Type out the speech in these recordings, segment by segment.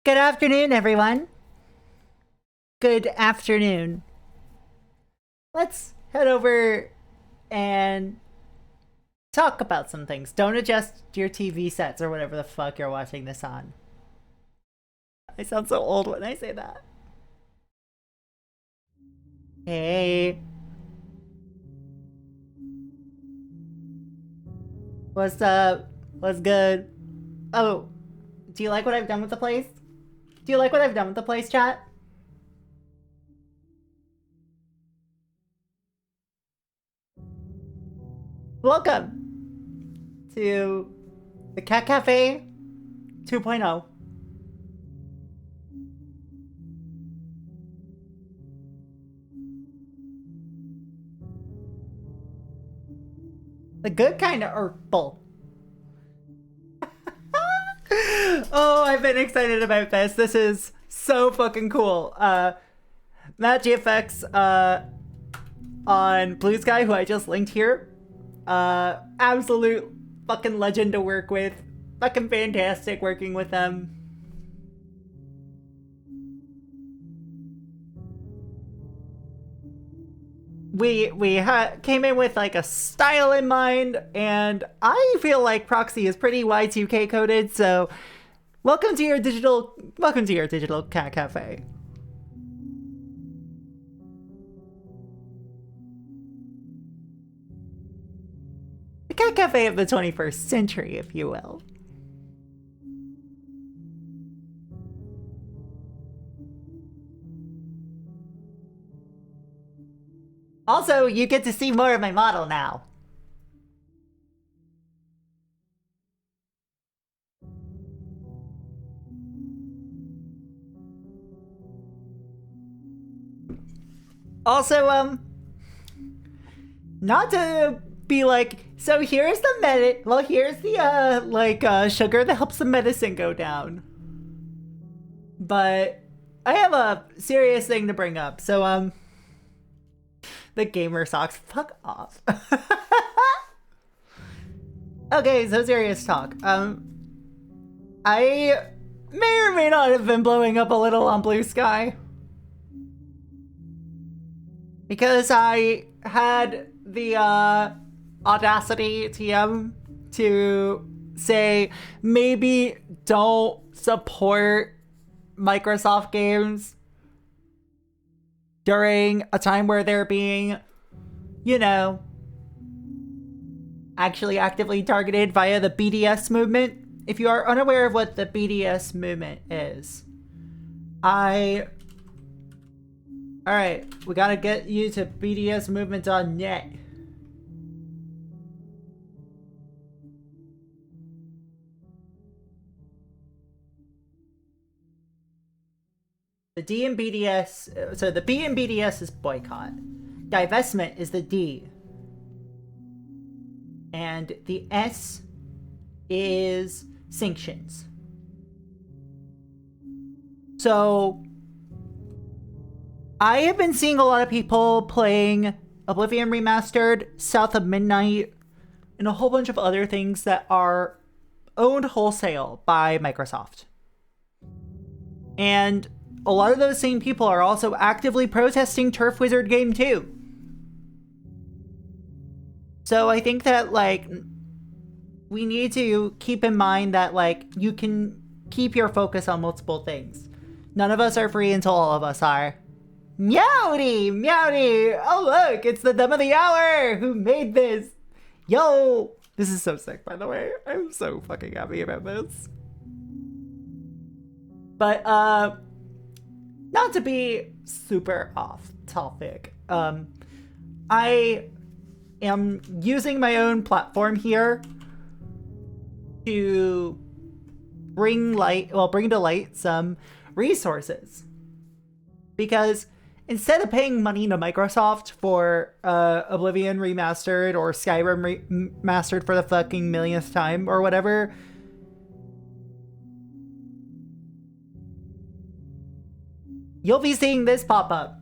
Good afternoon, everyone. Good afternoon. Let's head over and talk about some things. Don't adjust your TV sets or whatever the fuck you're watching this on. I sound so old when I say that. Hey, what's up? What's good? Oh, do you like what I've done with the place? Do you like what I've done with the place, chat? Welcome to the Cat Cafe 2.0. The good kind of herbal. Oh, I've been excited about this. This is so fucking cool. Matt GFX on Blue Sky, who I just linked here. Absolute fucking legend to work with. Fucking fantastic working with them. We came in with like a style in mind, and I feel like Proxy is pretty Y2K coded. So, welcome to your digital cat cafe. The cat cafe of the 21st century, if you will. Also, you get to see more of my model now. Also, not to be like, so here's the here's the sugar that helps the medicine go down. But I have a serious thing to bring up. So the gamer socks, fuck off. Okay, so serious talk. I may or may not have been blowing up a little on Blue Sky because I had the audacity TM to say maybe don't support Microsoft games during a time where they're being, you know, actually actively targeted via the BDS movement. If you are unaware of what the BDS movement is, Alright, we gotta get you to bdsmovement.net. The D in BDS, so the B in BDS is boycott. Divestment is the D. And the S is sanctions. So I have been seeing a lot of people playing Oblivion Remastered, South of Midnight, and a whole bunch of other things that are owned wholesale by Microsoft. And a lot of those same people are also actively protesting Turf Wizard Game 2. So I think that, like, we need to keep in mind that, like, you can keep your focus on multiple things. None of us are free until all of us are. Meowdy! Meowdy! Oh look, it's the Dumb of the Hour! Who made this? Yo! This is so sick, by the way. I'm so fucking happy about this. But, not to be super off topic, I am using my own platform here to bring to light some resources. Because instead of paying money to Microsoft for Oblivion Remastered or Skyrim Remastered for the fucking millionth time or whatever, you'll be seeing this pop up.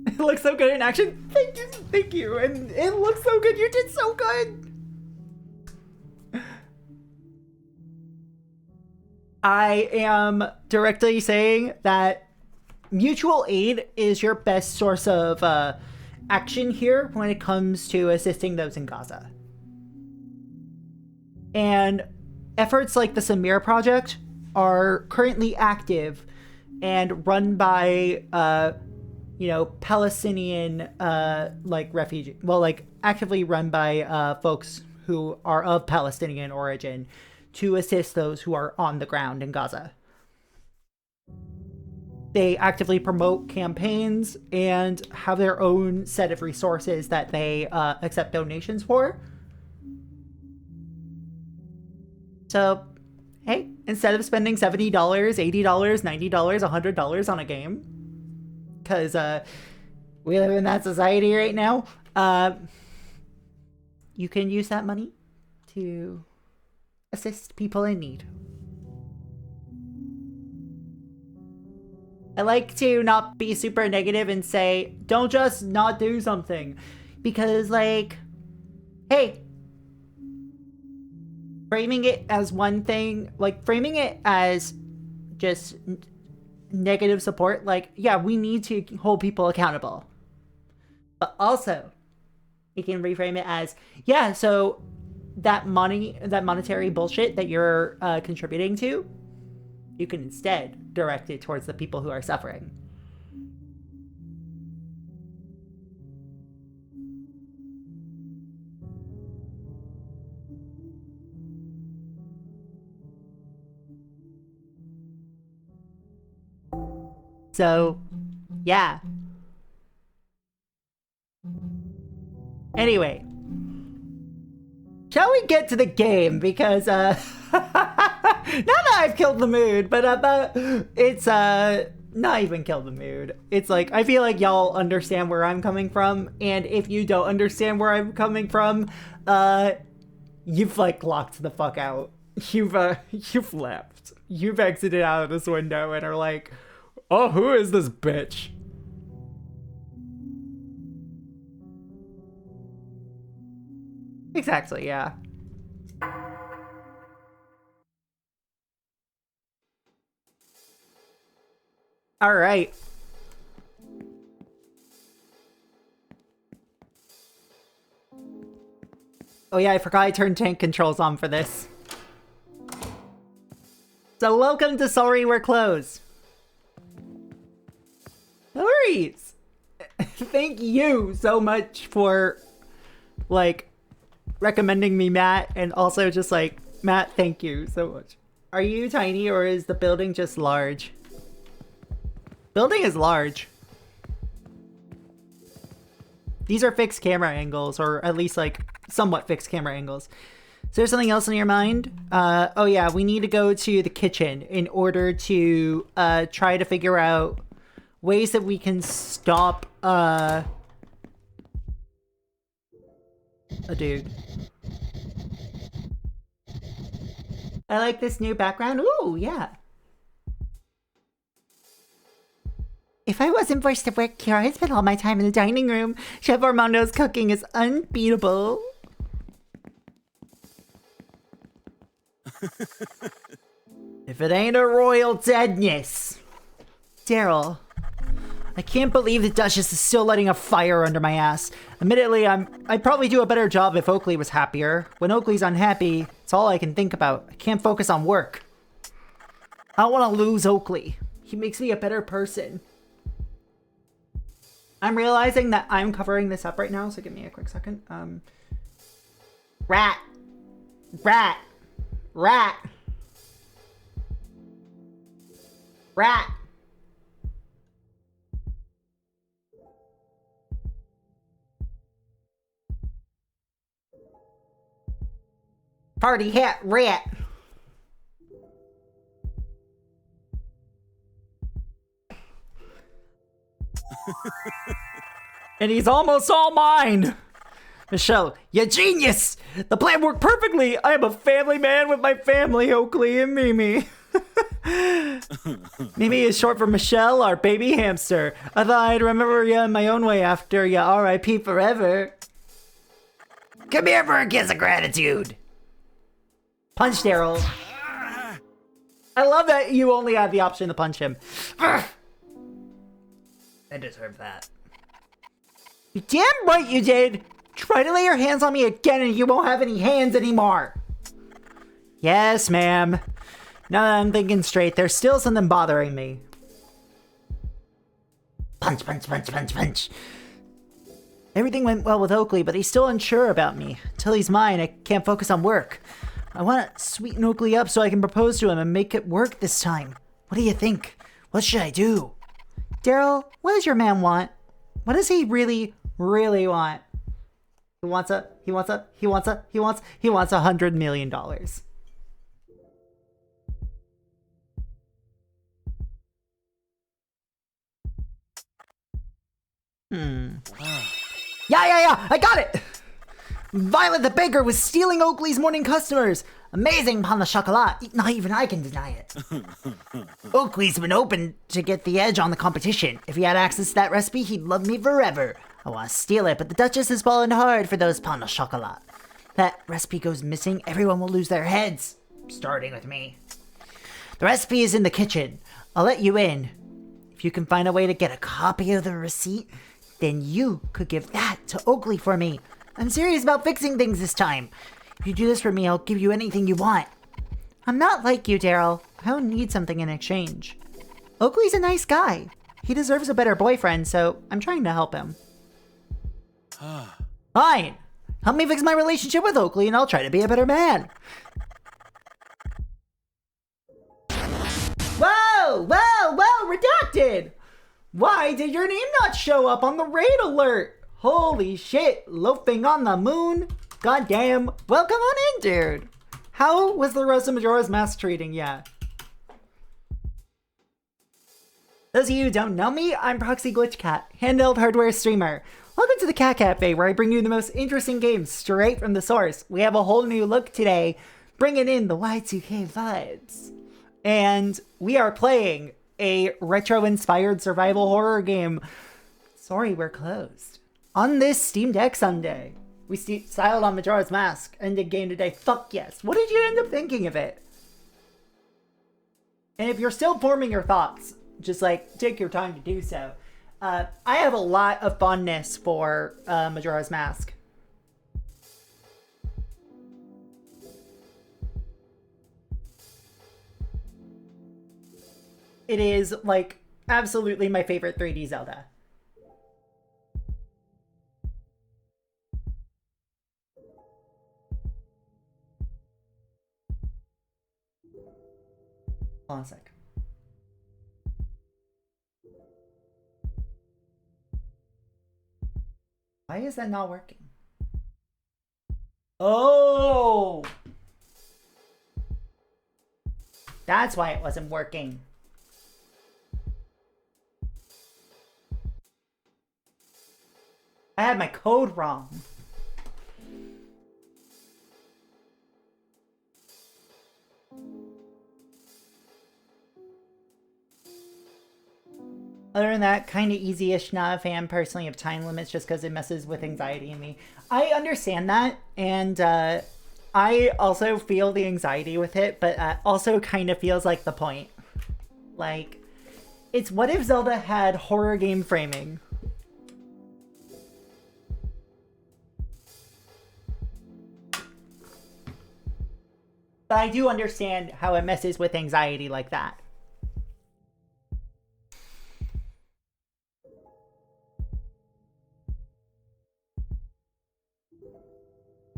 It looks so good in action. Thank you. And it looks so good. You did so good. I am directly saying that mutual aid is your best source of action here when it comes to assisting those in Gaza. And efforts like the Samir Project are currently active and run by, Palestinian, refugee. Well, actively run by folks who are of Palestinian origin to assist those who are on the ground in Gaza. They actively promote campaigns and have their own set of resources that they accept donations for. So, hey, instead of spending $70, $80, $90, $100 on a game, because we live in that society right now, you can use that money to assist people in need. I like to not be super negative and say, don't just not do something. Because, hey, framing it as one thing, framing it as just negative support, yeah, we need to hold people accountable. But also, you can reframe it as, yeah, so that monetary bullshit that you're contributing to, you can instead direct it towards the people who are suffering. So, yeah. Anyway, shall we get to the game? Because, not that I've killed the mood, but it's, not even killed the mood. It's I feel like y'all understand where I'm coming from, and if you don't understand where I'm coming from, you've, locked the fuck out. You've left. You've exited out of this window and are like, oh, who is this bitch? Exactly, yeah. All right. Oh yeah, I forgot I turned tank controls on for this. So welcome to Sorry We're Closed. No worries. Thank you so much for, recommending me, Matt, and also just, Matt, thank you so much. Are you tiny or is the building just large? Building is large. These are fixed camera angles, or at least, somewhat fixed camera angles. Is there something else on your mind? Oh yeah, we need to go to the kitchen in order to try to figure out ways that we can stop a dude. I like this new background. Ooh, yeah. If I wasn't forced to work here, I'd spend all my time in the dining room. Chef Armando's cooking is unbeatable. If it ain't a royal deadness. Daryl. I can't believe the Duchess is still letting a fire under my ass. Admittedly, I'd probably do a better job if Oakley was happier. When Oakley's unhappy, it's all I can think about. I can't focus on work. I don't want to lose Oakley. He makes me a better person. I'm realizing that I'm covering this up right now, so give me a quick second. Rat. Rat. Rat. Rat. Party hat rat. And he's almost all mine. Michelle, you genius! The plan worked perfectly. I am a family man with my family, Oakley and Mimi. Mimi is short for Michelle, our baby hamster. I thought I'd remember you in my own way after you R.I.P. forever. Come here for a kiss of gratitude. Punch Daryl. I love that you only had the option to punch him. I deserve that. You damn right you did! Try to lay your hands on me again and you won't have any hands anymore! Yes, ma'am. Now that I'm thinking straight, there's still something bothering me. Punch, punch, punch, punch, punch. Everything went well with Oakley, but he's still unsure about me. Till he's mine, I can't focus on work. I want to sweeten Oakley up so I can propose to him and make it work this time. What do you think? What should I do? Daryl, what does your man want? What does he really, really want? He wants $100 million. Yeah, I got it! Violet the baker was stealing Oakley's morning customers. Amazing pain au chocolat. Not even I can deny it. Oakley's been open to get the edge on the competition. If he had access to that recipe, he'd love me forever. I want to steal it, but the Duchess has fallen hard for those pain au chocolat. That recipe goes missing, everyone will lose their heads. Starting with me. The recipe is in the kitchen. I'll let you in. If you can find a way to get a copy of the receipt, then you could give that to Oakley for me. I'm serious about fixing things this time. If you do this for me, I'll give you anything you want. I'm not like you, Daryl. I don't need something in exchange. Oakley's a nice guy. He deserves a better boyfriend, so I'm trying to help him. Fine. Help me fix my relationship with Oakley and I'll try to be a better man. Whoa, redacted! Why did your name not show up on the raid alert? Holy shit, loafing on the moon? Goddamn, welcome on in, dude. How was the rest of Majora's Mask treating ya? Those of you who don't know me, I'm Proxy Glitch Cat, handheld hardware streamer. Welcome to the Cat Cafe, where I bring you the most interesting games straight from the source. We have a whole new look today, bringing in the Y2K vibes. And we are playing a retro-inspired survival horror game. Sorry, we're closed. On this Steam Deck Sunday. We styled on Majora's Mask. Ended game today. Fuck yes. What did you end up thinking of it? And if you're still forming your thoughts, just like take your time to do so. I have a lot of fondness for Majora's Mask. It is like absolutely my favorite 3D Zelda. Hold on a sec. Why is that not working? Oh! That's why it wasn't working. I had my code wrong. Other than that, kind of easy-ish. Not a fan personally of time limits just because it messes with anxiety in me. I understand that, and I also feel the anxiety with it, but also kind of feels like the point. Like, it's what if Zelda had horror game framing? But I do understand how it messes with anxiety like that.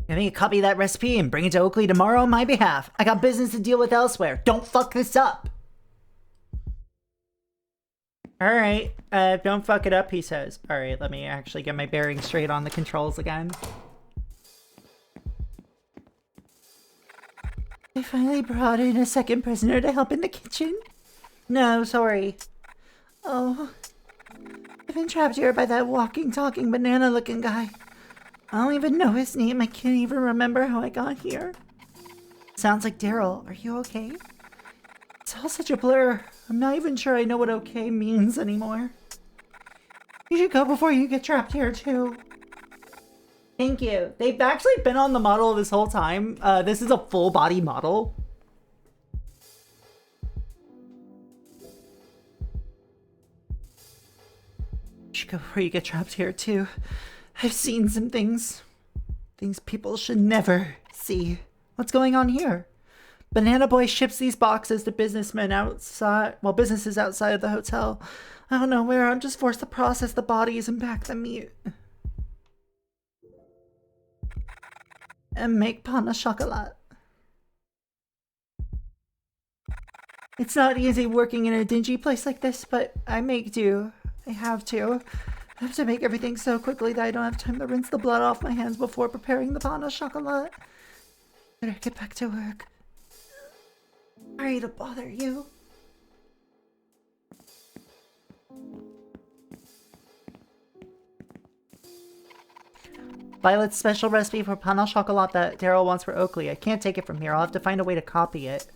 Give me a copy of that recipe and bring it to Oakley tomorrow on my behalf. I got business to deal with elsewhere. Don't fuck this up. Alright, don't fuck it up, he says. Alright, let me actually get my bearings straight on the controls again. They finally brought in a second prisoner to help in the kitchen? No, sorry. Oh, I've been trapped here by that walking, talking, banana-looking guy. I don't even know his name. I can't even remember how I got here. Sounds like Daryl. Are you okay? It's all such a blur. I'm not even sure I know what okay means anymore. You should go before you get trapped here, too. Thank you. They've actually been on the model this whole time. This is a full body model. should go before you get trapped here, too. I've seen some things. Things people should never see. What's going on here? Banana Boy ships these boxes to businesses outside of the hotel. I don't know where. I'm just forced to process the bodies and pack the meat. And make pain au chocolat. It's not easy working in a dingy place like this, but I make do. I have to. I have to make everything so quickly that I don't have time to rinse the blood off my hands before preparing the pain au chocolat. Better get back to work. Sorry to bother you. Violet's special recipe for pain au chocolat that Daryl wants for Oakley. I can't take it from here. I'll have to find a way to copy it.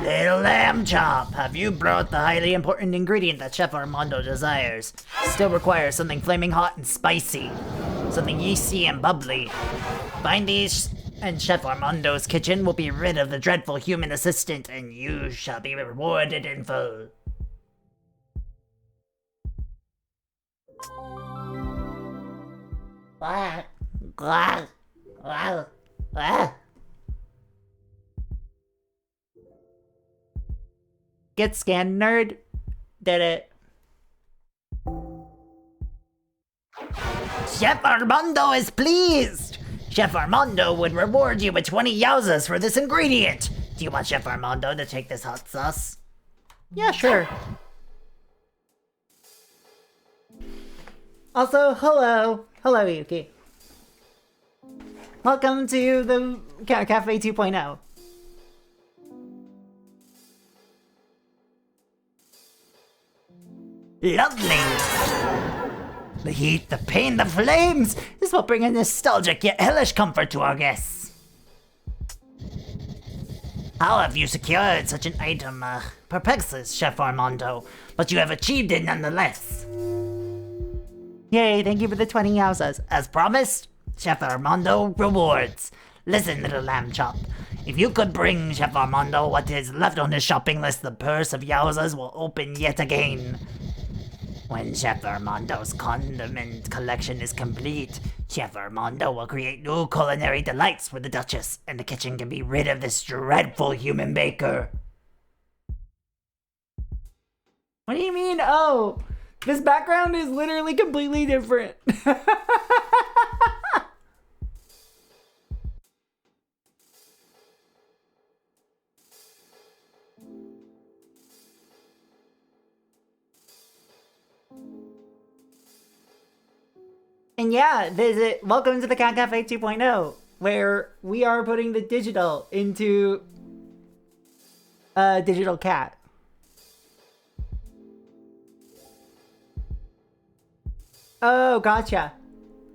Little lamb chop, have you brought the highly important ingredient that Chef Armando desires? Still requires something flaming hot and spicy. Something yeasty and bubbly. Find these and Chef Armando's kitchen will be rid of the dreadful human assistant and you shall be rewarded in full. Get scanned, nerd. Did it. Chef Armando is pleased! Chef Armando would reward you with 20 yauzas for this ingredient! Do you want Chef Armando to take this hot sauce? Yeah, sure. Also, hello. Hello, Yuki. Welcome to the Cafe 2.0. Lovely! The heat, the pain, the flames! This will bring a nostalgic yet hellish comfort to our guests. How have you secured such an item? Perplexes, Chef Armando, but you have achieved it nonetheless. Yay, thank you for the 20 yauzas. As promised, Chef Armando rewards. Listen, little lamb chop. If you could bring Chef Armando what is left on his shopping list, the purse of yauzas will open yet again. When Chef Armando's condiment collection is complete, Chef Armando will create new culinary delights for the Duchess, and the kitchen can be rid of this dreadful human baker. What do you mean, oh? This background is literally completely different. And yeah, welcome to the Cat Cafe 2.0, where we are putting the digital into a digital cat. Oh, gotcha.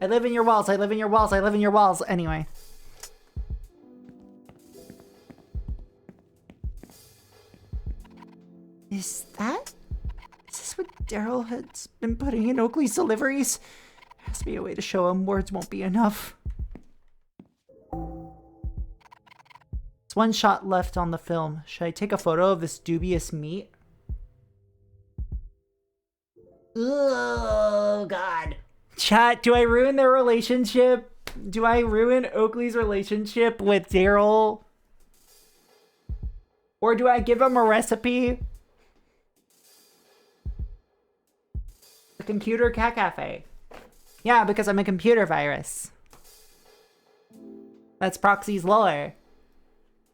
I live in your walls, I live in your walls, I live in your walls. Anyway. Is this what Daryl has been putting in Oakley's deliveries? There has to be a way to show him words won't be enough. There's one shot left on the film. Should I take a photo of this dubious meat? Oh, God. Chat, do I ruin their relationship? Do I ruin Oakley's relationship with Daryl? Or do I give him a recipe? The computer cat cafe. Yeah, because I'm a computer virus. That's Proxy's lore.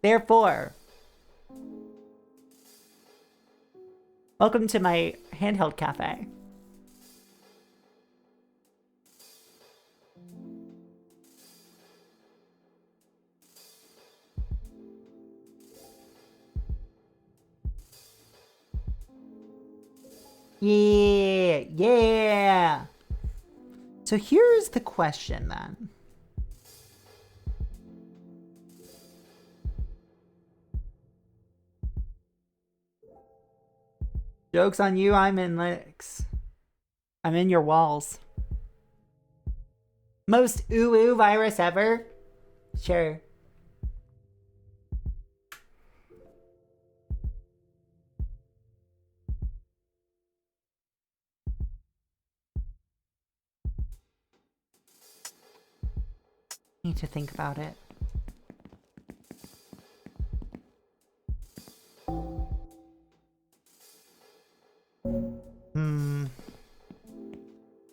Therefore, welcome to my handheld cafe. Yeah. So here's the question then. Joke's on you, I'm in Linux. I'm in your walls. Most ooh virus ever? Need to think about it.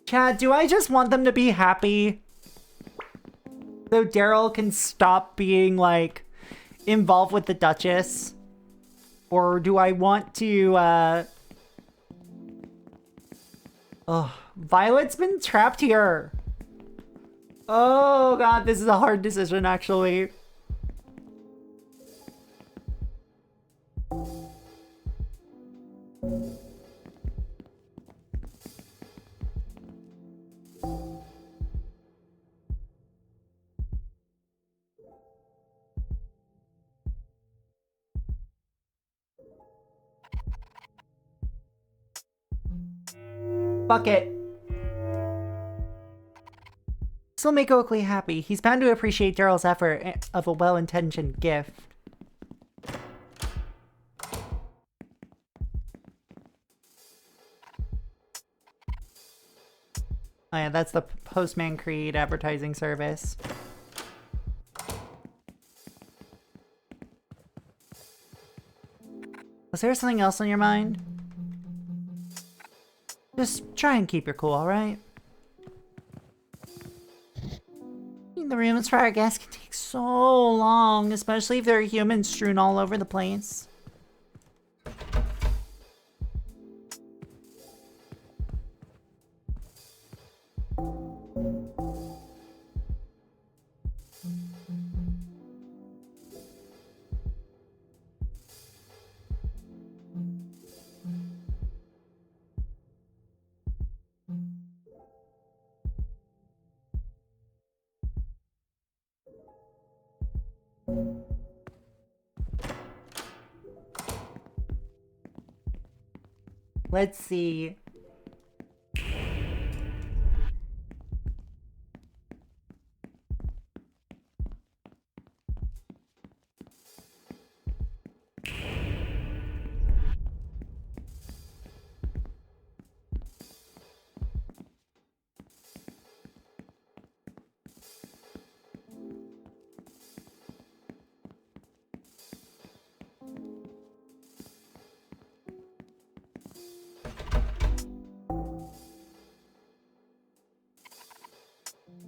Chad, do I just want them to be happy? So Daryl can stop being, like, involved with the Duchess? Or do I want to, Oh, Violet's been trapped here. Oh god, this is a hard decision, actually. Fuck it. This will make Oakley happy. He's bound to appreciate Daryl's effort of a well-intentioned gift. Oh yeah, that's the Postman Creed advertising service. Was there something else on your mind? Just try and keep your cool, alright? The rooms for our guests can take so long, especially if there are humans strewn all over the place. Let's see.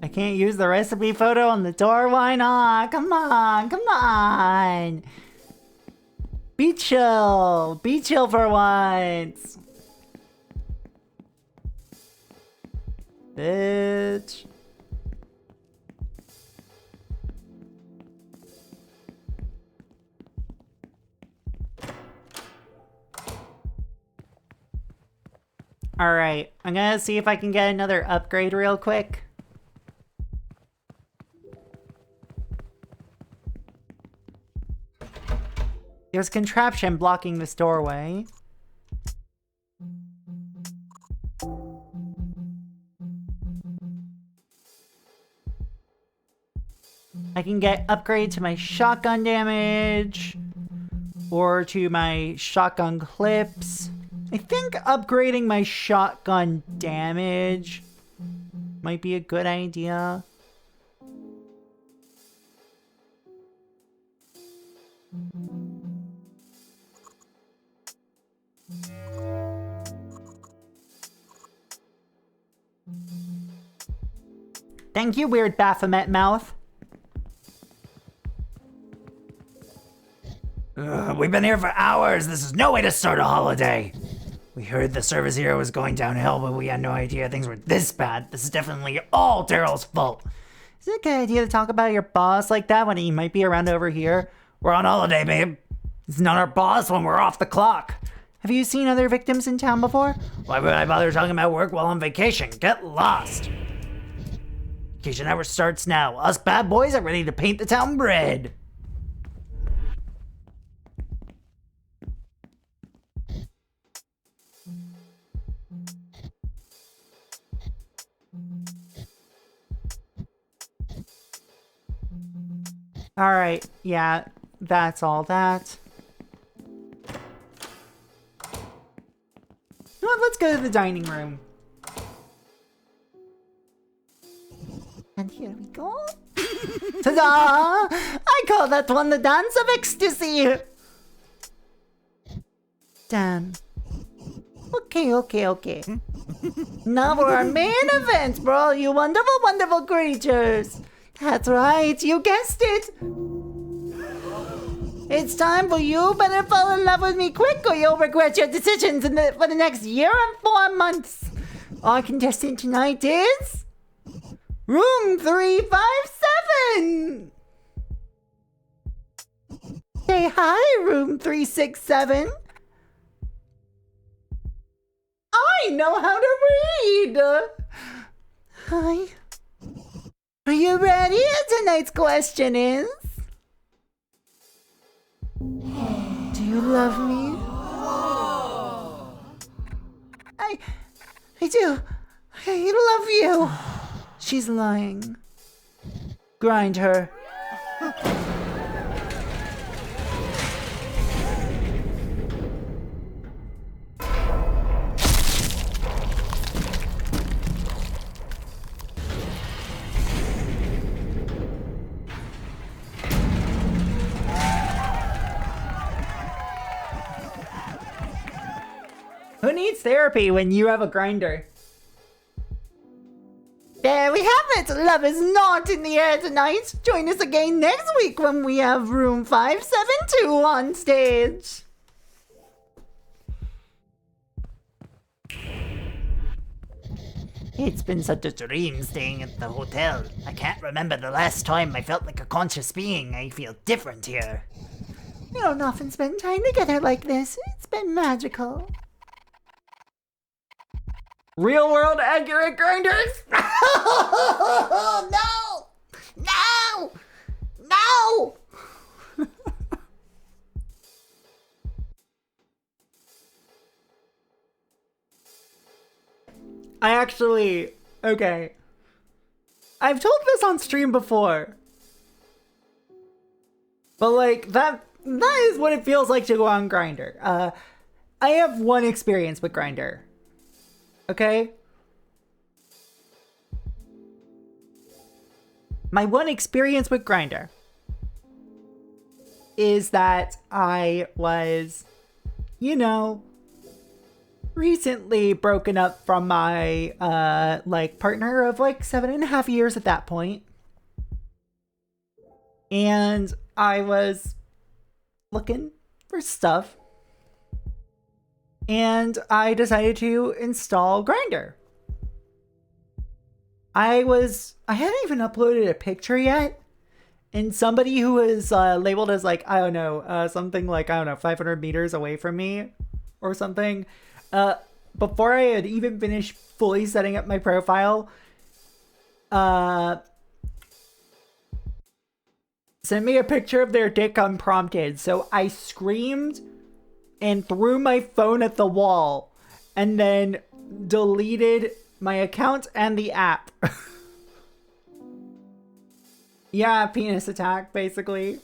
I can't use the recipe photo on the door? Why not? Come on, come on! Be chill! Be chill for once! Bitch. Alright, I'm gonna see if I can get another upgrade real quick. There's contraption blocking this doorway. I can get upgrade to my shotgun damage or to my shotgun clips. I think upgrading my shotgun damage might be a good idea. Thank you, weird Baphomet mouth. We've been here for hours. This is no way to start a holiday. We heard the service here was going downhill, but we had no idea things were this bad. This is definitely all Daryl's fault. Is it a good idea to talk about your boss like that when he might be around over here? We're on holiday, babe. He's not our boss when we're off the clock. Have you seen other victims in town before? Why would I bother talking about work while on vacation? Get lost. Vacation hour starts now. Us bad boys are ready to paint the town red. Alright, yeah, that's all that. You know what, let's go to the dining room. And here we go. Ta-da! I call that one the dance of ecstasy. Damn. Okay. Now for our main event, bro, you wonderful, wonderful creatures. That's right, you guessed it. It's time for you. Better fall in love with me quick or you'll regret your decisions for the next year and 4 months. Our contestant tonight is... Room 357. Say hi, Room 367. I know how to read. Hi. Are you ready? Tonight's question is... Do you love me? I do. I love you. She's lying. Grind her. Who needs therapy when you have a grinder? There we have it! Love is not in the air tonight! Join us again next week when we have room 572 on stage! It's been such a dream staying at the hotel. I can't remember the last time I felt like a conscious being. I feel different here. We don't often spend time together like this. It's been magical. Real world accurate grinders? No! No! No! I actually... Okay. I've told this on stream before. But like, that is what it feels like to go on Grindr. I have one experience with Grindr. Okay? My one experience with Grindr is that I was, you know, recently broken up from my partner of like 7.5 years at that point. And I was looking for stuff. And I decided to install Grindr. I hadn't even uploaded a picture yet. And somebody who was labeled as like, I don't know, something like, I don't know, 500 meters away from me or something. Before I had even finished fully setting up my profile, sent me a picture of their dick unprompted. So I screamed and threw my phone at the wall and then deleted my account and the app. Yeah, penis attack, basically.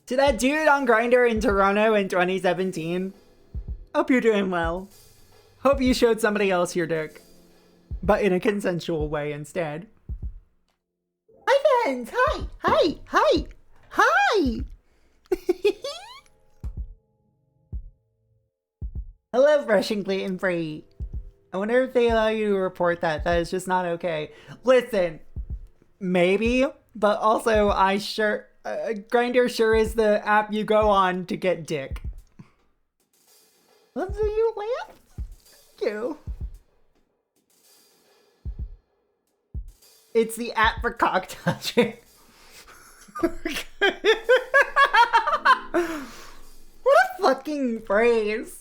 To that dude on Grindr in Toronto in 2017, hope you're doing well. Hope you showed somebody else your dick, but in a consensual way instead. Hi friends, hi! Hello, fresh and gluten free. I wonder if they allow you to report that. That is just not okay. Listen, maybe, but also Grindr sure is the app you go on to get dick. What do you laugh? You. It's the app for cock touching. What a fucking phrase.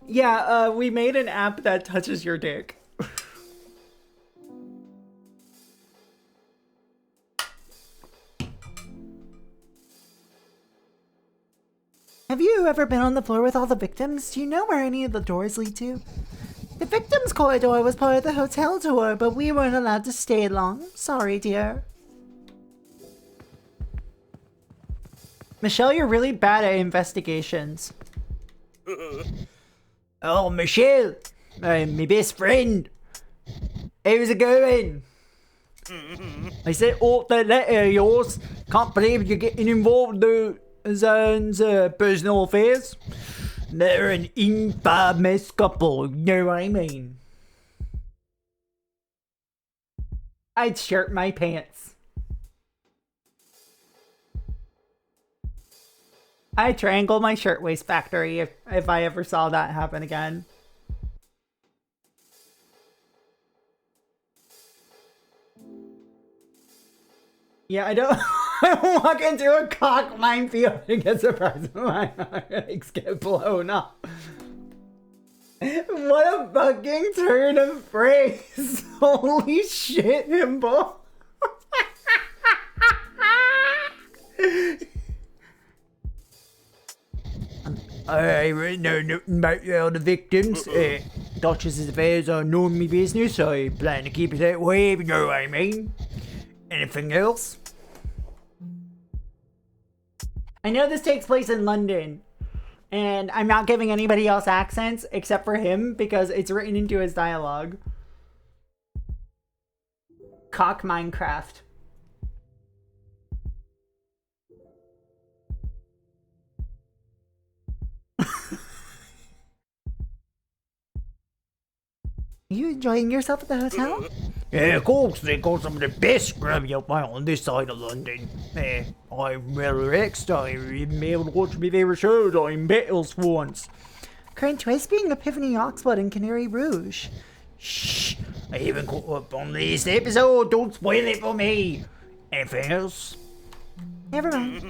Yeah, we made an app that touches your dick. Have you ever been on the floor with all the victims? Do you know where any of the doors lead to? The victims' corridor was part of the hotel tour, but we weren't allowed to stay long. Sorry, dear. Michelle, you're really bad at investigations. Oh, Michelle, my best friend. How's it going? I sent out that letter of yours. Can't believe you're getting involved in Zan's personal affairs. They're an infamous couple, you know what I mean? I'd shirt my pants. I'd triangle my shirtwaist factory if I ever saw that happen again. Yeah, I don't walk into a cock minefield and get surprised when my legs get blown up. What a fucking turn of phrase. Holy shit, Himbo. I know nothing about the victims. Duchess's affairs are normally business. I plan to keep it that way, if you know what I mean. Anything else? I know this takes place in London, and I'm not giving anybody else accents except for him because it's written into his dialogue. Cock Minecraft. You enjoying yourself at the hotel? Yeah, of course, they got some of the best gravy up on this side of London. I'm well relaxed. I've even been able to watch my favourite shows on battles for once. Current twist being Epiphany Oxblood and Canary Rouge. Shh, I haven't caught up on this episode. Don't spoil it for me. Anything else? Never mind.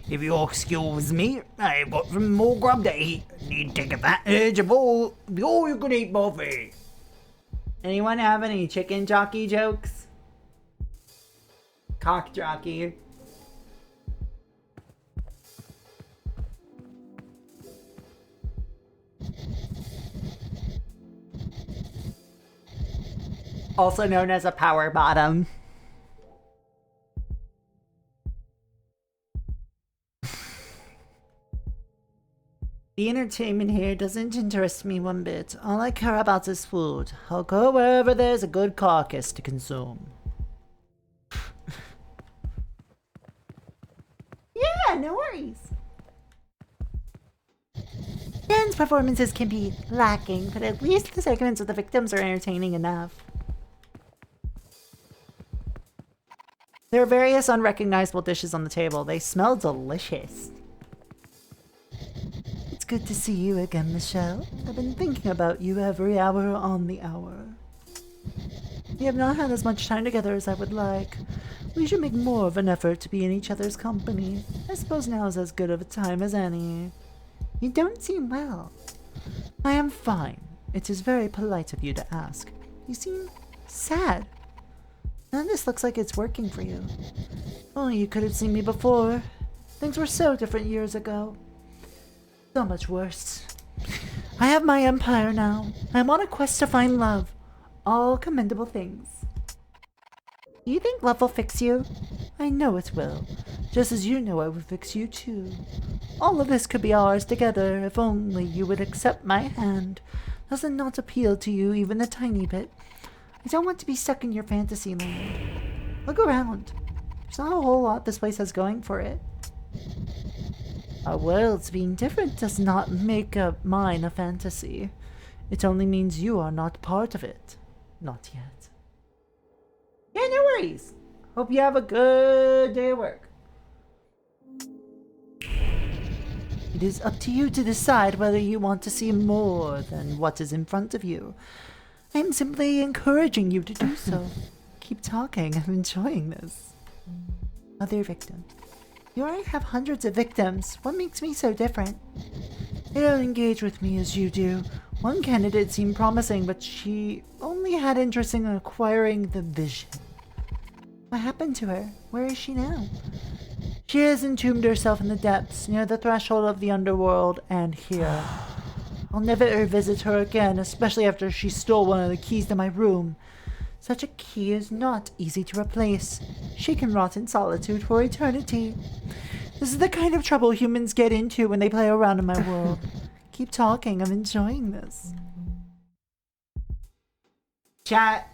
If you'll excuse me, I've got some more grub to eat. Need to take advantage of all you can eat buffet. Anyone have any chicken jockey jokes? Cock jockey. Also known as a power bottom. The entertainment here doesn't interest me one bit. All I care about is food. I'll go wherever there's a good carcass to consume. Yeah, no worries. Dan's performances can be lacking, but at least the segments of the victims are entertaining enough. There are various unrecognizable dishes on the table. They smell delicious. It's good to see you again, Michelle. I've been thinking about you every hour on the hour. We have not had as much time together as I would like. We should make more of an effort to be in each other's company. I suppose now is as good of a time as any. You don't seem well. I am fine. It is very polite of you to ask. You seem sad. None of this looks like it's working for you. Only you could have seen me before. Things were so different years ago. So much worse. I have my empire now. I am on a quest to find love. All commendable things. Do you think love will fix you? I know it will. Just as you know I will fix you too. All of this could be ours together if only you would accept my hand. Does it not appeal to you even a tiny bit? I don't want to be stuck in your fantasy land. Look around. There's not a whole lot this place has going for it. Our worlds being different does not make mine a fantasy. It only means you are not part of it. Not yet. Yeah, no worries. Hope you have a good day at work. It is up to you to decide whether you want to see more than what is in front of you. I am simply encouraging you to do so. Keep talking. I'm enjoying this. Other victim. You already have hundreds of victims. What makes me so different? They don't engage with me as you do. One candidate seemed promising, but she only had interest in acquiring the vision. What happened to her? Where is she now? She has entombed herself in the depths, near the threshold of the underworld, and here. I'll never visit her again, especially after she stole one of the keys to my room. Such a key is not easy to replace. She can rot in solitude for eternity. This is the kind of trouble humans get into when they play around in my world. Keep talking, I'm enjoying this. Chat,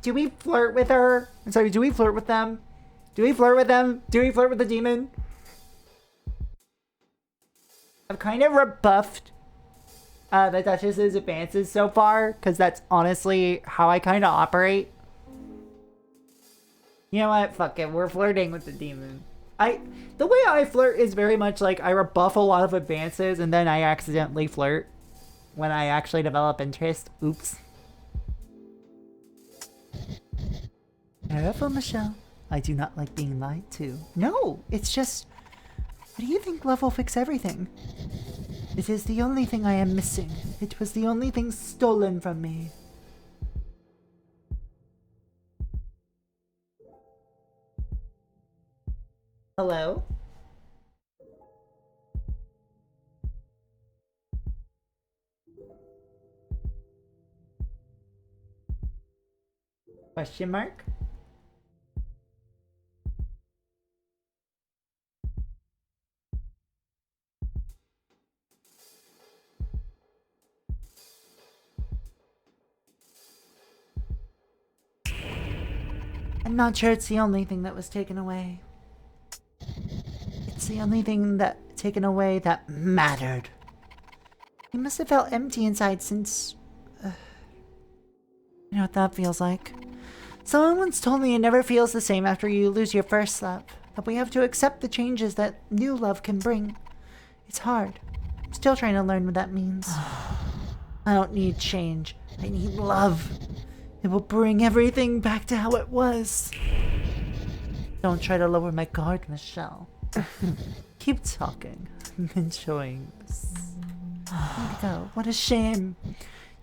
do we flirt with her? I'm sorry, do we flirt with them? Do we flirt with them? Do we flirt with the demon? I've kind of rebuffed the Duchess's advances so far, because that's honestly how I kind of operate. You know what? Fuck it. We're flirting with the demon. The way I flirt is very much like I rebuff a lot of advances and then I accidentally flirt when I actually develop interest. Oops. Careful, Michelle. I do not like being lied to. No, it's just... How do you think love will fix everything? It is the only thing I am missing. It was the only thing stolen from me. Hello? Question mark? I'm not sure it's the only thing that was taken away. It's the only thing that taken away that mattered. You must have felt empty inside since... you know what that feels like. Someone once told me it never feels the same after you lose your first love. That we have to accept the changes that new love can bring. It's hard. I'm still trying to learn what that means. I don't need change. I need love. It will bring everything back to how it was. Don't try to lower my guard, Michelle. Keep talking. I'm enjoying this. Here we go. What a shame.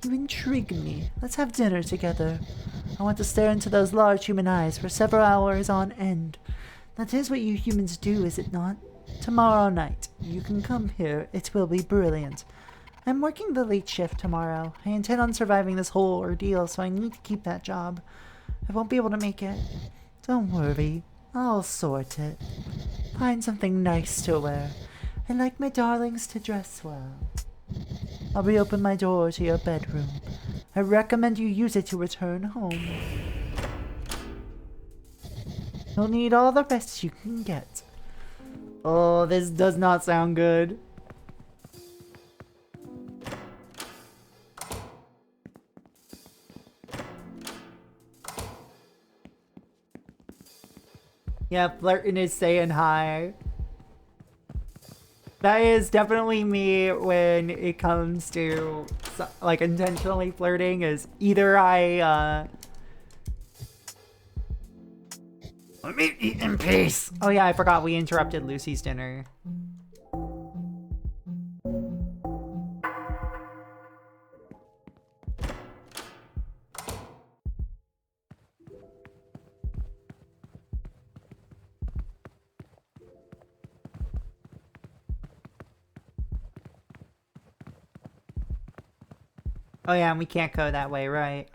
You intrigue me. Let's have dinner together. I want to stare into those large human eyes for several hours on end. That is what you humans do, is it not? Tomorrow night, you can come here. It will be brilliant. I'm working the late shift tomorrow. I intend on surviving this whole ordeal, so I need to keep that job. I won't be able to make it. Don't worry. I'll sort it. Find something nice to wear. I like my darlings to dress well. I'll reopen my door to your bedroom. I recommend you use it to return home. You'll need all the rest you can get. Oh, this does not sound good. Yeah, flirting is saying hi. That is definitely me when it comes to like intentionally flirting. Is either I let me eat in peace. Oh yeah, I forgot we interrupted Lucy's dinner. Oh yeah, and we can't go that way, right?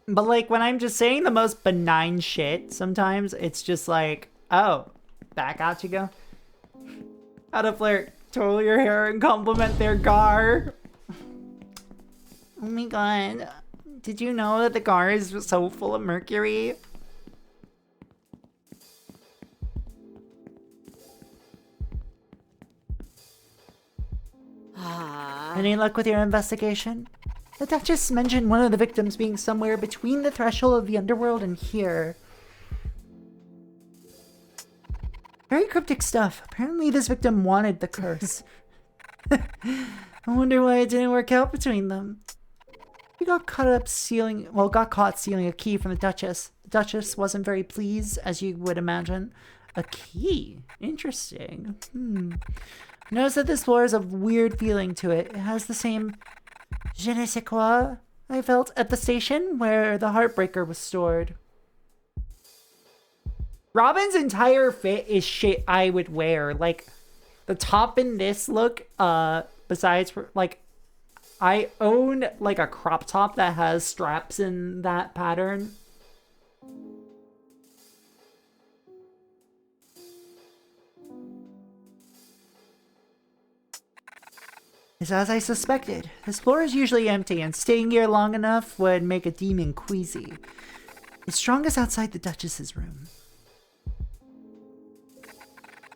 But like when I'm just saying the most benign shit, sometimes it's just like, oh, back out you go. How to flirt, twirl your hair and compliment their gar. Oh my god. Did you know that the gar is so full of mercury? Any luck with your investigation? The Duchess mentioned one of the victims being somewhere between the threshold of the underworld and here. Very cryptic stuff. Apparently this victim wanted the curse. I wonder why it didn't work out between them. We got caught stealing a key from the Duchess. The Duchess wasn't very pleased, as you would imagine. A key? Interesting. Notice that this floor has a weird feeling to it. It has the same je ne sais quoi I felt at the station where the Heartbreaker was stored. Robin's entire fit is shit I would wear. Like, the top in this look, besides for, like, I own like a crop top that has straps in that pattern. It's as I suspected. This floor is usually empty, and staying here long enough would make a demon queasy. It's strongest outside the Duchess's room.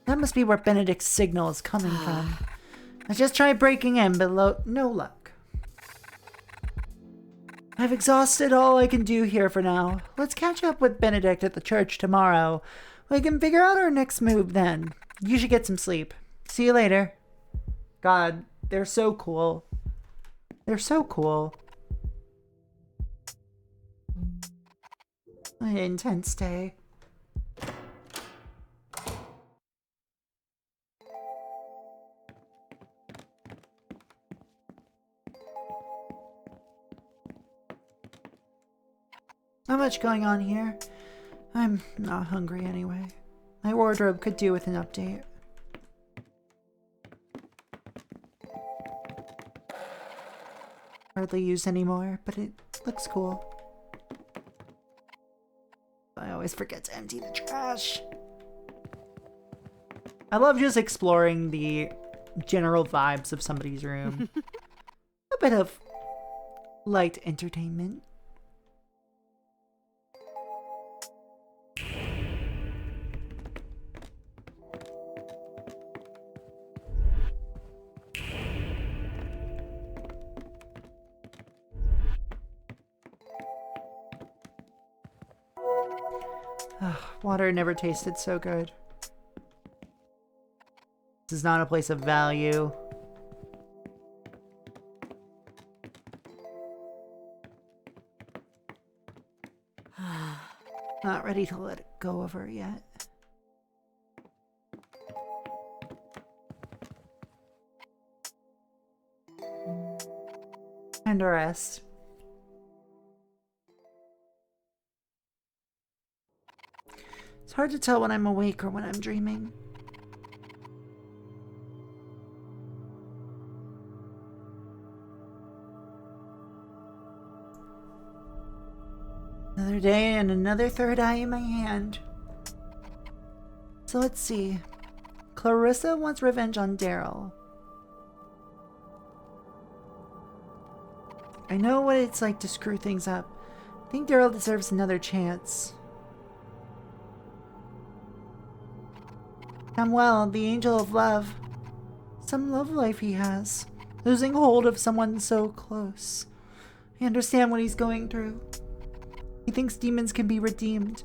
That must be where Benedict's signal is coming from. I just tried breaking in, but no luck. I've exhausted all I can do here for now. Let's catch up with Benedict at the church tomorrow. We can figure out our next move then. You should get some sleep. See you later. God, they're so cool. They're so cool. An intense day. Not much going on here. I'm not hungry anyway. My wardrobe could do with an update. Hardly used anymore, but it looks cool. I always forget to empty the trash. I love just exploring the general vibes of somebody's room. A bit of light entertainment. Water never tasted so good. This is not a place of value. Not ready to let it go of her yet. And a rest. It's hard to tell when I'm awake or when I'm dreaming. Another day and another third eye in my hand. So let's see. Clarissa wants revenge on Daryl. I know what it's like to screw things up. I think Daryl deserves another chance. Samuel, the angel of love. Some love life he has. Losing hold of someone so close. I understand what he's going through. He thinks demons can be redeemed.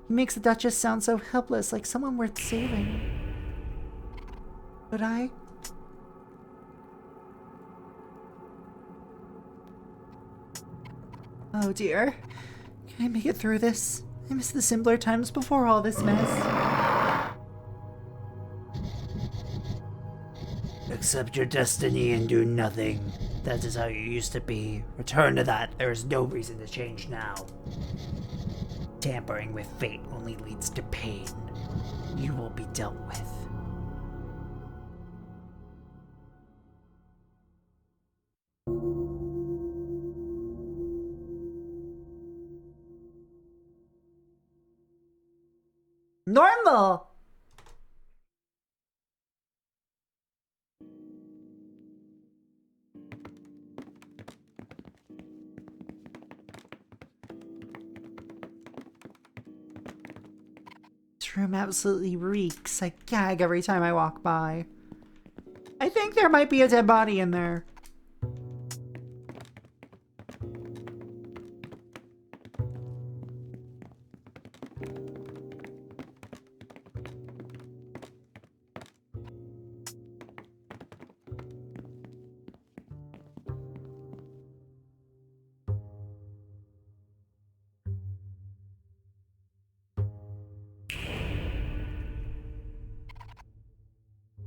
He makes the Duchess sound so helpless, like someone worth saving. But I... Oh dear. Can I make it through this? I miss the simpler times before all this mess. Accept your destiny and do nothing. That is how you used to be. Return to that. There is no reason to change now. Tampering with fate only leads to pain. You will be dealt with. Normal! This room absolutely reeks. I gag every time I walk by. I think there might be a dead body in there.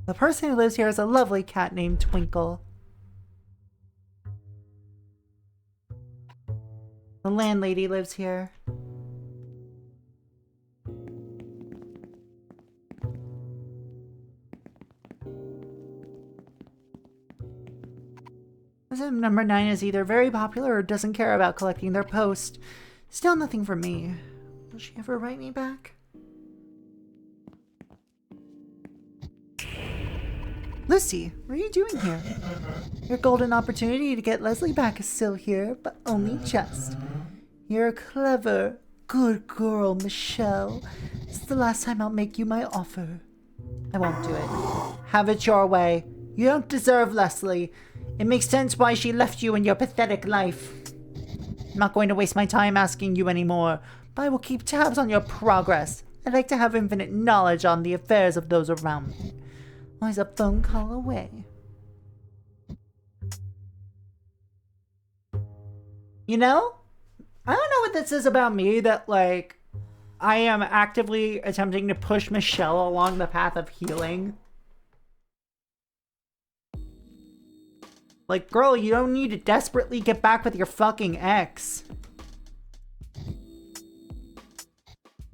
The person who lives here is a lovely cat named Twinkle. The landlady lives here. Resident number 9 is either very popular or doesn't care about collecting their post. Still nothing from me. Will she ever write me back? Lucy, what are you doing here? Your golden opportunity to get Leslie back is still here, but only just. You're a clever, good girl, Michelle. This is the last time I'll make you my offer. I won't do it. Have it your way. You don't deserve Leslie. It makes sense why she left you in your pathetic life. I'm not going to waste my time asking you anymore, but I will keep tabs on your progress. I'd like to have infinite knowledge on the affairs of those around me. Always a phone call away. You know, I don't know what this is about me that, like, I am actively attempting to push Michelle along the path of healing. Like, girl, you don't need to desperately get back with your fucking ex.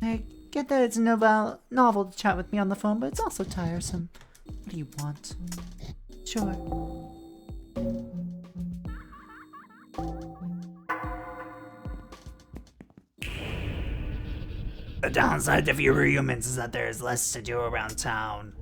I get that it's novel to chat with me on the phone, but it's also tiresome. What do you want? Sure. The downside to fewer humans is that there is less to do around town.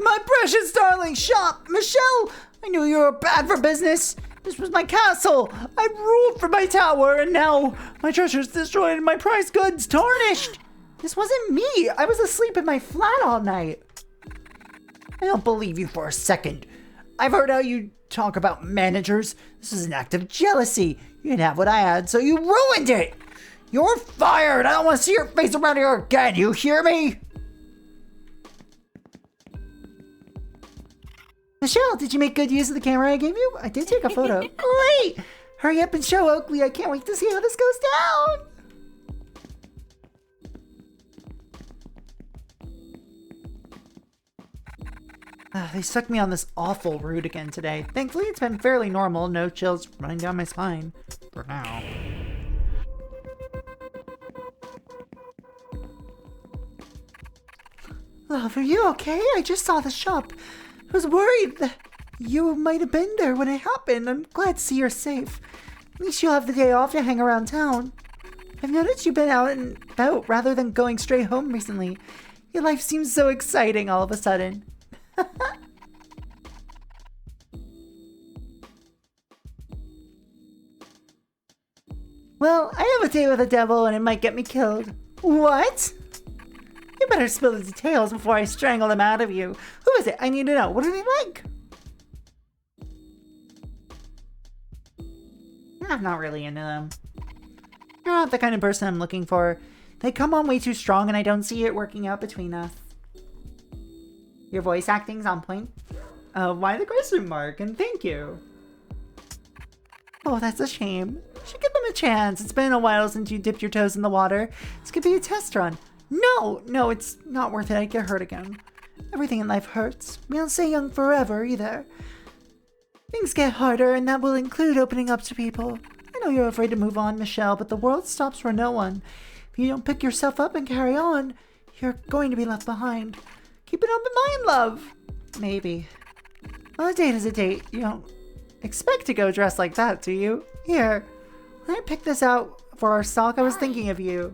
My precious darling shop! Michelle! I knew you were bad for business! This was my castle! I ruled from my tower, and now my treasure's destroyed and my prized goods tarnished! This wasn't me! I was asleep in my flat all night! I don't believe you for a second. I've heard how you talk about managers. This is an act of jealousy. You didn't have what I had, so you ruined it! You're fired! I don't want to see your face around here again, you hear me? Michelle, did you make good use of the camera I gave you? I did take a photo. Great! Hurry up and show Oakley. I can't wait to see how this goes down! They stuck me on this awful route again today. Thankfully, it's been fairly normal. No chills running down my spine. For now. Love, are you okay? I just saw the shop. I was worried that you might have been there when it happened. I'm glad to see you're safe. At least you'll have the day off to hang around town. I've noticed you've been out and about rather than going straight home recently. Your life seems so exciting all of a sudden. Well, I have a date with the devil and it might get me killed. What? You better spill the details before I strangle them out of you. Who is it? I need to know. What are they like? I'm not really into them. You're not the kind of person I'm looking for. They come on way too strong and I don't see it working out between us. Your voice acting's on point. Why the question mark? And thank you. Oh, that's a shame. You should give them a chance. It's been a while since you dipped your toes in the water. This could be a test run. No, it's not worth it. I'd get hurt again. Everything in life hurts. We don't stay young forever, either. Things get harder, and that will include opening up to people. I know you're afraid to move on, Michelle, but the world stops for no one. If you don't pick yourself up and carry on, you're going to be left behind. Keep an open mind, love. Maybe. Well, a date is a date. You don't expect to go dressed like that, do you? Here, when I picked this out for our stock, I was thinking of you.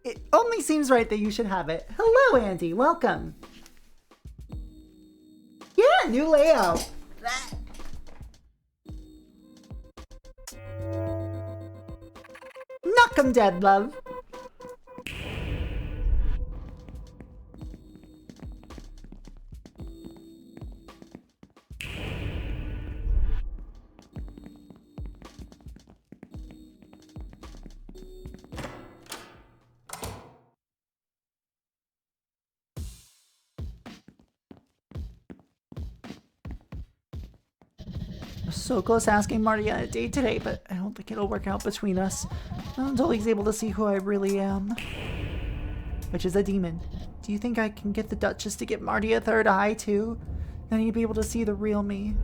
It only seems right that you should have it. Hello, Andy. Welcome. Yeah, new layout. Knock 'em dead, love. So close to asking Marty on a date today, but I don't think it'll work out between us. Not until he's able to see who I really am. Which is a demon. Do you think I can get the Duchess to give Marty a third eye too? Then he'd be able to see the real me.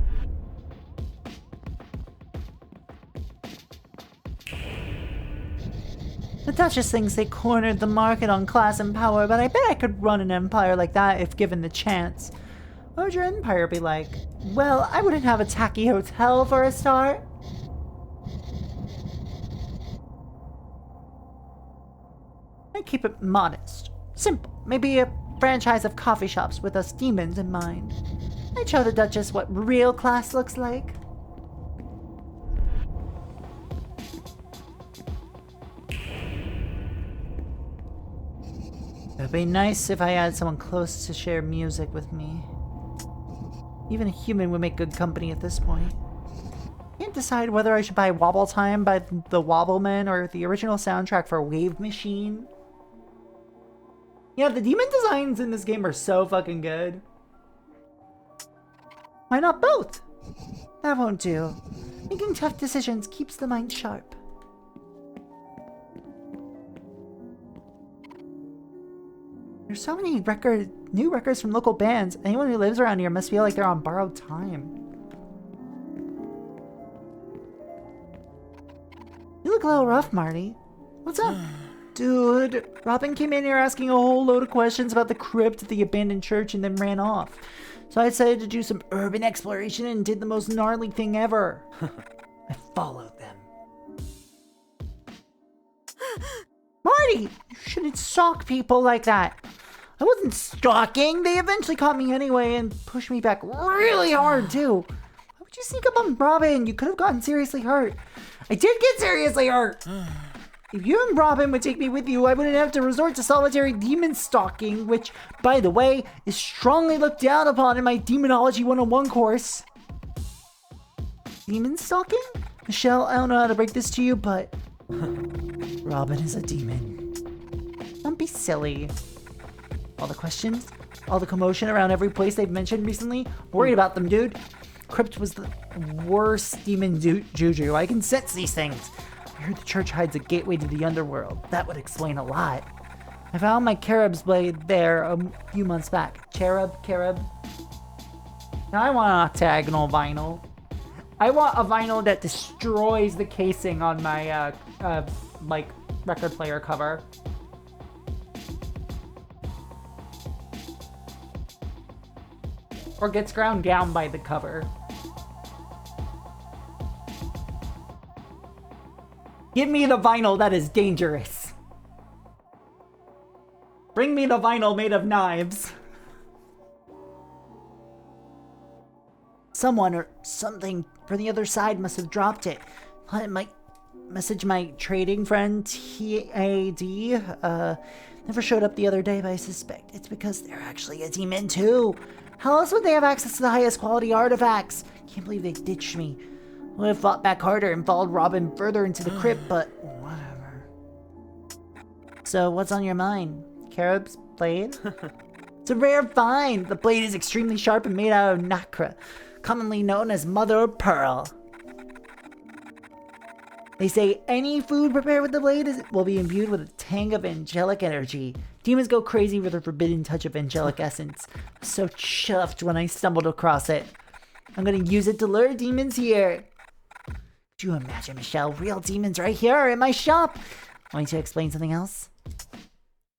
The Duchess thinks they cornered the market on class and power, but I bet I could run an empire like that if given the chance. What would your empire be like? Well, I wouldn't have a tacky hotel for a start. I keep it modest. Simple. Maybe a franchise of coffee shops with us demons in mind. I'd show the Duchess what real class looks like. It'd be nice if I had someone close to share music with me. Even a human would make good company at this point. Can't decide whether I should buy Wobble Time by the Wobblemen or the original soundtrack for Wave Machine. Yeah, the demon designs in this game are so fucking good. Why not both? That won't do. Making tough decisions keeps the mind sharp. There's so many new records from local bands. Anyone who lives around here must feel like they're on borrowed time. You look a little rough, Marty. What's up? Dude, Robin came in here asking a whole load of questions about the crypt at the abandoned church and then ran off. So I decided to do some urban exploration and did the most gnarly thing ever. I followed them. Marty, you shouldn't stalk people like that. I wasn't stalking. They eventually caught me anyway and pushed me back really hard, too. Why would you sneak up on Robin? You could have gotten seriously hurt. I did get seriously hurt. If you and Robin would take me with you, I wouldn't have to resort to solitary demon stalking, which, by the way, is strongly looked down upon in my Demonology 101 course. Demon stalking? Michelle, I don't know how to break this to you, but Robin is a demon. Don't be silly. All the questions, all the commotion around every place they've mentioned recently, worried about them, dude. Crypt was the worst demon juju. I can sense these things. I heard the church hides a gateway to the underworld. That would explain a lot. I found my Carib's blade there a few months back. Carib. Now I want an octagonal vinyl. I want a vinyl that destroys the casing on my like record player cover. Or gets ground down by the cover. Give me the vinyl that is dangerous. Bring me the vinyl made of knives. Someone or something from the other side must have dropped it. I might message my trading friend TAD. Never showed up the other day, but I suspect it's because they're actually a demon too. How else would they have access to the highest quality artifacts? Can't believe they ditched me. Would have fought back harder and followed Robin further into the crypt, but whatever. So, what's on your mind? Carib's blade? It's a rare find. The blade is extremely sharp and made out of nacre, commonly known as mother of pearl. They say any food prepared with the blade will be imbued with a tang of angelic energy. Demons go crazy with a forbidden touch of angelic essence. I was so chuffed when I stumbled across it. I'm gonna use it to lure demons here. Could you imagine, Michelle? Real demons right here in my shop. Want me to explain something else?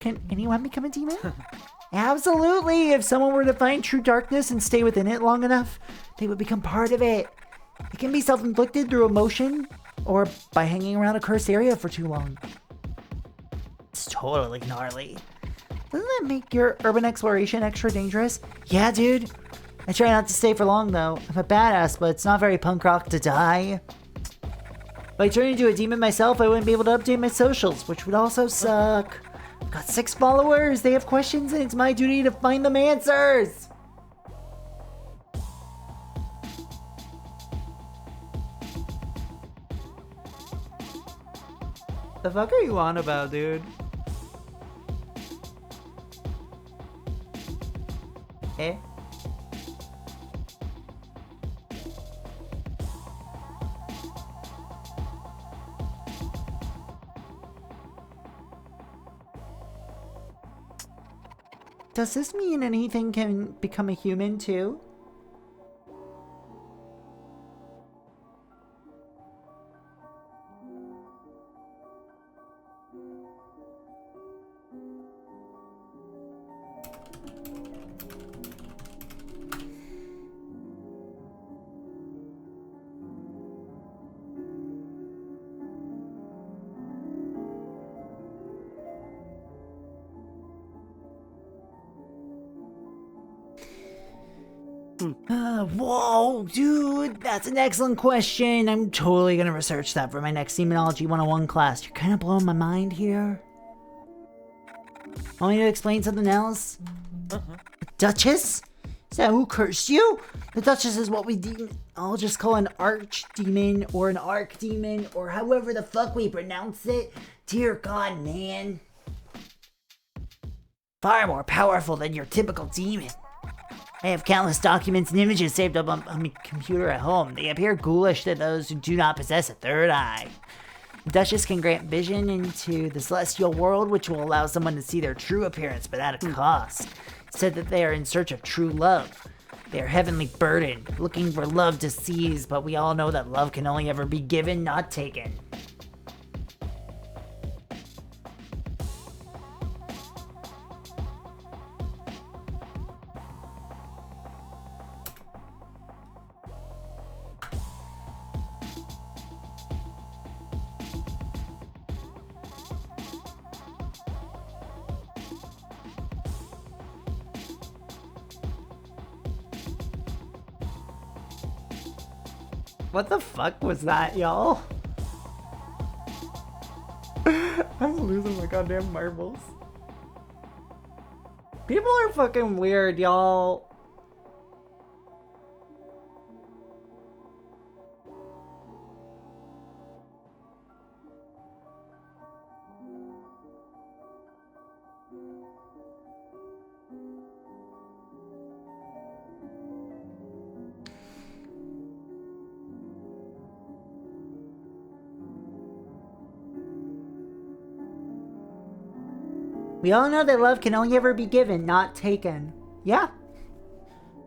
Can anyone become a demon? Absolutely. If someone were to find true darkness and stay within it long enough, they would become part of it. It can be self-inflicted through emotion or by hanging around a cursed area for too long. It's totally gnarly. Doesn't that make your urban exploration extra dangerous? Yeah, dude. I try not to stay for long, though. I'm a badass, but it's not very punk rock to die. If I turned into a demon myself, I wouldn't be able to update my socials, which would also suck. I've got 6 followers. They have questions, and it's my duty to find them answers. The fuck are you on about, dude? Eh? Does this mean anything can become a human too? Whoa, dude, that's an excellent question. I'm totally gonna research that for my next Demonology 101 class. You're kind of blowing my mind here. Want me to explain something else? Duchess? Is that who cursed you? The Duchess is what we I'll just call an archdemon or an archdemon or however the fuck we pronounce it. Dear God, man. Far more powerful than your typical demon. I have countless documents and images saved up on my computer at home. They appear ghoulish to those who do not possess a third eye. The Duchess can grant vision into the celestial world, which will allow someone to see their true appearance, but at a cost. It's said that they are in search of true love. They are heavenly burdened, looking for love to seize, but we all know that love can only ever be given, not taken. What the fuck was that, y'all? I'm losing my goddamn marbles. People are fucking weird, y'all. We all know that love can only ever be given, not taken. Yeah.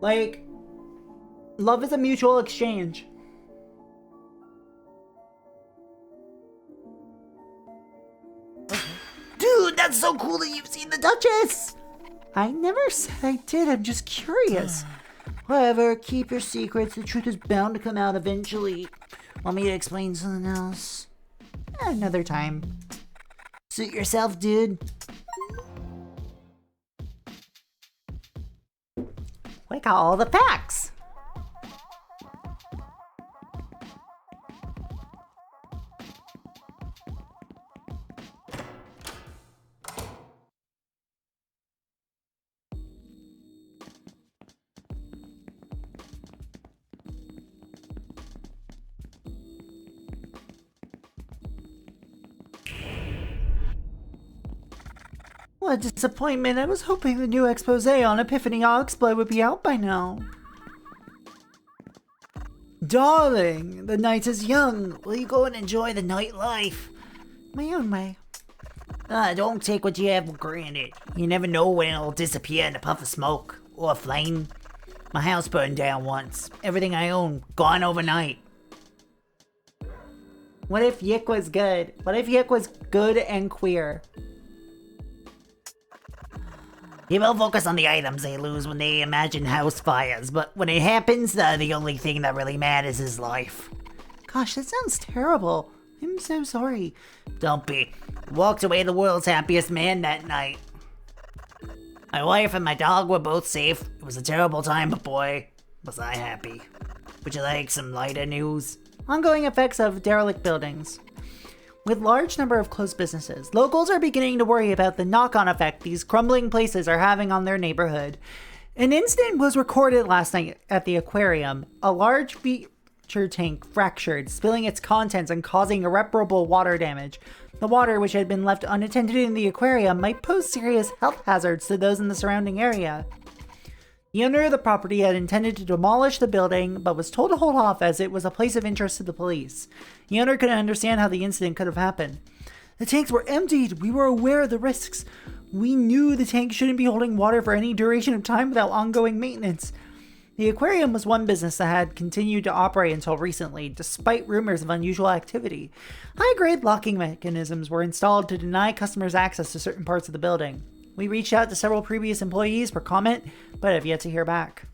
Like, love is a mutual exchange. Dude, that's so cool that you've seen the Duchess! I never said I did, I'm just curious. Whatever, keep your secrets. The truth is bound to come out eventually. Want me to explain something else? Another time. Suit yourself, dude. We got all the facts. What a disappointment. I was hoping the new expose on Epiphany Oxblood would be out by now. Darling, the night is young. Will you go and enjoy the nightlife? My own way. Don't take what you have for granted. You never know when it'll disappear in a puff of smoke or a flame. My house burned down once. Everything I own gone overnight. What if Yik was good? What if Yik was good and queer? People focus on the items they lose when they imagine house fires, but when it happens, the only thing that really matters is life. Gosh, that sounds terrible. I'm so sorry. Don't be. Walked away the world's happiest man that night. My wife and my dog were both safe. It was a terrible time, but boy, was I happy. Would you like some lighter news? Ongoing effects of derelict buildings. With large number of closed businesses, locals are beginning to worry about the knock-on effect these crumbling places are having on their neighborhood. An incident was recorded last night at the aquarium. A large feature tank fractured, spilling its contents and causing irreparable water damage. The water, which had been left unattended in the aquarium, might pose serious health hazards to those in the surrounding area. The owner of the property had intended to demolish the building, but was told to hold off as it was a place of interest to the police. The owner couldn't understand how the incident could have happened. The tanks were emptied. We were aware of the risks. We knew the tank shouldn't be holding water for any duration of time without ongoing maintenance. The aquarium was one business that had continued to operate until recently, despite rumors of unusual activity. High-grade locking mechanisms were installed to deny customers access to certain parts of the building. We reached out to several previous employees for comment, but have yet to hear back.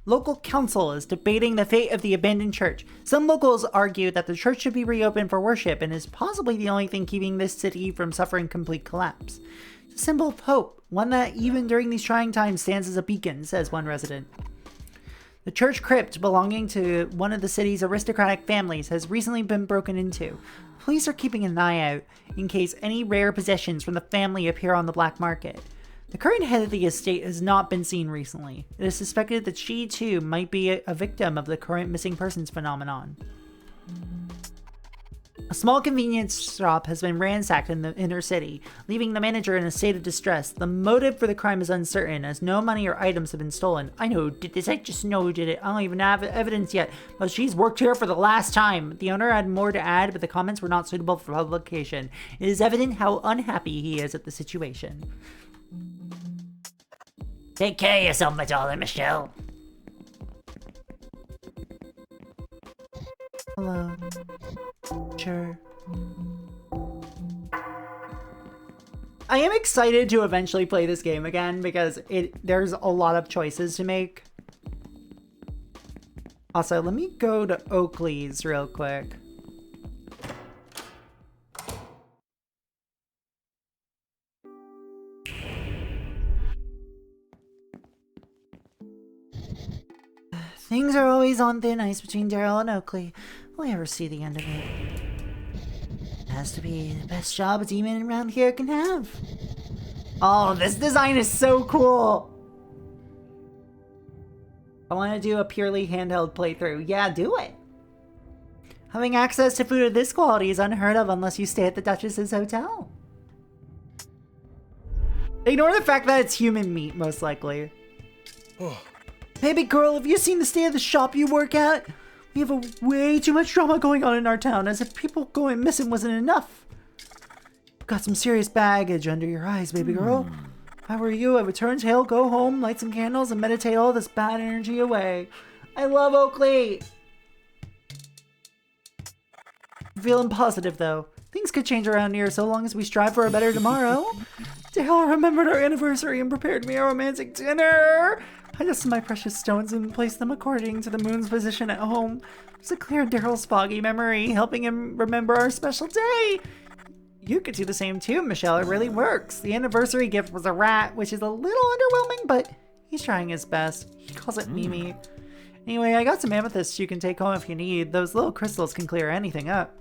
Local council is debating the fate of the abandoned church. Some locals argue that the church should be reopened for worship and is possibly the only thing keeping this city from suffering complete collapse. It's a symbol of hope, one that even during these trying times stands as a beacon, says one resident. The church crypt belonging to one of the city's aristocratic families has recently been broken into. Police are keeping an eye out in case any rare possessions from the family appear on the black market. The current head of the estate has not been seen recently. It is suspected that she too might be a victim of the current missing persons phenomenon. A small convenience shop has been ransacked in the inner city, leaving the manager in a state of distress. The motive for the crime is uncertain, as no money or items have been stolen. I know, did this? I just know who did it. I don't even have evidence yet, but she's worked here for the last time. The owner had more to add, but the comments were not suitable for publication. It is evident how unhappy he is at the situation. Take care of yourself, my darling Michelle. Hello. Sure. I am excited to eventually play this game again because there's a lot of choices to make. Also, let me go to Oakley's real quick. Things are always on thin ice between Daryl and Oakley. Will I ever see the end of it? It has to be the best job a demon around here can have. Oh, this design is so cool! I want to do a purely handheld playthrough. Yeah, do it! Having access to food of this quality is unheard of unless you stay at the Duchess's hotel. Ignore the fact that it's human meat, most likely. Baby girl, have you seen the state of the shop you work at? We have way too much drama going on in our town, as if people going missing wasn't enough. You've got some serious baggage under your eyes, baby girl. If I were you, I would turn tail, go home, light some candles, and meditate all this bad energy away. I love Oakley! I'm feeling positive, though. Things could change around here so long as we strive for a better tomorrow. Daryl remembered our anniversary and prepared me a romantic dinner. I dusted my precious stones and placed them according to the moon's position at home. To clear Daryl's foggy memory, helping him remember our special day. You could do the same too, Michelle. It really works. The anniversary gift was a rat, which is a little underwhelming, but he's trying his best. He calls it Mimi. Anyway, I got some amethysts you can take home if you need. Those little crystals can clear anything up.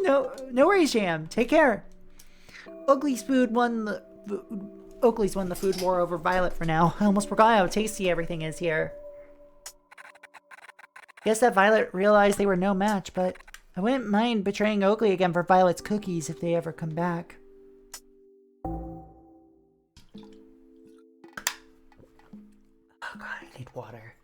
No worries, Jam. Take care. Oakley's won the food war over Violet for now. I almost forgot how tasty everything is here. Guess that Violet realized they were no match, but I wouldn't mind betraying Oakley again for Violet's cookies if they ever come back. Oh god, I need water.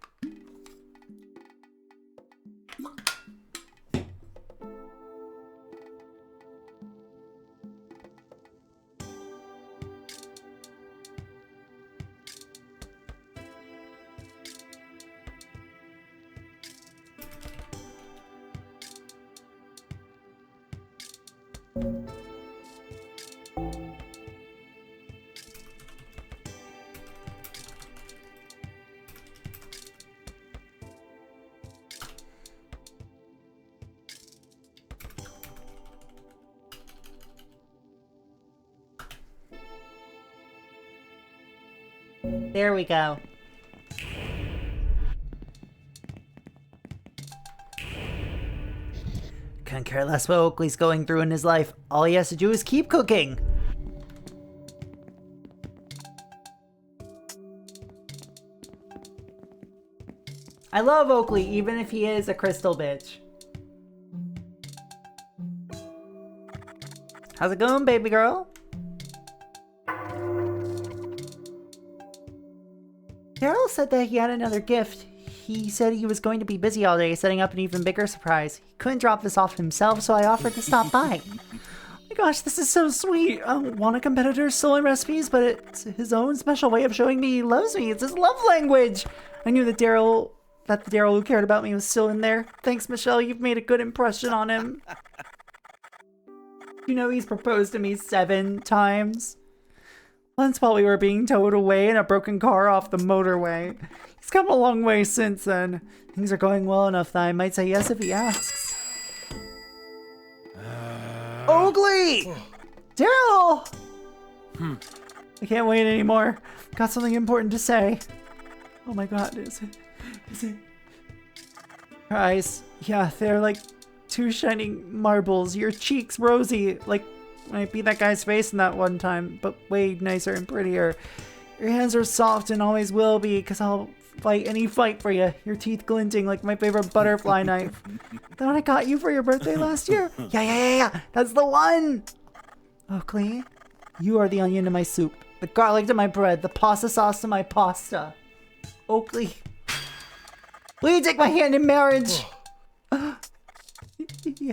There we go. Couldn't care less what Oakley's going through in his life. All he has to do is keep cooking. I love Oakley, even if he is a crystal bitch. How's it going, baby girl? Daryl said that he had another gift. He said he was going to be busy all day setting up an even bigger surprise. He couldn't drop this off himself, so I offered to stop by. Oh my gosh, this is so sweet. I don't want a competitor's stolen recipes, but it's his own special way of showing me he loves me. It's his love language. I knew that the Daryl who cared about me was still in there. Thanks, Michelle. You've made a good impression on him. You know he's proposed to me 7 times. Once while we were being towed away in a broken car off the motorway. He's come a long way since then. Things are going well enough that I might say yes if he asks. Oakley! Daryl! I can't wait anymore. Got something important to say. Oh my god, is it? Her eyes, yeah, they're like two shining marbles. Your cheeks rosy, like when I beat that guy's face in that one time, but way nicer and prettier. Your hands are soft and always will be, because I'll fight any fight for you. Your teeth glinting like my favorite butterfly knife. The one I got you for your birthday last year? Yeah. That's the one! Oakley, you are the onion to my soup, the garlic to my bread, the pasta sauce to my pasta. Oakley, will you take my hand in marriage? Yeah.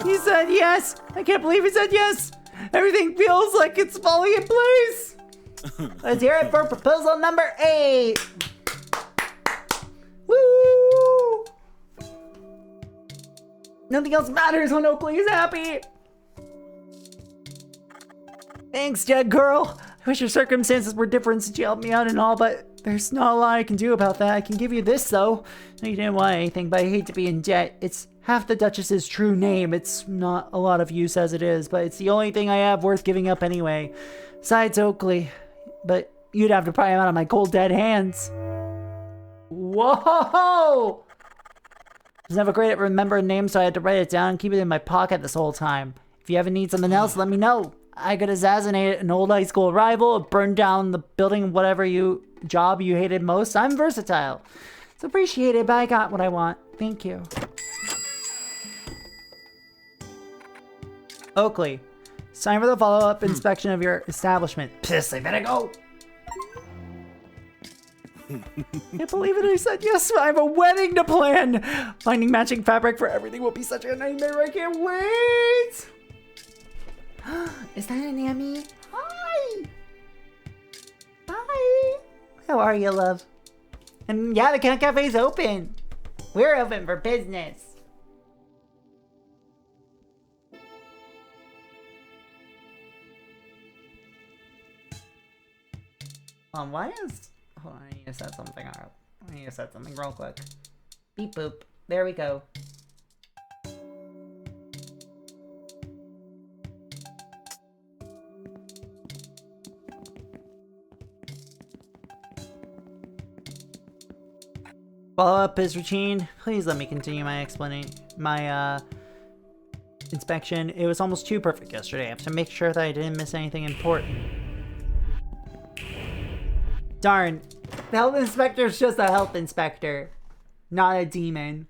He said yes! I can't believe he said yes! Everything feels like it's falling in place! Let's hear it for proposal number 8! Woo! Nothing else matters when Oakley is happy! Thanks, dead girl! I wish your circumstances were different since you helped me out and all, but there's not a lot I can do about that. I can give you this, though. No, you didn't want anything, but I hate to be in debt. It's half the Duchess's true name. It's not a lot of use as it is, but it's the only thing I have worth giving up anyway. Besides Oakley. But you'd have to pry him out of my cold, dead hands. Whoa! I was never great at remembering names, so I had to write it down and keep it in my pocket this whole time. If you ever need something else, let me know. I could assassinate an old high school rival, burn down the building, whatever job you hated most. I'm versatile. It's appreciated, but I got what I want. Thank you. Oakley, it's time for the follow-up inspection of your establishment. Piss, I better go. Can't believe it, I said yes. I have a wedding to plan. Finding matching fabric for everything will be such a nightmare. I can't wait. Is that an Emmy? Hi! Hi! How are you, love? And yeah, the Cat Cafe's open. We're open for business. Why is... Hold on, I need to set something up. I need to set something real quick. Beep boop. There we go. Follow-up is routine. Please let me continue my inspection. It was almost too perfect yesterday. I have to make sure that I didn't miss anything important. Darn. The health inspector's just a health inspector, not a demon.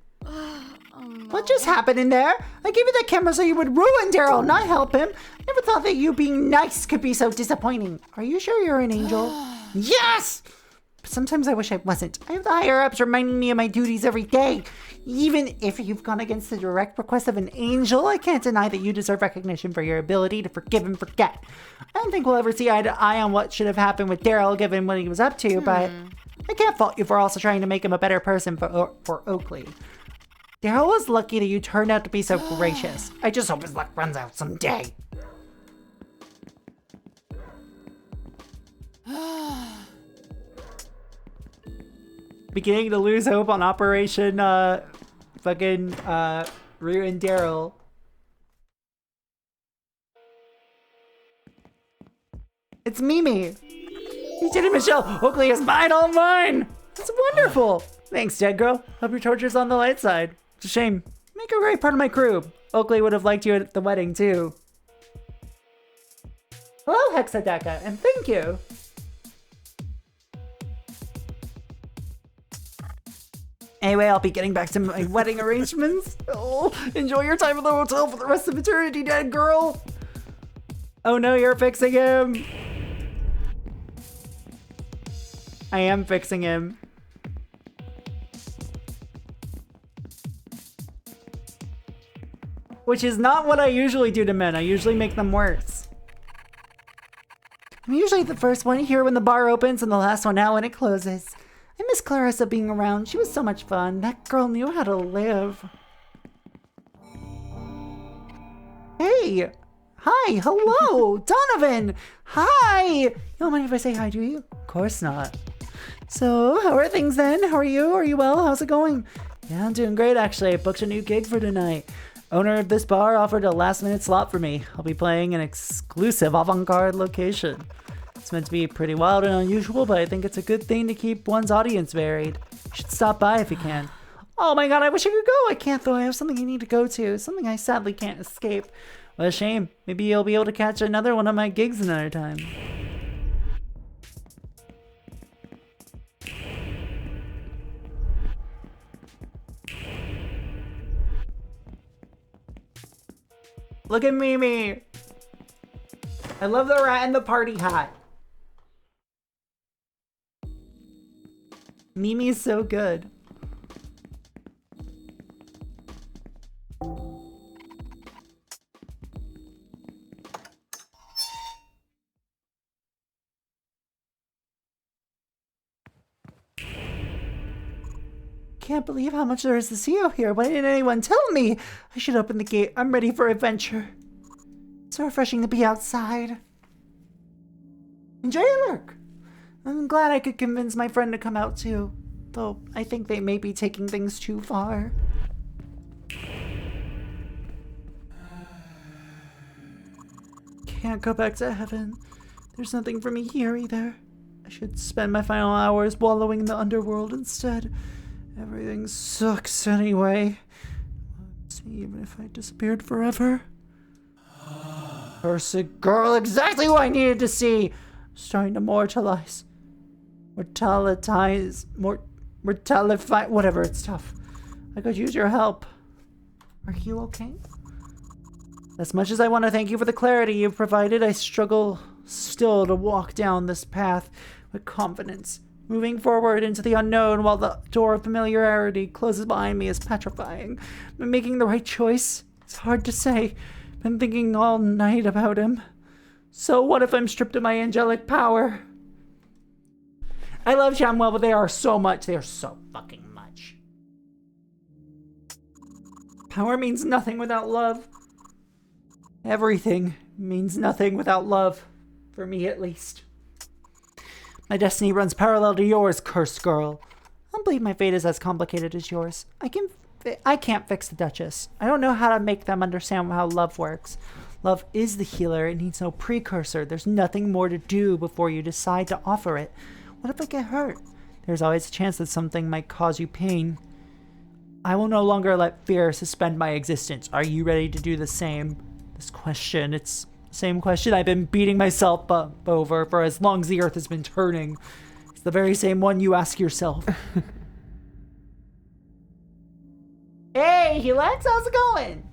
What just happened in there? I gave you that camera so you would ruin Daryl, not help him. I never thought that you being nice could be so disappointing. Are you sure you're an angel? Yes! But sometimes I wish I wasn't. I have the higher-ups reminding me of my duties every day. Even if you've gone against the direct request of an angel, I can't deny that you deserve recognition for your ability to forgive and forget. I don't think we'll ever see eye to eye on what should have happened with Daryl given what he was up to, but I can't fault you for also trying to make him a better person for Oakley. Daryl was lucky that you turned out to be so gracious. I just hope his luck runs out someday. Beginning to lose hope on Operation fucking ruin Daryl. It's Mimi. You did it, Michelle. Oakley is mine, all mine. That's wonderful. Thanks, dead girl. Hope your torture's on the light side. It's a shame. Make a great part of my crew. Oakley would have liked you at the wedding too. Hello, Hexadeca, and thank you. Anyway, I'll be getting back to my wedding arrangements. Oh, enjoy your time at the hotel for the rest of eternity, dead girl. Oh no, you're fixing him. I am fixing him. Which is not what I usually do to men. I usually make them worse. I'm usually the first one here when the bar opens and the last one out when it closes. I miss Clarissa being around. She was so much fun. That girl knew how to live. Hey! Hi, hello, Donovan. Hi. You don't mind if I say hi, do you? Of course not. So, how are things then? How are you? Are you well? How's it going? Yeah, I'm doing great actually. I booked a new gig for tonight. Owner of this bar offered a last-minute slot for me. I'll be playing an exclusive avant-garde location. It's meant to be pretty wild and unusual, but I think it's a good thing to keep one's audience varied. You should stop by if you can. Oh my god, I wish I could go. I can't though. I have something I need to go to. Something I sadly can't escape. What a shame. Maybe you'll be able to catch another one of my gigs another time. Look at Mimi. I love the rat and the party hat. Mimi's so good. Can't believe how much there is to see out here. Why didn't anyone tell me? I should open the gate. I'm ready for adventure. It's so refreshing to be outside. Enjoy your lurk. I'm glad I could convince my friend to come out too. Though I think they may be taking things too far. Can't go back to heaven. There's nothing for me here either. I should spend my final hours wallowing in the underworld instead. Everything sucks anyway. Even if I disappeared forever. Cursed girl, exactly what I needed to see. I'm starting to mortalify, whatever, it's tough. I could use your help. Are you okay? As much as I want to thank you for the clarity you've provided, I struggle still to walk down this path with confidence. Moving forward into the unknown while the door of familiarity closes behind me is petrifying. Am I making the right choice? It's hard to say. Been thinking all night about him. So what if I'm stripped of my angelic power? I love Shamwell, but they are so much. They are so fucking much. Power means nothing without love. Everything means nothing without love. For me, at least. My destiny runs parallel to yours, cursed girl. I don't believe my fate is as complicated as yours. I can't fix the Duchess. I don't know how to make them understand how love works. Love is the healer. It needs no precursor. There's nothing more to do before you decide to offer it. What if I get hurt? There's always a chance that something might cause you pain. I will no longer let fear suspend my existence. Are you ready to do the same? This question, it's the same question I've been beating myself up over for as long as the earth has been turning. It's the very same one you ask yourself. Hey, Helix, how's it going?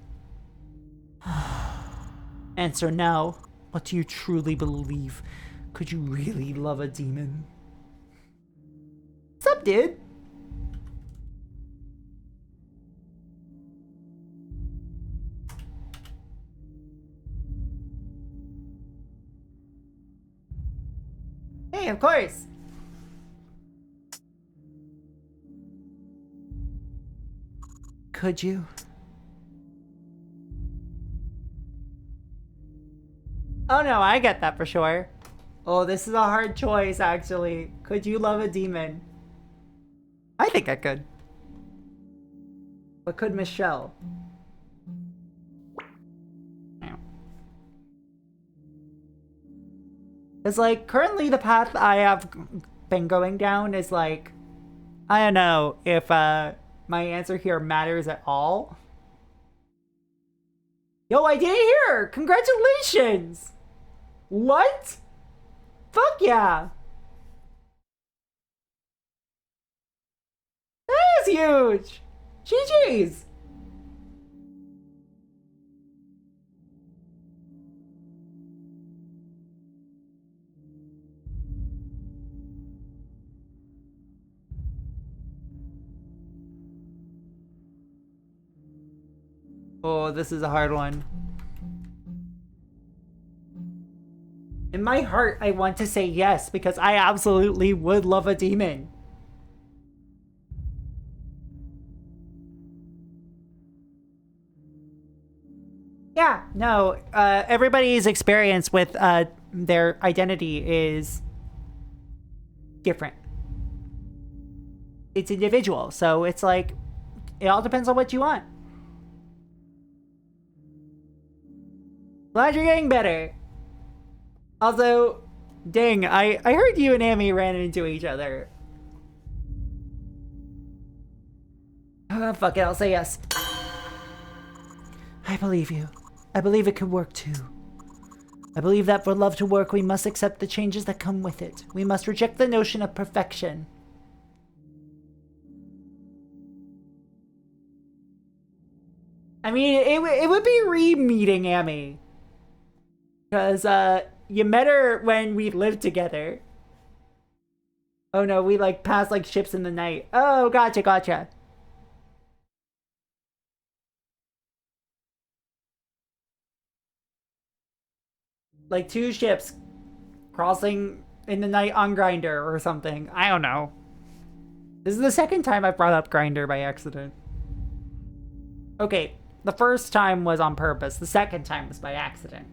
Answer now. What do you truly believe? Could you really love a demon? What's up, dude? Hey, of course. Could you? Oh no, I get that for sure. Oh, this is a hard choice, actually. Could you love a demon? I think I could. But could Michelle? It's like, currently the path I have been going down is like, I don't know if my answer here matters at all. Yo, I did it here! Congratulations! What? Fuck yeah! That is huge! GG's! Oh, this is a hard one. In my heart, I want to say yes, because I absolutely would love a demon. Yeah, no. Everybody's experience with their identity is different. It's individual, so it's like it all depends on what you want. Glad you're getting better. Also, dang, I heard you and Amy ran into each other. Fuck it, I'll say yes. I believe you. I believe it could work too. I believe that for love to work, we must accept the changes that come with it. We must reject the notion of perfection. I mean, it would be re-meeting Amy. Because, you met her when we lived together. Oh no, we like passed like ships in the night. Oh, gotcha. Like 2 ships crossing in the night on Grinder or something. I don't know. This is the second time I brought up Grinder by accident. Okay, the first time was on purpose. The second time was by accident.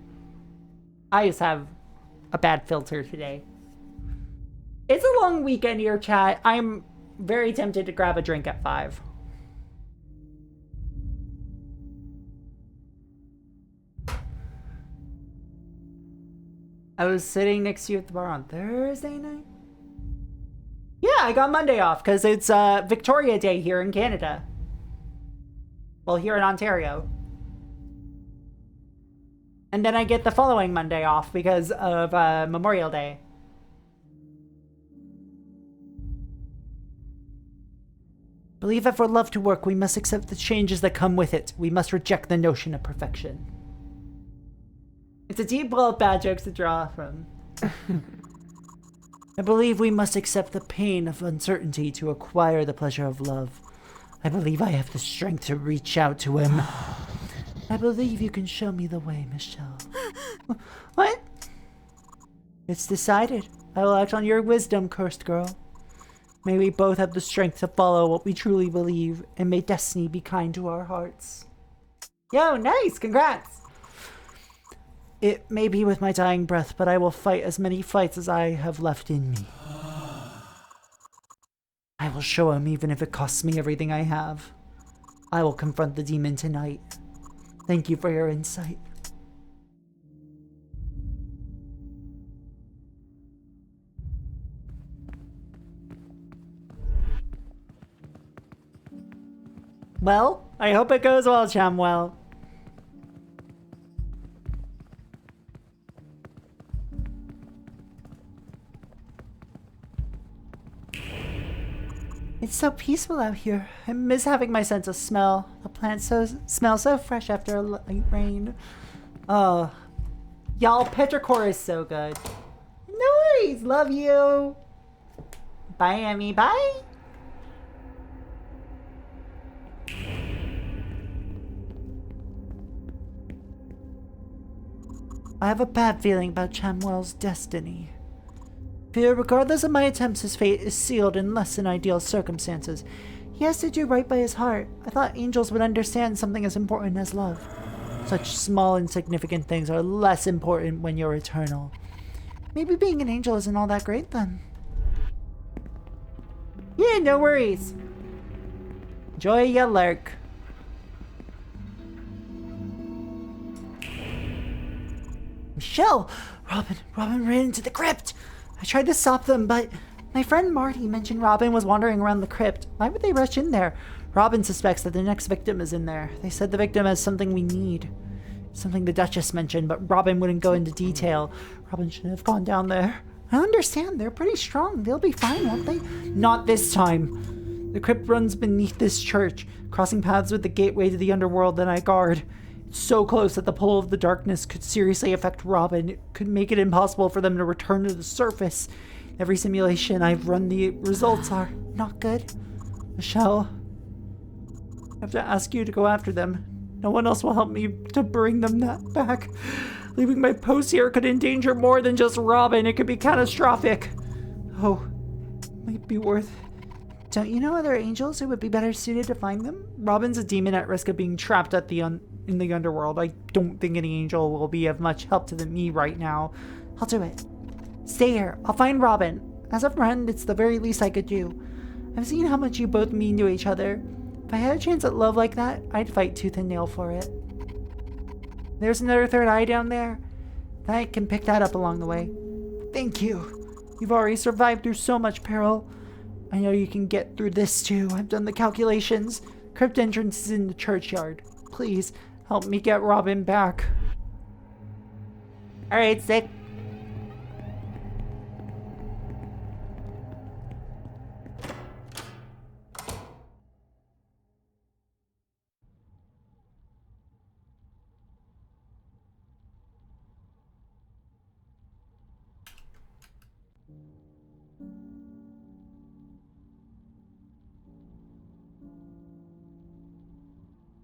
I just have a bad filter today. It's a long weekend here, chat. I'm very tempted to grab a drink at 5. I was sitting next to you at the bar on Thursday night? Yeah, I got Monday off because it's Victoria Day here in Canada. Well, here in Ontario. And then I get the following Monday off because of Memorial Day. Believe that for love to work, we must accept the changes that come with it. We must reject the notion of perfection. It's a deep well of bad jokes to draw from. I believe we must accept the pain of uncertainty to acquire the pleasure of love. I believe I have the strength to reach out to him. I believe you can show me the way, Michelle. What? It's decided. I will act on your wisdom, cursed girl. May we both have the strength to follow what we truly believe, and may destiny be kind to our hearts. Yo, nice! Congrats! It may be with my dying breath, but I will fight as many fights as I have left in me. I will show him even if it costs me everything I have. I will confront the demon tonight. Thank you for your insight. Well, I hope it goes well, Chamwell. It's so peaceful out here. I miss having my sense of smell. The plants smell so fresh after a light rain. Oh, y'all, petrichor is so good. No worries, love you. Bye, Amy. Bye. I have a bad feeling about Chamwell's destiny. Fear, regardless of my attempts, his fate is sealed in less than ideal circumstances. He has to do right by his heart. I thought angels would understand something as important as love. Such small, insignificant things are less important when you're eternal. Maybe being an angel isn't all that great then. Yeah, no worries. Enjoy your lurk. Michelle! Robin ran into the crypt! I tried to stop them, but my friend Marty mentioned Robin was wandering around the crypt. Why would they rush in there? Robin suspects that the next victim is in there. They said the victim has something we need. Something the Duchess mentioned, but Robin wouldn't go into detail. Robin shouldn't have gone down there. I understand, they're pretty strong. They'll be fine, won't they? Not this time. The crypt runs beneath this church, crossing paths with the gateway to the underworld that I guard. It's so close that the pull of the darkness could seriously affect Robin. It could make it impossible for them to return to the surface. Every simulation I've run, the results are not good. Michelle, I have to ask you to go after them. No one else will help me to bring them back. Leaving my post here could endanger more than just Robin. It could be catastrophic. Oh, might be worth. Don't you know other angels who would be better suited to find them? Robin's a demon at risk of being trapped at the in the underworld. I don't think any angel will be of much help to me right now. I'll do it. Stay here. I'll find Robin. As a friend, it's the very least I could do. I've seen how much you both mean to each other. If I had a chance at love like that, I'd fight tooth and nail for it. There's another third eye down there. I can pick that up along the way. Thank you. You've already survived through so much peril. I know you can get through this too. I've done the calculations. Crypt entrance is in the churchyard. Please, help me get Robin back. Alright, sick.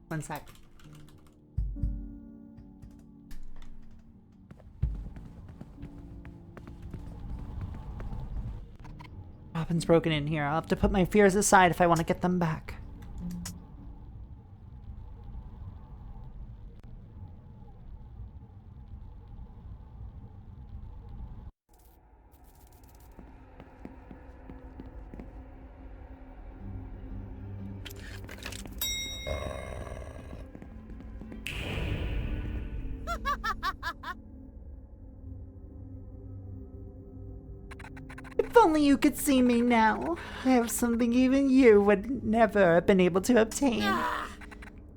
One sec. Robin's broken in here. I'll have to put my fears aside if I want to get them back. If only you could see me now. I have something even you would never have been able to obtain.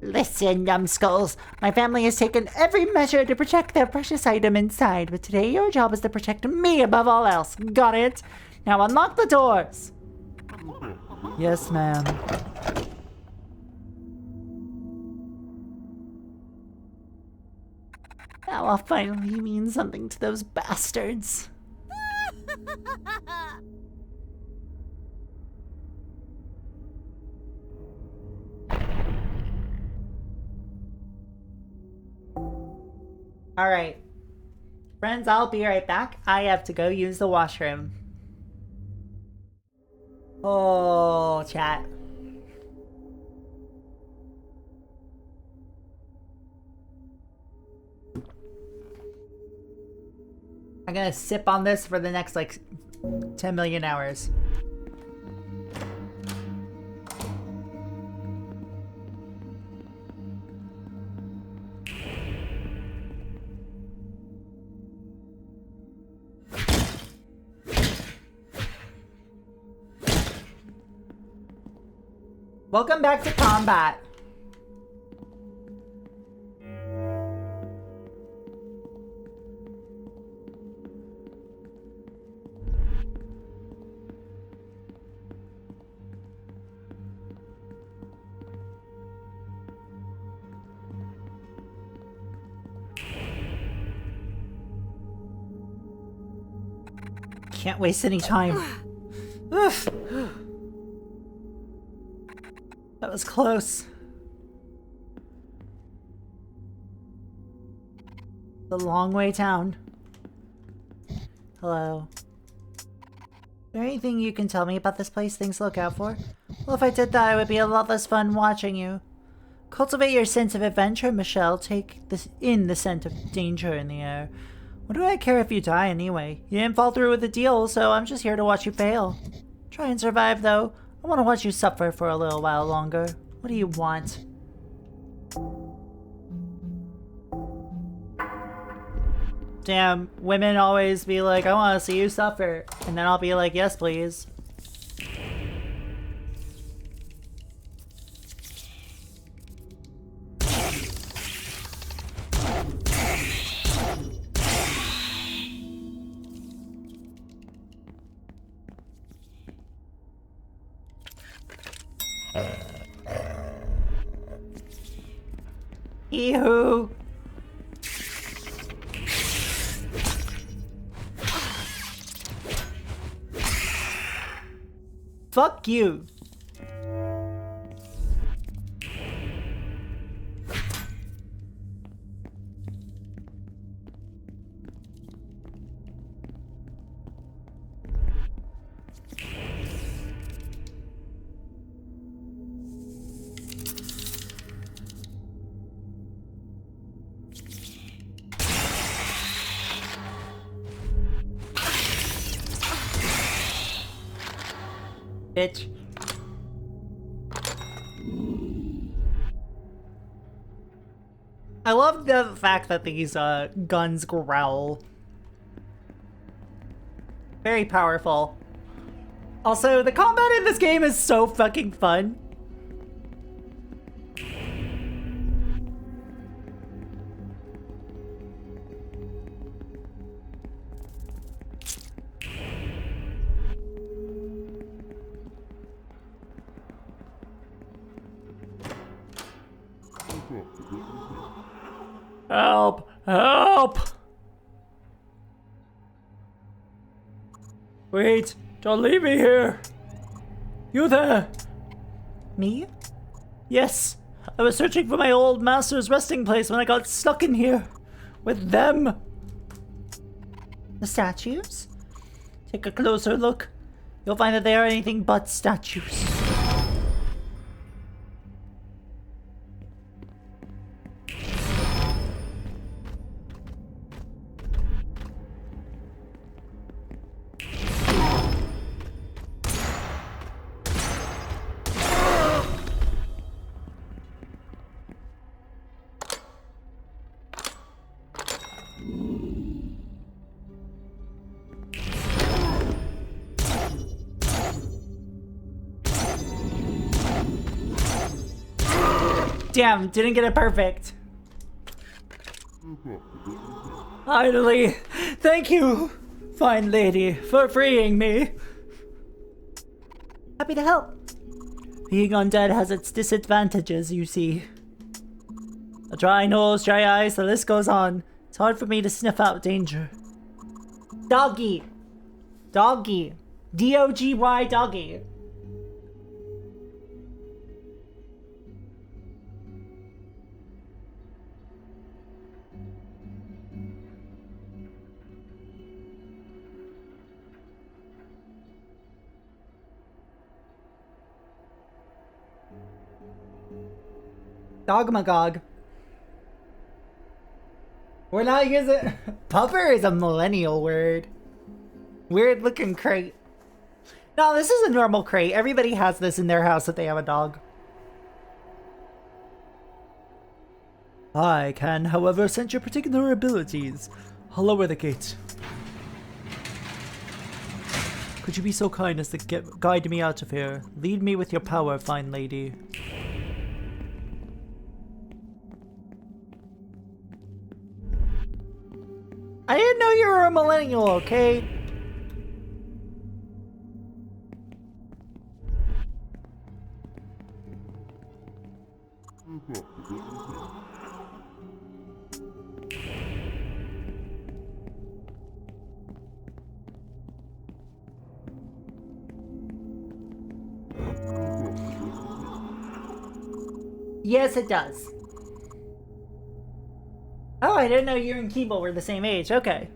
Listen, numbskulls. My family has taken every measure to protect their precious item inside, but today your job is to protect me above all else. Got it? Now unlock the doors. Yes, ma'am. Now I'll finally mean something to those bastards. Alright. Friends, I'll be right back. I have to go use the washroom. Oh, chat. I'm gonna sip on this for the next, like, 10 million hours. Welcome back to combat. Can't waste any time. Oof. That was close. The long way down. Hello. Is there anything you can tell me about this place, things to look out for? Well, if I did that, it would be a lot less fun watching you. Cultivate your sense of adventure, Michelle. Take in the scent of danger in the air. What do I care if you die anyway? You didn't fall through with the deal, so I'm just here to watch you fail. Try and survive, though. I want to watch you suffer for a little while longer. What do you want? Damn, women always be like, I want to see you suffer. And then I'll be like, yes, please. Ew. Fuck you. Bitch. I love the fact that these guns growl. Very powerful. Also, the combat in this game is so fucking fun. Help! Help! Wait! Don't leave me here! You there? Me? Yes. I was searching for my old master's resting place when I got stuck in here. With them. The statues? Take a closer look. You'll find that they are anything but statues. Damn, didn't get it perfect. Finally, thank you, fine lady, for freeing me. Happy to help. Being undead has its disadvantages, you see. A dry nose, dry eyes, the list goes on. It's hard for me to sniff out danger. Doggy. Doggy. D-O-G-Y doggy. Dogmagog. We're not using... Pupper is a millennial word. Weird looking crate. No, this is a normal crate. Everybody has this in their house if they have a dog. I can, however, sense your particular abilities. I'll lower the gate. Could you be so kind as to guide me out of here? Lead me with your power, fine lady. I didn't know you were a millennial, okay? Yes, it does. Oh, I didn't know you and Keeble were the same age. Okay.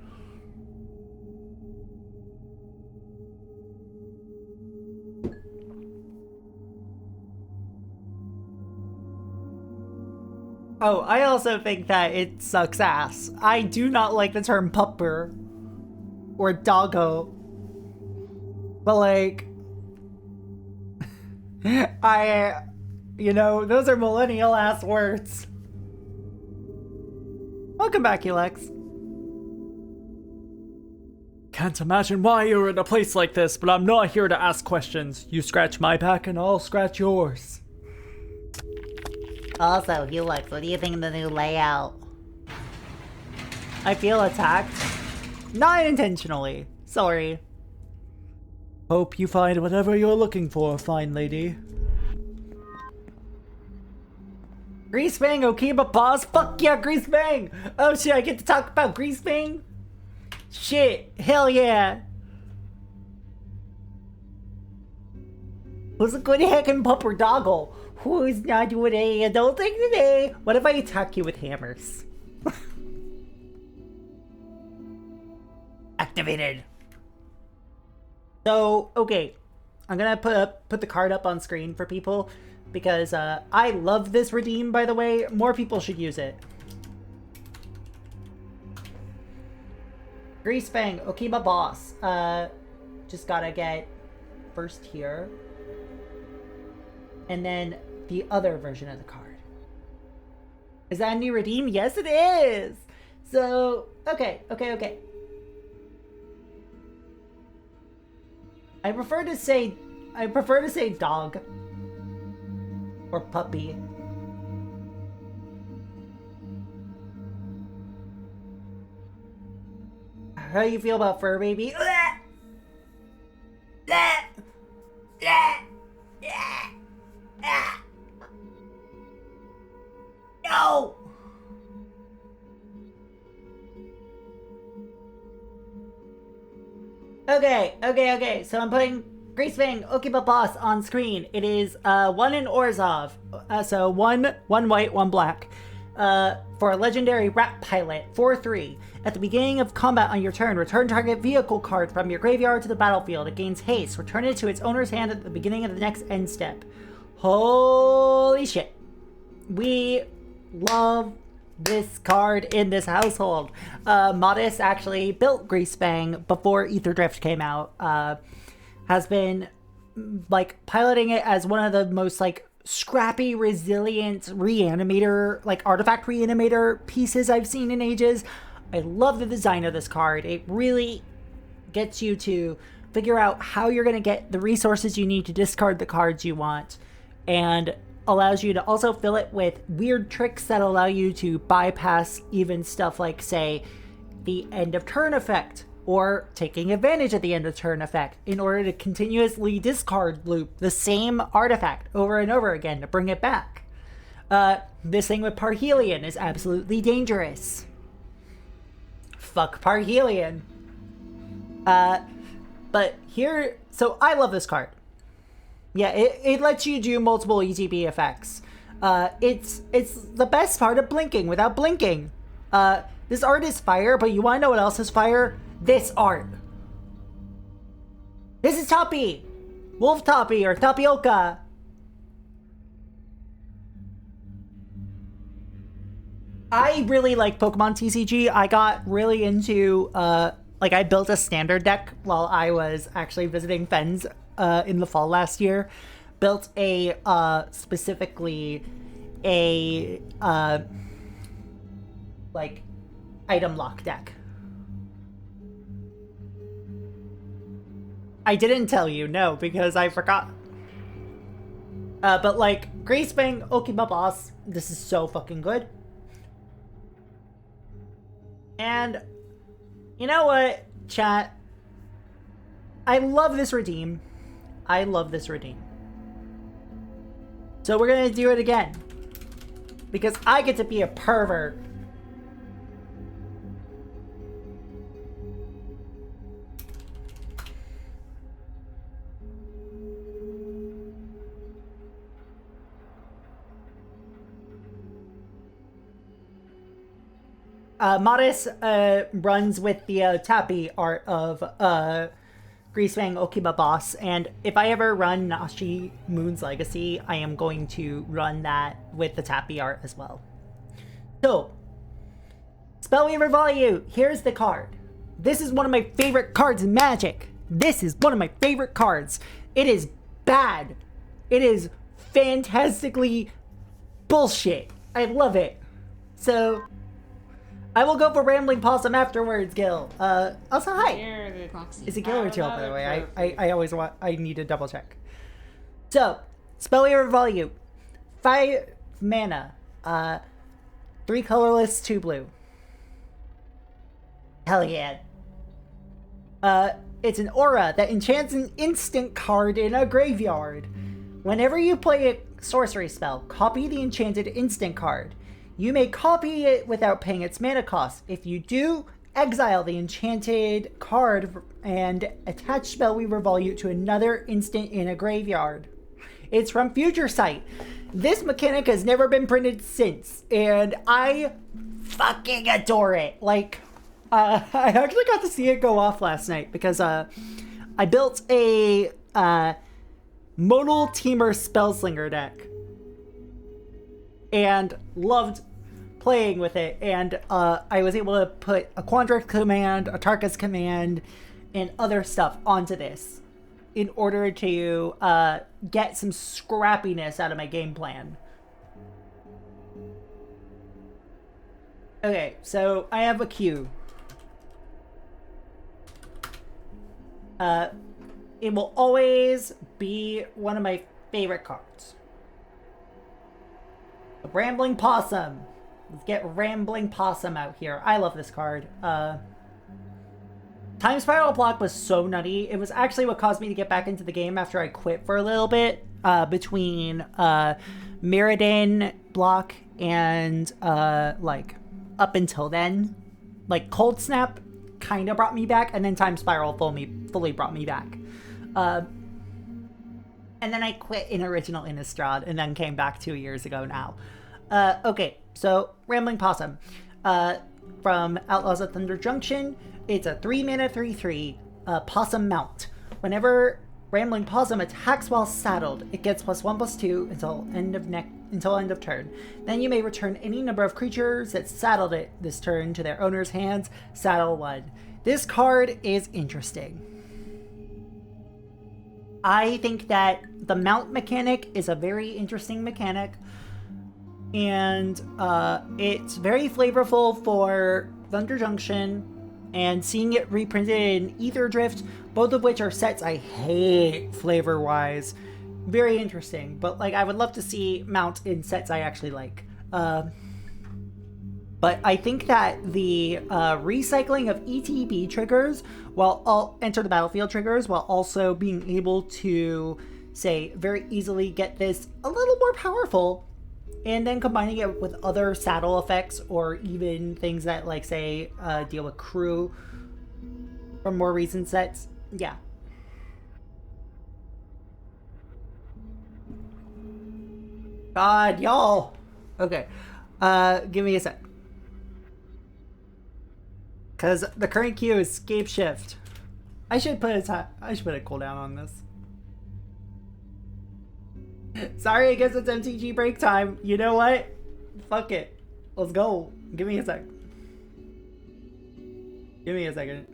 Oh, I also think that it sucks ass. I do not like the term pupper or doggo. But like, you know, those are millennial ass words. Welcome back, Elex. Can't imagine why you're in a place like this, but I'm not here to ask questions. You scratch my back and I'll scratch yours. Also, Helix, what do you think of the new layout? I feel attacked. Not intentionally. Sorry. Hope you find whatever you're looking for, fine lady. Greasebang, Okiba boss. Fuck yeah, Greasebang. Oh shit, I get to talk about Greasebang? Shit, hell yeah. Who's a good heckin' pupper doggle? Who's not doing any adult thing today? What if I attack you with hammers? Activated. So, okay. I'm gonna put the card up on screen for people because I love this redeem, by the way. More people should use it. Greasebang, Okiba boss. Just gotta get first here. and then the other version of the card. Is that a new redeem? Yes, it is! So, okay. I prefer to say dog. Or puppy. How do you feel about fur baby? No! Okay. So I'm putting Greasefang Okiba Boss on screen. It is 1 in Orzhov. So one white, 1 black. For a legendary rat pilot, 4/3. At the beginning of combat on your turn, return target vehicle card from your graveyard to the battlefield. It gains haste. Return it to its owner's hand at the beginning of the next end step. Holy shit. We love this card in this household. Modest actually built Greasefang before Ether Drift came out. Has been like piloting it as one of the most like scrappy, resilient reanimator, like artifact reanimator pieces I've seen in ages. I love the design of this card. It really gets you to figure out how you're going to get the resources you need to discard the cards you want, and allows you to also fill it with weird tricks that allow you to bypass even stuff like, say, the end of turn effect, or taking advantage of the end of turn effect in order to continuously discard loop the same artifact over and over again to bring it back. This thing with Parhelion is absolutely dangerous. Fuck Parhelion. But here, so I love this card. Yeah, it lets you do multiple ETB effects. It's the best part of blinking without blinking. This art is fire, but you want to know what else is fire? This art. This is Toppy! Wolf Toppy or Tapioca. I really like Pokemon TCG. I got really into, I built a standard deck while I was actually visiting Fens in the fall last year. Built a, specifically a, item lock deck. I didn't tell you, no, because I forgot. But Greasefang Okiba Boss, this is so fucking good. And you know what, chat? I love this redeem. So we're gonna do it again. Because I get to be a pervert. Modest runs with the Tappy art of Greasefang Okiba Boss, and if I ever run Nashi Moon's Legacy, I am going to run that with the Tappy art as well. So, Spellweaver Volute, here's the card. This is one of my favorite cards in Magic. This is one of my favorite cards. It is bad. It is fantastically bullshit. I love it. So, I will go for Rambling Possum afterwards, Gil. Also, hi. Is it Gil or Teal, by the way? I always want, I need to double check. So, Spellweaver Volute. 5 mana. 3 colorless, 2 blue. Hell yeah. It's an aura that enchants an instant card in a graveyard. Whenever you play a sorcery spell, copy the enchanted instant card. You may copy it without paying its mana cost. If you do, exile the enchanted card and attach Spellweaver Volute to another instant in a graveyard. It's from Future Sight. This mechanic has never been printed since, and I fucking adore it. I actually got to see it go off last night because I built a modal teamer Spellslinger deck and loved playing with it, and I was able to put a Quandrix command, a Tarkus command, and other stuff onto this. in order to get some scrappiness out of my game plan. Okay, so I have a queue. It will always be one of my favorite cards. The Rambling Possum. Let's get Rambling Possum out here. I love this card. Time Spiral Block was so nutty. It was actually what caused me to get back into the game after I quit for a little bit. Between Mirrodin Block and like up until then. Like Cold Snap kind of brought me back, and then Time Spiral fully brought me back. And then I quit in Original Innistrad and then came back 2 years ago now. Okay, so Rambling Possum. From Outlaws of Thunder Junction. It's a 3-mana 3/3 Possum Mount. Whenever Rambling Possum attacks while saddled, it gets +1/+2 until end of turn. Then you may return any number of creatures that saddled it this turn to their owner's hands. Saddle 1. This card is interesting. I think that the mount mechanic is a very interesting mechanic. And it's very flavorful for Thunder Junction, and seeing it reprinted in Ether Drift, both of which are sets I hate flavor-wise. Very interesting, but like I would love to see Mount in sets I actually like. But I think that the recycling of ETB triggers, while all enter the battlefield triggers, while also being able to, say, very easily get this a little more powerful, and then combining it with other saddle effects or even things that, like, say, deal with crew from more recent sets. Yeah. God, y'all. Okay. Give me a sec. Because the current queue is Scape Shift. I should put a cooldown on this. Sorry, I guess it's MTG break time. You know what? Fuck it. Let's go. Give me a sec. Give me a second.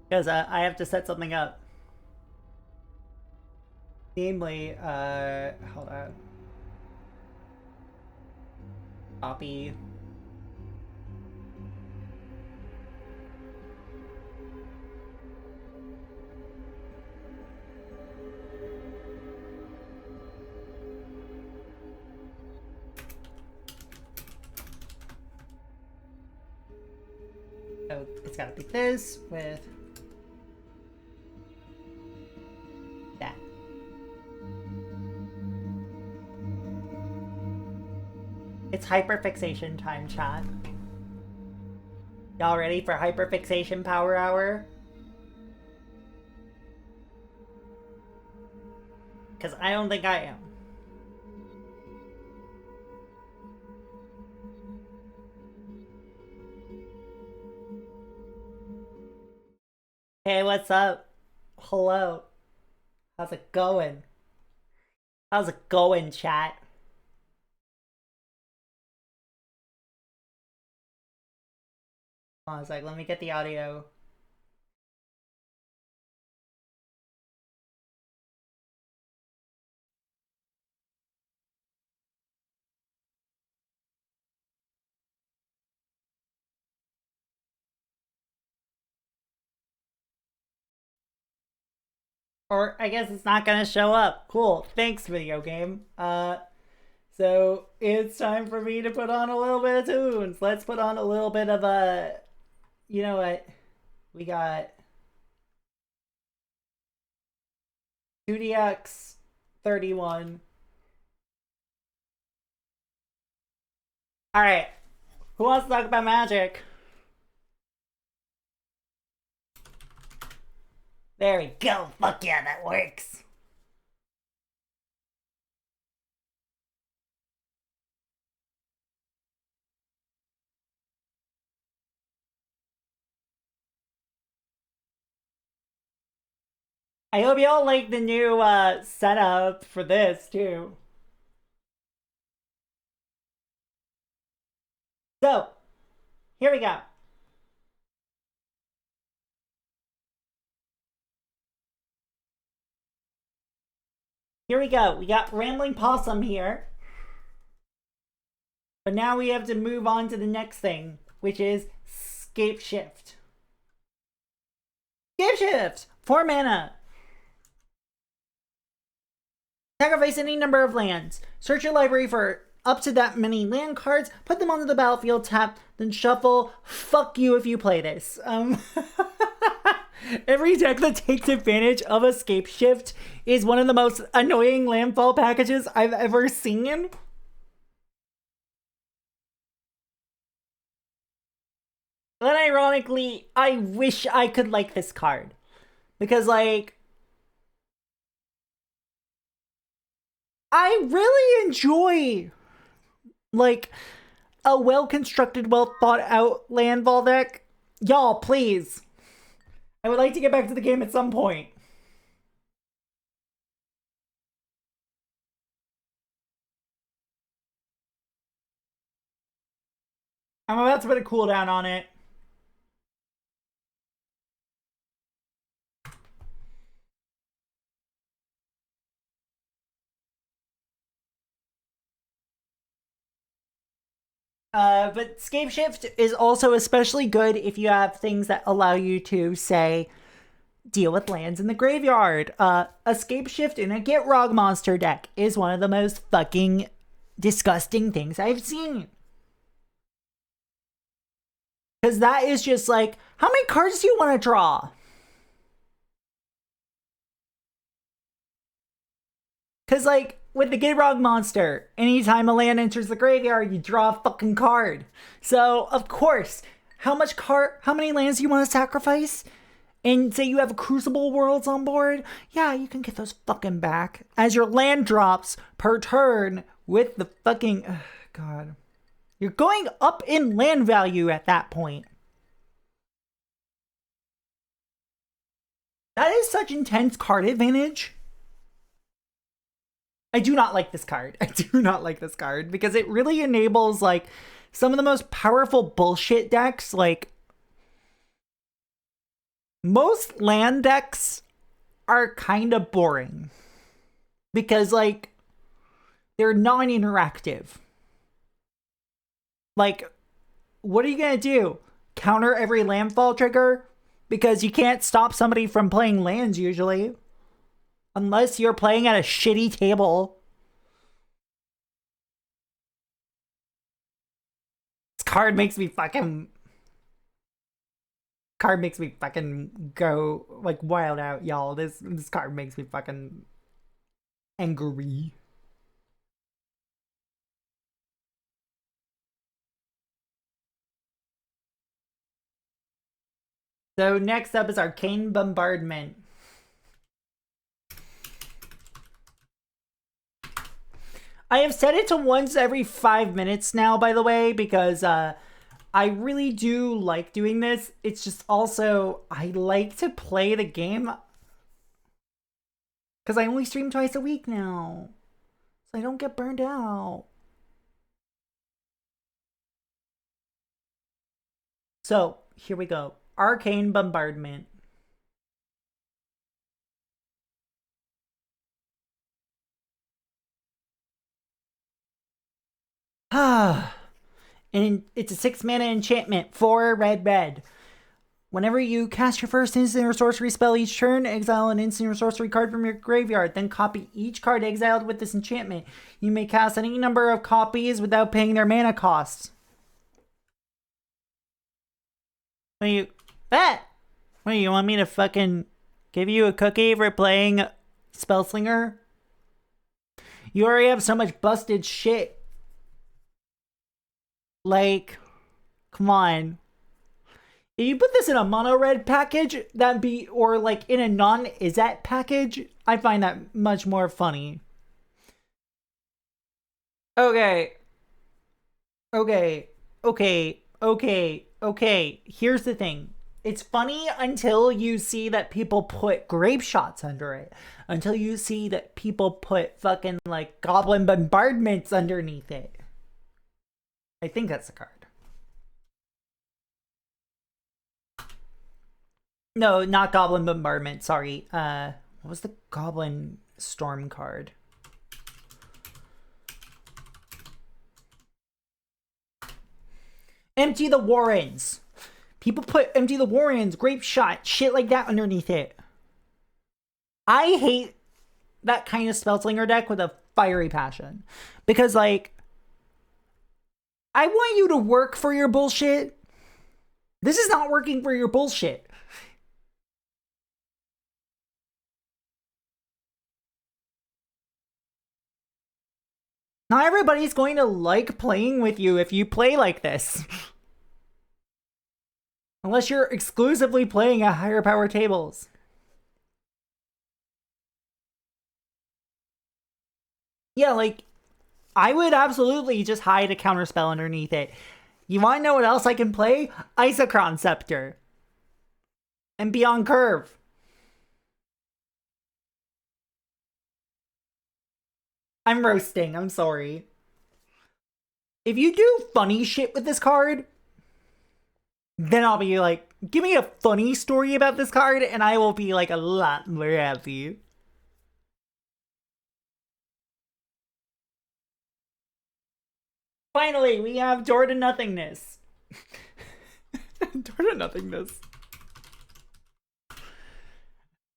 Because I have to set something up. Namely, hold on. Copy. So it's gotta be this with that. It's hyperfixation time, chat. Y'all ready for hyperfixation power hour? Because I don't think I am. Hey, what's up? Hello. How's it going? How's it going, chat? Hold on a sec, let me get the audio. Or I guess it's not gonna show up. Cool. Thanks, video game. So it's time for me to put on a little bit of tunes. Let's put on a little bit of a. You know what? We got 2DX 31. All right. Who wants to talk about Magic? There we go. Fuck yeah, that works. I hope y'all like the new setup for this too. So, here we go. here we go. We got Rambling Possum here. But now we have to move on to the next thing, which is Scape Shift. Scape Shift! 4 mana. Sacrifice any number of lands. Search your library for up to that many land cards, put them onto the battlefield, tap, then shuffle. Fuck you if you play this. Every deck that takes advantage of a Scape Shift is one of the most annoying landfall packages I've ever seen. Then ironically, I wish I could like this card. Because, like, I really enjoy, like, a well-constructed, well-thought-out landfall deck. Y'all, please. I would like to get back to the game at some point. I'm about to put a cooldown on it. But Scape Shift is also especially good if you have things that allow you to, say, deal with lands in the graveyard. A Scape Shift in a Get Rog monster deck is one of the most fucking disgusting things I've seen. Because that is just like, how many cards do you want to draw? Because, like, with the Gitrog monster, anytime a land enters the graveyard, you draw a fucking card. So, of course, how many lands do you want to sacrifice? And say you have Crucible Worlds on board? Yeah, you can get those fucking back. As your land drops per turn with the fucking... God. You're going up in land value at that point. That is such intense card advantage. I do not like this card. I do not like this card because it really enables, like, some of the most powerful bullshit decks. Like, most land decks are kind of boring because, like, they're non-interactive. Like, what are you gonna do? Counter every landfall trigger? Because you can't stop somebody from playing lands usually. Unless you're playing at a shitty table. This card makes me fucking go, like, wild out, y'all. This card makes me fucking angry. So next up is Arcane Bombardment. I have set it to once every 5 minutes now, by the way, because I really do like doing this. It's just also, I like to play the game because I only stream twice a week now. So I don't get burned out. So, here we go. Arcane Bombardment. And it's a 6 mana enchantment, 4 red. Whenever you cast your first instant or sorcery spell each turn, exile an instant or sorcery card from your graveyard, then copy each card exiled with this enchantment. You may cast any number of copies without paying their mana costs. What do you want me to fucking give you a cookie for playing Spellslinger? You already have so much busted shit. Like, come on. If you put this in a mono red package, or like in a non-Izet package, I find that much more funny. Okay. Here's the thing. It's funny until you see that people put grape shots under it. Until you see that people put fucking, like, goblin bombardments underneath it. I think that's the card. No, not goblin bombardment. Sorry. What was the goblin storm card? Empty the Warrens. People put empty the Warrens, grape shot, shit like that underneath it. I hate that kind of Spellslinger deck with a fiery passion. Because, like, I want you to work for your bullshit. This is not working for your bullshit. Not everybody's going to like playing with you if you play like this. Unless you're exclusively playing at higher power tables. Yeah, like, I would absolutely just hide a counterspell underneath it. You want to know what else I can play? Isochron Scepter. And Beyond Curve. I'm roasting, I'm sorry. If you do funny shit with this card, then I'll be like, give me a funny story about this card, and I will be like a lot more happy. Finally, we have Door to Nothingness. Door to Nothingness.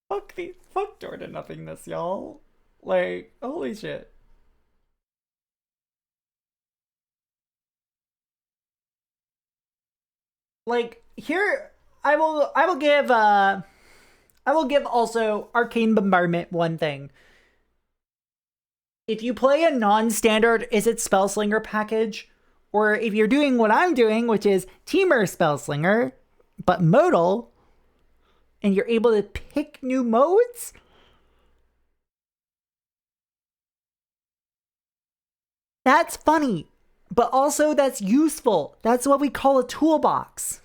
Fuck Door to Nothingness, y'all. Like, holy shit. Like, here, I will give also Arcane Bombardment one thing. If you play a non-standard Is It Spellslinger package, or if you're doing what I'm doing, which is Teamer Spellslinger, but modal, and you're able to pick new modes, that's funny, but also that's useful. That's what we call a toolbox.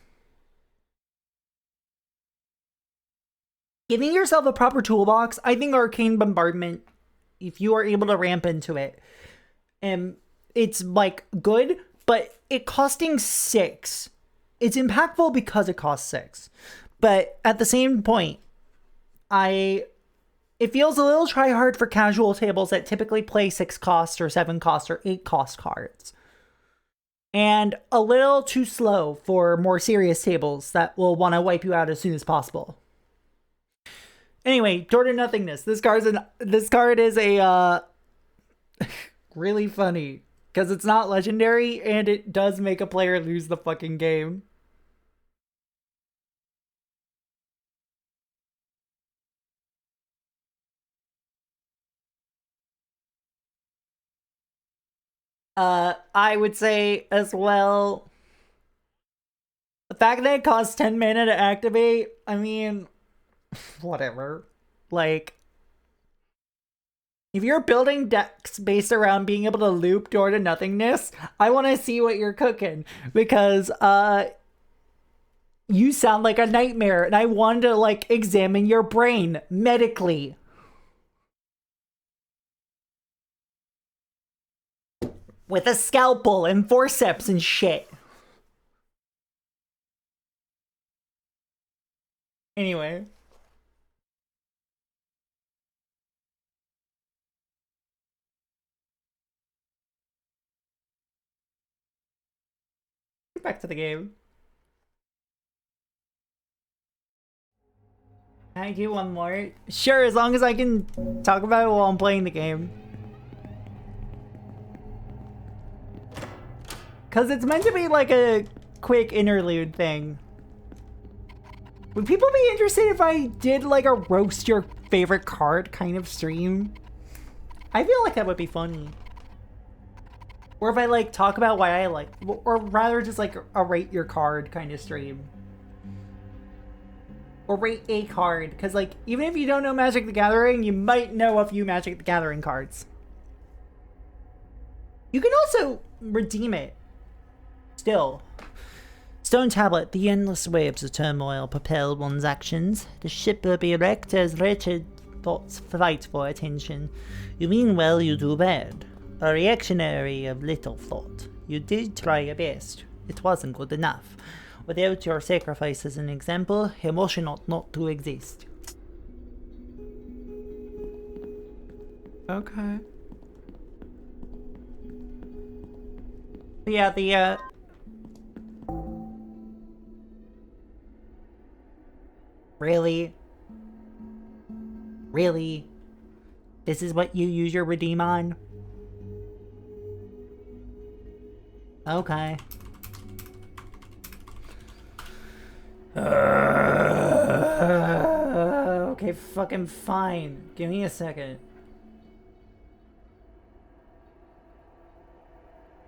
Giving yourself a proper toolbox, I think Arcane Bombardment, if you are able to ramp into it, and it's like good, but it costing 6. It's impactful because it costs 6. But at the same point, it feels a little try hard for casual tables that typically play 6 cost or 7 cost or 8 cost cards. And a little too slow for more serious tables that will want to wipe you out as soon as possible. Anyway, Door to Nothingness. This card is a really funny because it's not legendary and it does make a player lose the fucking game. I would say as well, the fact that it costs 10 mana to activate, I mean, whatever. Like, if you're building decks based around being able to loop Door to Nothingness, I want to see what you're cooking, because you sound like a nightmare, and I want to, like, examine your brain medically. With a scalpel and forceps and shit. Anyway. Get back to the game. Can I do one more? Sure, as long as I can talk about it while I'm playing the game. Because it's meant to be like a quick interlude thing. Would people be interested if I did like a roast your favorite card kind of stream? I feel like that would be funny. Or if I like talk about why I like, or rather just like a rate your card kind of stream. Or rate a card, because like even if you don't know Magic the Gathering, you might know a few Magic the Gathering cards. You can also redeem it. Still. Stone Tablet. The endless waves of turmoil propel one's actions. The ship will be wrecked as wretched thoughts fight for attention. You mean well, you do bad. A reactionary of little thought. You did try your best. It wasn't good enough. Without your sacrifice as an example, emotion ought not to exist. Okay. Yeah, Really? Really? This is what you use your redeem on? Okay. Okay, fucking fine. Give me a second.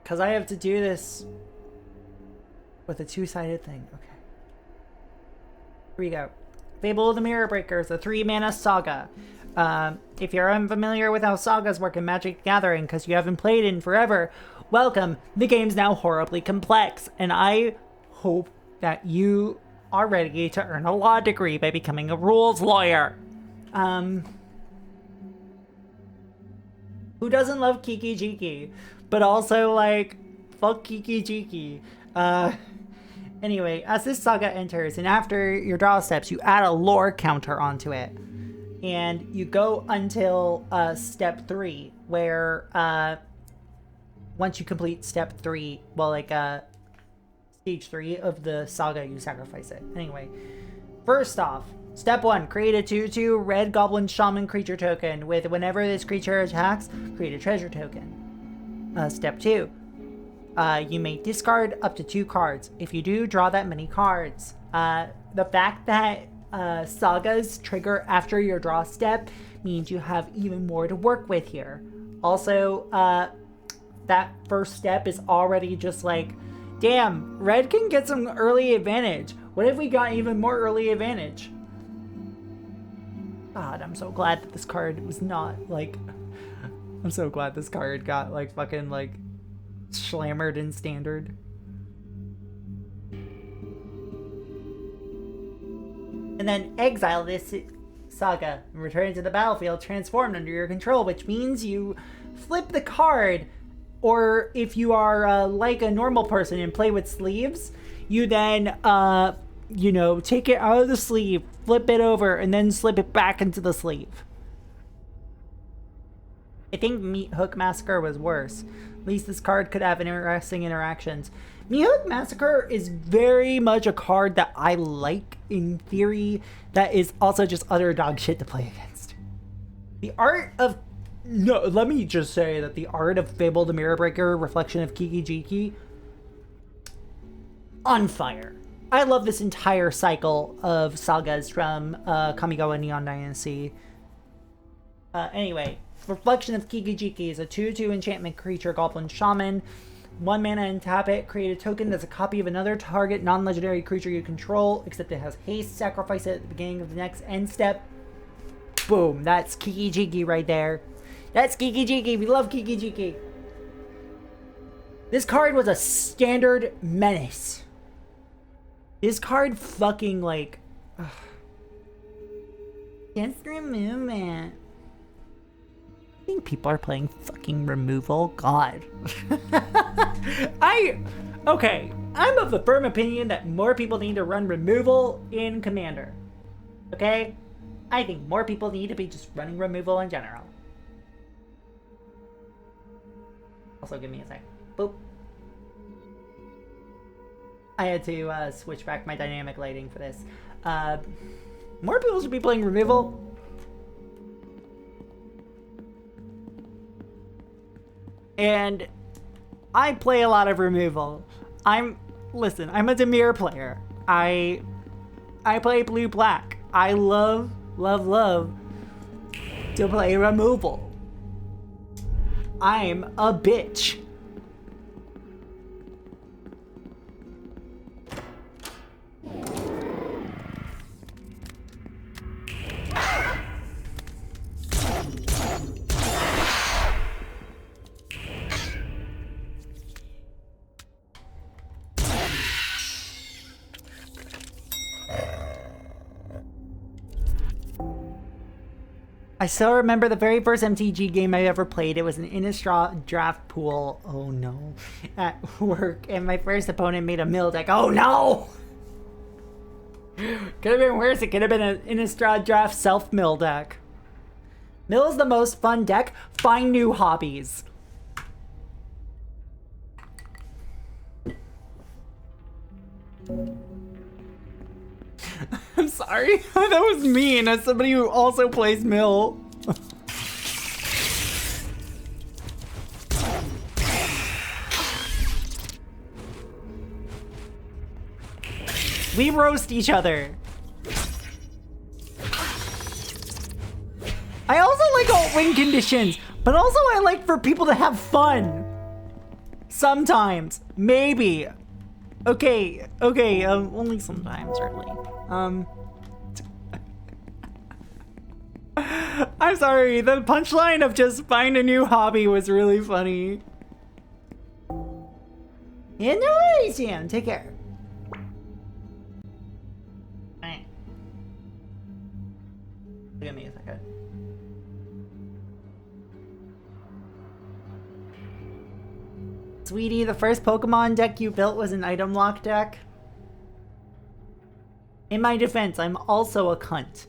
Because I have to do this with a two-sided thing. Okay. Here we go. Fable of the Mirror Breaker is a 3-mana saga. If you're unfamiliar with how sagas work in Magic the Gathering because you haven't played in forever, welcome. The game's now horribly complex, and I hope that you are ready to earn a law degree by becoming a rules lawyer. Who doesn't love Kiki Jiki? But also, like, fuck Kiki Jiki. Anyway, as this saga enters, and after your draw steps, you add a lore counter onto it. And you go until step 3, where once you complete step 3, well, like stage 3 of the saga, you sacrifice it. Anyway, first off, step 1, create a 2/2 red goblin shaman creature token with whenever this creature attacks, create a treasure token. Step 2, you may discard up to 2 cards. If you do, draw that many cards. The fact that sagas trigger after your draw step means you have even more to work with here. Also, that first step is already just like, damn, red can get some early advantage. What if we got even more early advantage? God, I'm so glad that this card was not, like... I'm so glad this card got, like, fucking, like, slammered in standard. And then exile this saga and return it to the battlefield transformed under your control, which means you flip the card, or if you are like a normal person and play with sleeves, you then, you know, take it out of the sleeve, flip it over, and then slip it back into the sleeve. I think Meat Hook Massacre was worse. At least this card could have interesting interactions. Meat Hook Massacre is very much a card that I like in theory, that is also just utter dog shit to play against. The art of... No, let me just say that the art of Fable the Mirror Breaker, Reflection of Kiki Jiki, on fire. I love this entire cycle of sagas from Kamigawa Neon Dynasty. Anyway, Reflection of Kiki Jiki is a 2/2 enchantment creature goblin shaman. 1 mana and tap it. Create a token that's a copy of another target non-legendary creature you control, except it has haste. Sacrifice it at the beginning of the next end step. Boom. That's Kiki Jiki right there. That's Kiki Jiki. We love Kiki Jiki. This card was a standard menace. This card fucking, like... Ugh. Just remove it. I think people are playing fucking removal. God. Okay. I'm of the firm opinion that more people need to run removal in Commander. Okay? I think more people need to be just running removal in general. Also, give me a sec. Boop. I had to switch back my dynamic lighting for this. More people should be playing removal. And I play a lot of removal. Listen, I'm a Demir player. I play blue-black. I love to play removal. I'm a bitch. I still remember the very first MTG game I ever played. It was an Innistrad draft pool. Oh no. At work. And my first opponent made a mill deck. Oh no! Could have been worse. It could have been an Innistrad draft self-mill deck. Mill is the most fun deck. Find new hobbies. I'm sorry. That was mean as somebody who also plays Mill. We roast each other. I also like alt win conditions, but also I like for people to have fun. Sometimes, maybe. Okay, only sometimes, really. I'm sorry, the punchline of just find a new hobby was really funny. Yeah, no worries, Jan. Take care. Alright. Give me a second. Sweetie, the first Pokemon deck you built was an item lock deck. In my defense, I'm also a cunt.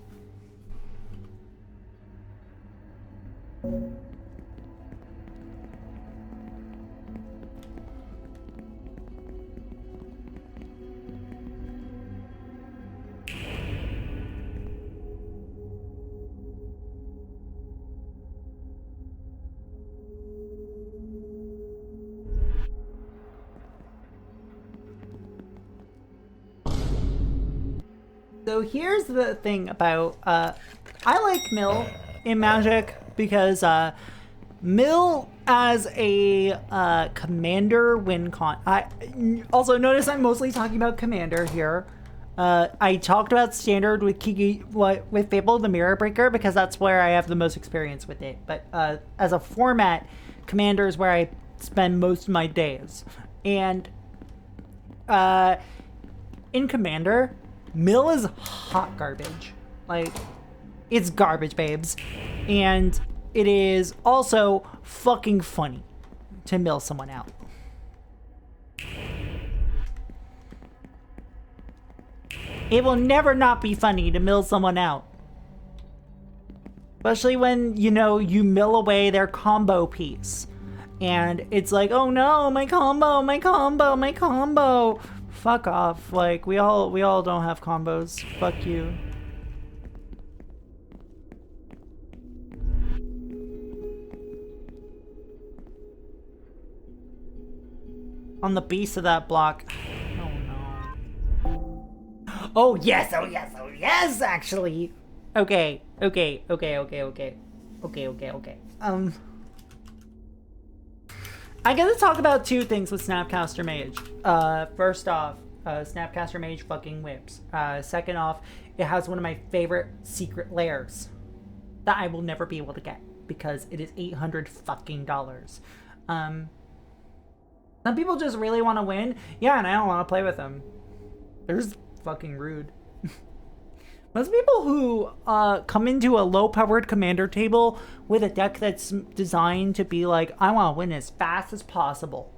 So here's the thing about, I like Mill in Magic because, Mill as a, commander win also notice I'm mostly talking about commander here. I talked about standard with with Fable the Mirror Breaker because that's where I have the most experience with it. But, as a format, commander is where I spend most of my days. And, in commander, Mill is hot garbage. Like, it's garbage, babes. And it is also fucking funny to mill someone out. It will never not be funny to mill someone out. Especially when, you know, you mill away their combo piece. And it's like, oh no, my combo, my combo, my combo. Fuck off. Like, we all don't have combos. Fuck you. On the base of that block. Oh no. Oh yes, oh yes, oh yes, actually. Okay. I gotta talk about two things with Snapcaster Mage. First off, Snapcaster Mage fucking whips. Second off, it has one of my favorite secret layers that I will never be able to get because it is $800 fucking dollars. Some people just really want to win. Yeah, and I don't want to play with them. They're just fucking rude. Most people who come into a low-powered commander table with a deck that's designed to be like, I want to win as fast as possible.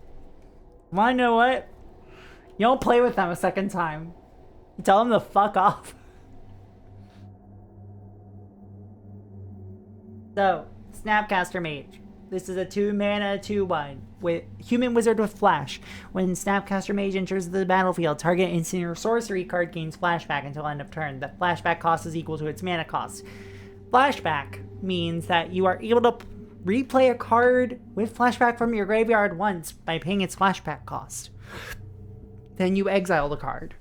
Well, you know what? You don't play with them a second time. You tell them to fuck off. So, Snapcaster Mage. This is a 2-mana 2/1 with Human Wizard with Flash. When Snapcaster Mage enters the battlefield, target instant or sorcery card gains flashback until end of turn. The flashback cost is equal to its mana cost. Flashback means that you are able to replay a card with flashback from your graveyard once by paying its flashback cost. Then you exile the card.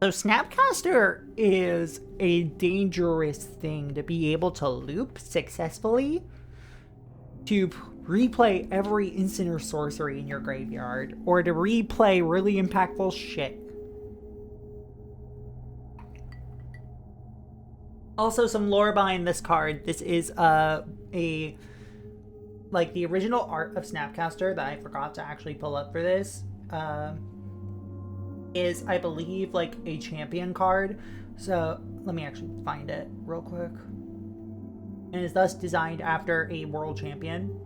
So Snapcaster is a dangerous thing to be able to loop successfully to replay every instant or sorcery in your graveyard, or to replay really impactful shit. Also, some lore behind this card. This is the original art of Snapcaster that I forgot to actually pull up for this. Is, I believe, like a champion card. So let me actually find it real quick. And is thus designed after a world champion.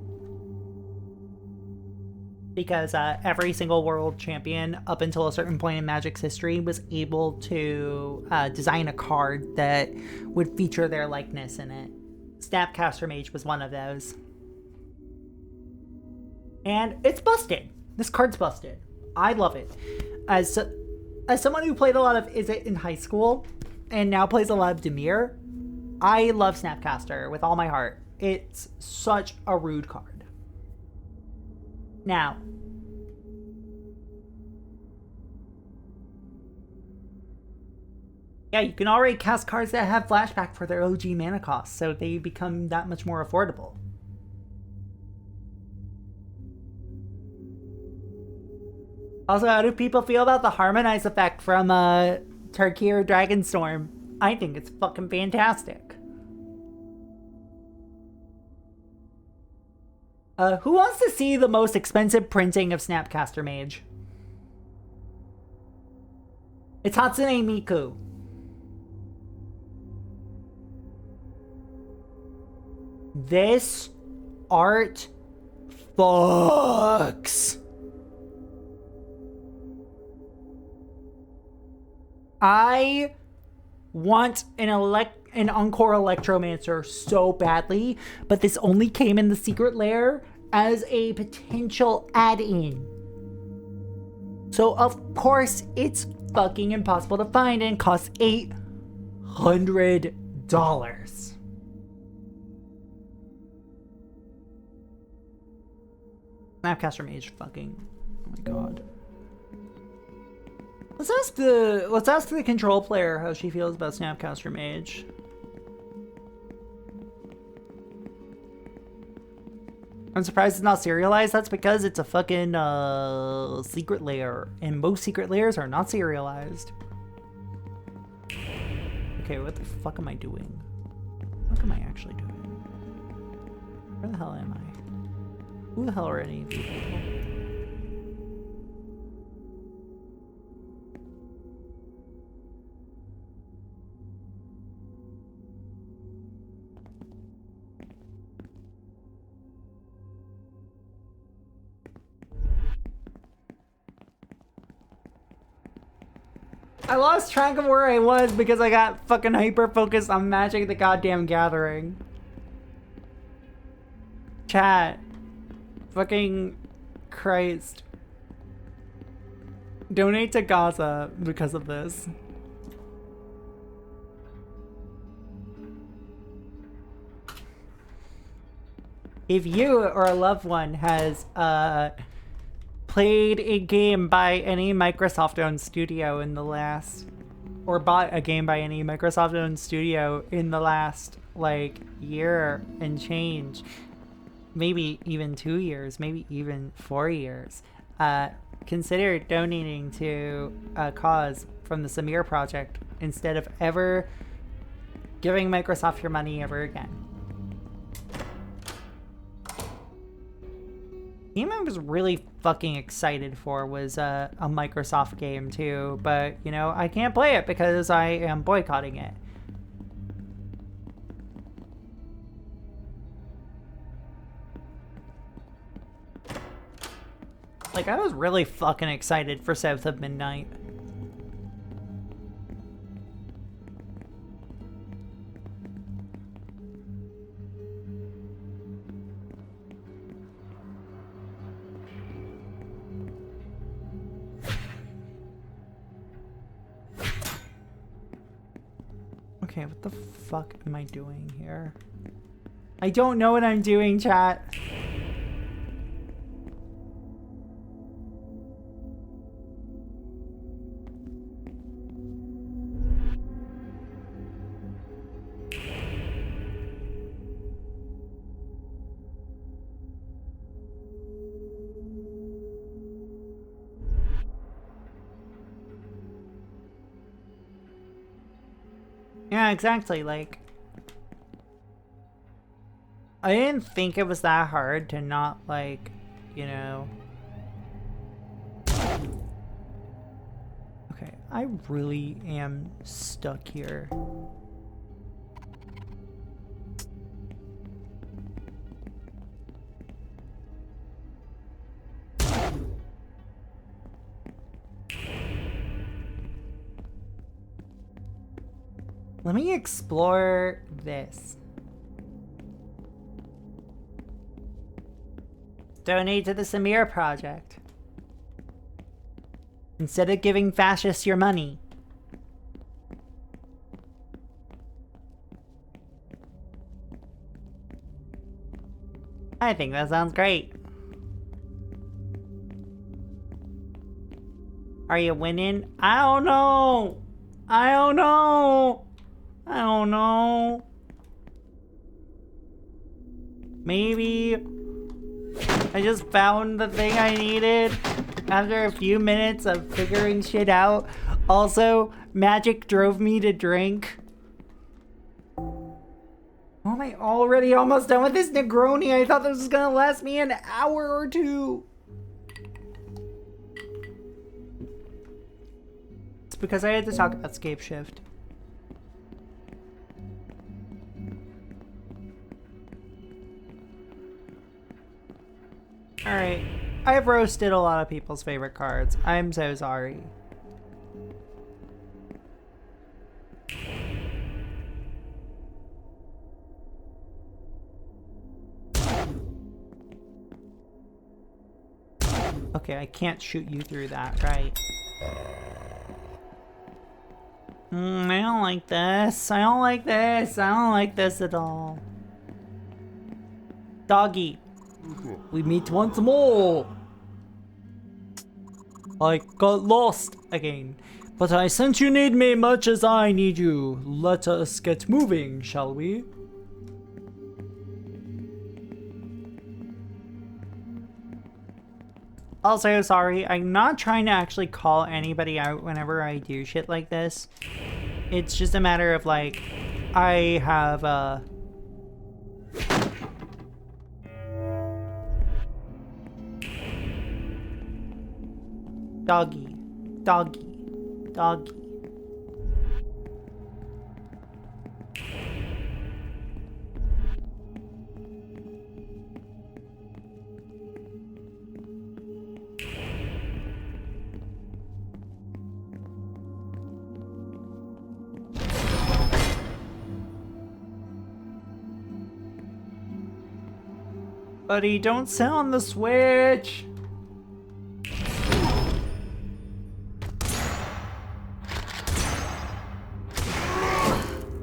Because every single world champion up until a certain point in Magic's history was able to design a card that would feature their likeness in it. Snapcaster Mage was one of those. And it's busted. This card's busted. I love it. As someone who played a lot of Is It in high school and now plays a lot of Demir, I love Snapcaster with all my heart. It's such a rude card. Now, yeah, you can already cast cards that have flashback for their OG mana cost, so they become that much more affordable. Also, how do people feel about the Harmonize effect from Tarkir Dragonstorm? I think it's fucking fantastic. Who wants to see the most expensive printing of Snapcaster Mage? It's Hatsune Miku. This art fucks. I want an Encore Electromancer so badly, but this only came in the secret lair as a potential add-in. So of course it's fucking impossible to find and costs $800. Snapcaster Mage fucking, oh my god. Let's ask the control player how she feels about Snapcaster Mage. I'm surprised it's not serialized. That's because it's a fucking secret layer, and most secret layers are not serialized. Okay, what the fuck am I doing? What am I actually doing? Where the hell am I? Who the hell are any of these people? I lost track of where I was because I got fucking hyper focused on Magic the Goddamn Gathering. Chat. Fucking Christ. Donate to Gaza because of this. If you or a loved one has played a game by any Microsoft-owned studio in the last, or bought a game by any Microsoft-owned studio in the last, like, year and change, maybe even 2 years, maybe even 4 years, consider donating to a cause from the Samir Project instead of ever giving Microsoft your money ever again. Game I was really fucking excited for was a Microsoft game too, but you know, I can't play it because I am boycotting it. Like, I was really fucking excited for South of Midnight. Okay, what the fuck am I doing here? I don't know what I'm doing, chat. Yeah, exactly, like, I didn't think it was that hard to not, like, you know. Okay, I really am stuck here. Let me explore this. Donate to the Samir Project. Instead of giving fascists your money. I think that sounds great. Are you winning? I don't know. I don't know. I don't know. Maybe I just found the thing I needed after a few minutes of figuring shit out. Also, magic drove me to drink. Oh, am I already almost done with this Negroni? I thought this was gonna last me an hour or two. It's because I had to talk about Scape Shift. Alright. I've roasted a lot of people's favorite cards. I'm so sorry. Okay, I can't shoot you through that, right? I don't like this. I don't like this. I don't like this at all. Doggy. We meet once more. I got lost again, but I sense you need me much as I need you. Let us get moving, shall we? Also, sorry, I'm not trying to actually call anybody out whenever I do shit like this. It's just a matter of, like, I have, Doggy. Doggy. Doggy. Buddy, don't sit on the switch!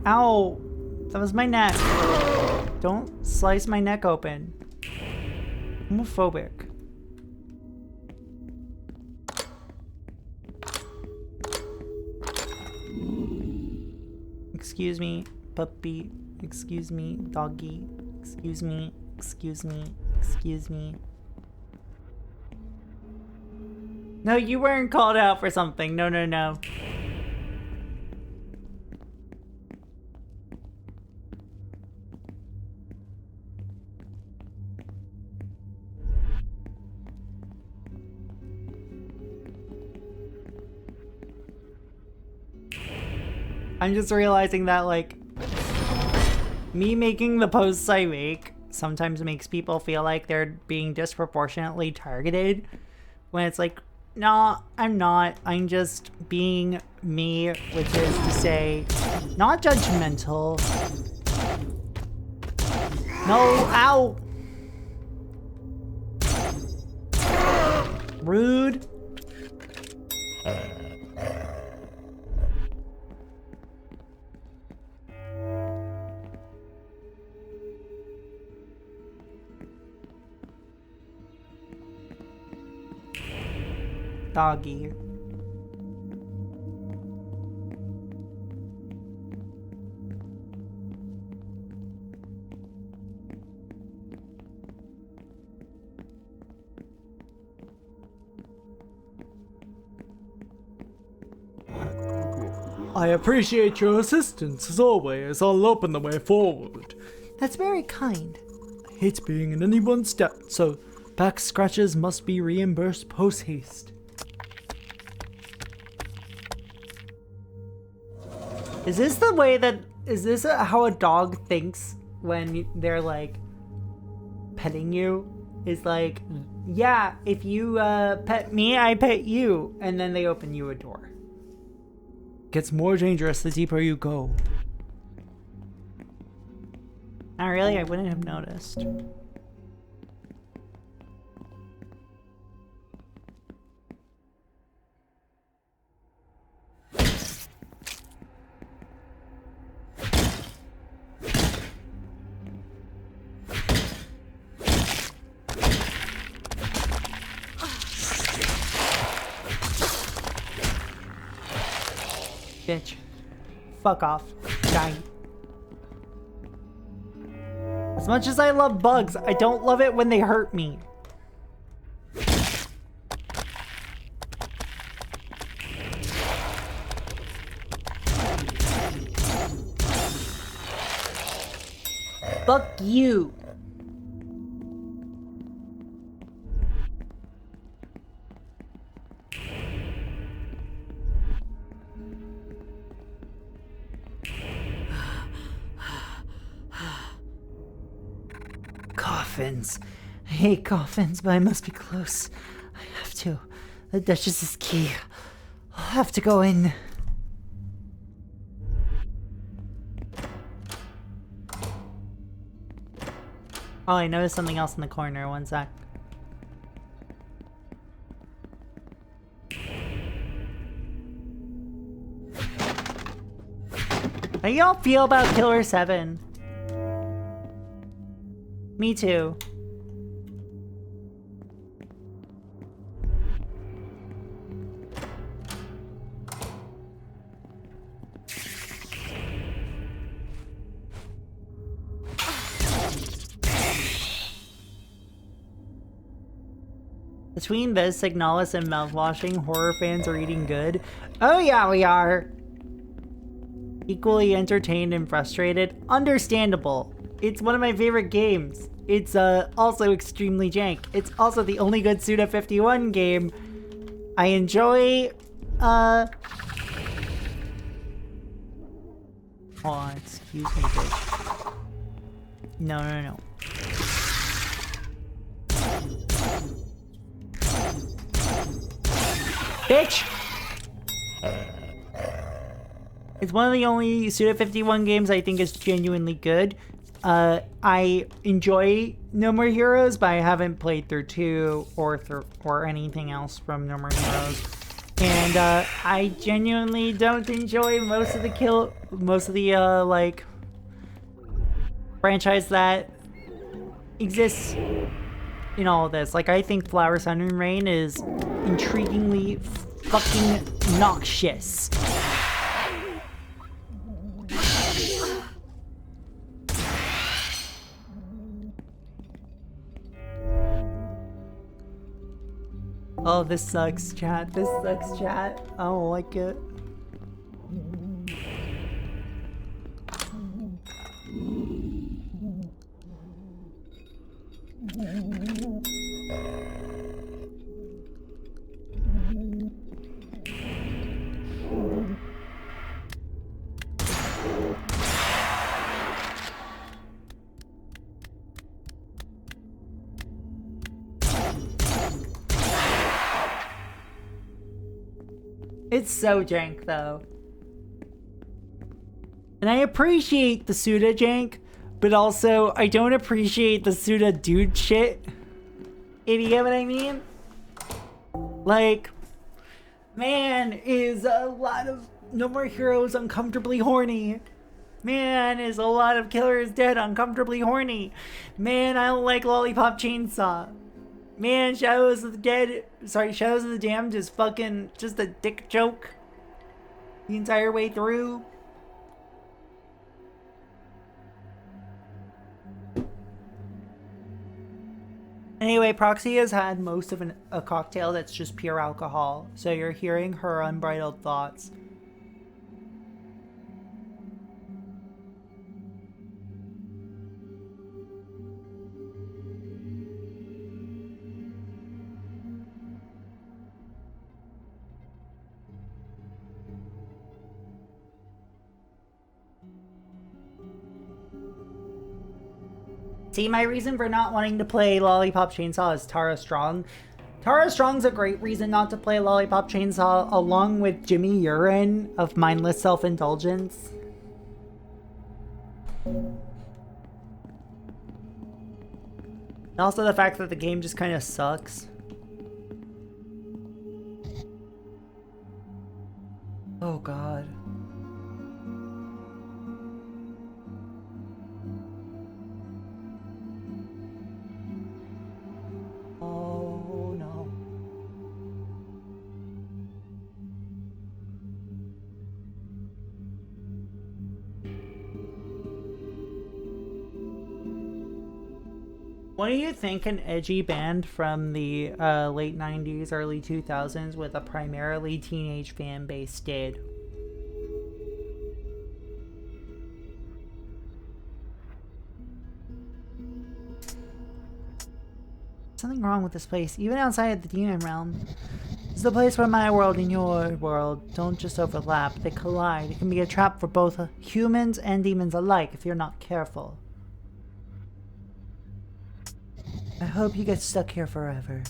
Ow! That was my neck. Don't slice my neck open. Homophobic. Excuse me, puppy. Excuse me, doggy. Excuse me. Excuse me. Excuse me. No, you weren't called out for something. No, no, no. I'm just realizing that, like, me making the posts I make sometimes makes people feel like they're being disproportionately targeted, when it's like, no, I'm not. I'm just being me, which is to say, not judgmental. No, ow! Rude. Doggy. I appreciate your assistance as always. I'll open the way forward. That's very kind. I hate being in anyone's debt, so back scratches must be reimbursed post haste. Is this the way that, is this how a dog thinks when they're like petting you? Is like, yeah, if you pet me, I pet you. And then they open you a door. Gets more dangerous the deeper you go. Not really, I wouldn't have noticed. Bitch. Fuck off. Die. As much as I love bugs, I don't love it when they hurt me. Fuck you. Coffins. I hate coffins, but I must be close. I have to. The Duchess is key. I'll have to go in. Oh, I noticed something else in the corner. One sec. How y'all feel about Killer 7? Me too. Between this, Signalis, and mouthwashing, horror fans are eating good. Oh yeah, we are. Equally entertained and frustrated. Understandable. It's one of my favorite games. It's also extremely jank. It's also the only good Suda51 game. I enjoy, Hold on, excuse me, bitch. No. Bitch! It's one of the only Suda51 games I think is genuinely good. I enjoy No More Heroes, but I haven't played through 2 or anything else from No More Heroes. And I genuinely don't enjoy most of the like franchise that exists in all of this. Like, I think Flower, Sun, and Rain is intriguingly fucking noxious. Oh, this sucks, chat. This sucks, chat. I don't like it. It's so jank, though. And I appreciate the Suda jank, but also I don't appreciate the Suda dude shit. If you get what I mean? Like, man, is a lot of No More Heroes uncomfortably horny. Man, is a lot of Killer is Dead uncomfortably horny. Man, I don't like Lollipop Chainsaw. Man, Shadows of the Damned is fucking just a dick joke the entire way through. Anyway, Proxy has had most of a cocktail that's just pure alcohol, so you're hearing her unbridled thoughts. See, my reason for not wanting to play Lollipop Chainsaw is Tara Strong. Tara Strong's a great reason not to play Lollipop Chainsaw, along with Jimmy Urine of Mindless Self-Indulgence. And also the fact that the game just kind of sucks. Oh god. Oh no. What do you think an edgy band from the late 90s, early 2000s with a primarily teenage fan base did? Something wrong with this place, even outside the demon realm. It's the place where my world and your world don't just overlap, they collide. It can be a trap for both humans and demons alike if you're not careful. I hope you get stuck here forever.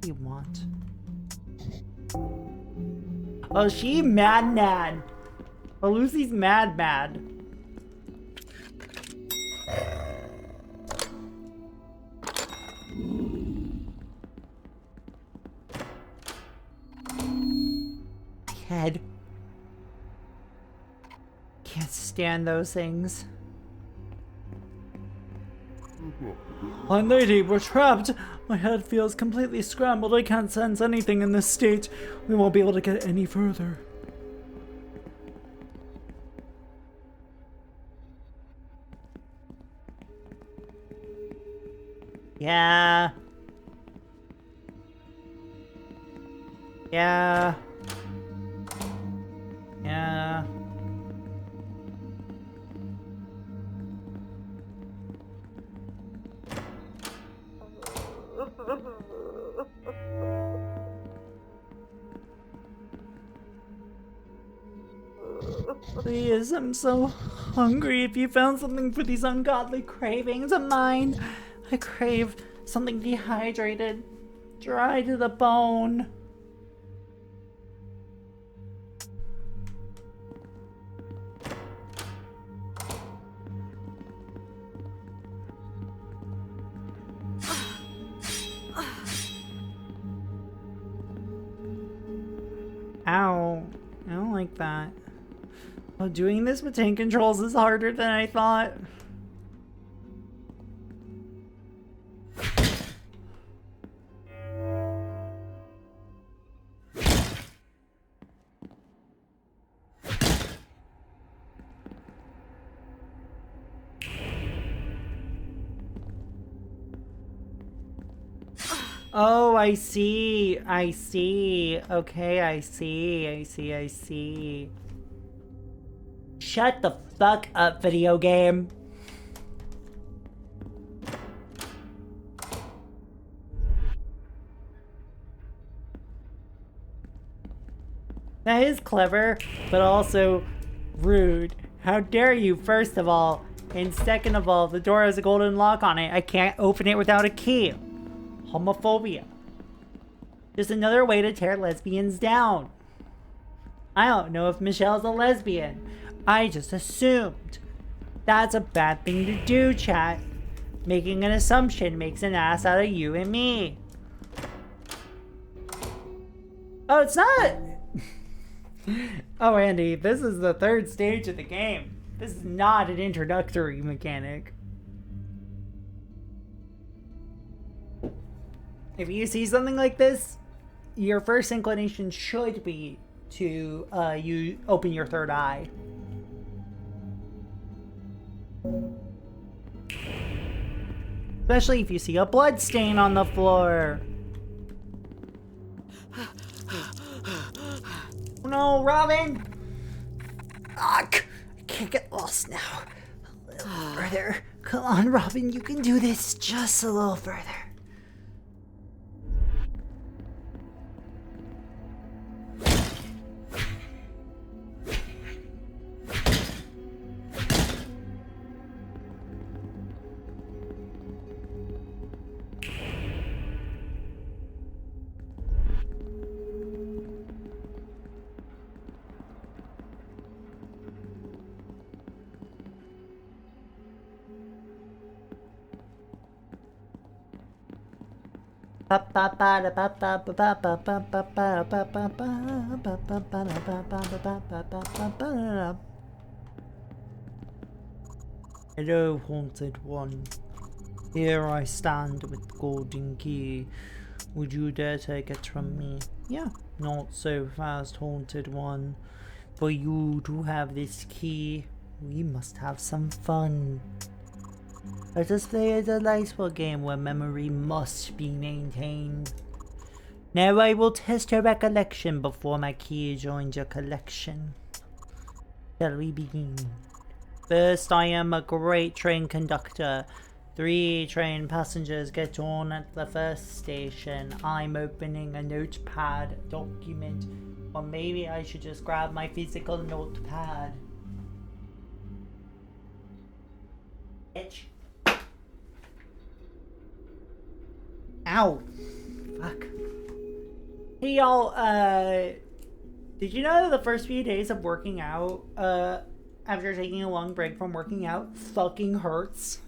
You want. Oh, she mad. Oh, Lucy's mad. Head. Can't stand those things. My lady, we're trapped! My head feels completely scrambled. I can't sense anything in this state. We won't be able to get any further. Yeah. Yeah. Yeah. Please, I'm so hungry. If you found something for these ungodly cravings of mine, I crave something dehydrated, dry to the bone. Ow. I don't like that. Oh, doing this with tank controls is harder than I thought. Oh, I see. Okay, I see. Shut the fuck up, video game. That is clever, but also rude. How dare you, first of all. And second of all, the door has a golden lock on it. I can't open it without a key. Homophobia. Just another way to tear lesbians down. I don't know if Michelle's a lesbian. I just assumed. That's a bad thing to do, chat. Making an assumption makes an ass out of you and me. Oh, it's not! Oh, Andy, this is the third stage of the game. This is not an introductory mechanic. If you see something like this, your first inclination should be to you open your third eye. Especially if you see a blood stain on the floor. Oh no, Robin! Ugh, I can't get lost now. A little further. Come on, Robin, you can do this just a little further. Hello, haunted one. Here I stand with the golden key. Would you dare take it from me? Yeah, not so fast, haunted one. For you to have this key, we must have some fun. Let us play a delightful game where memory must be maintained. Now I will test your recollection before my key joins your collection. Shall we begin? First, I am a great train conductor. 3 train passengers get on at the first station. I'm opening a notepad document. Or maybe I should just grab my physical notepad. Bitch. Ow. Fuck. Hey y'all, did you know that the first few days of working out, after taking a long break from working out, fucking hurts?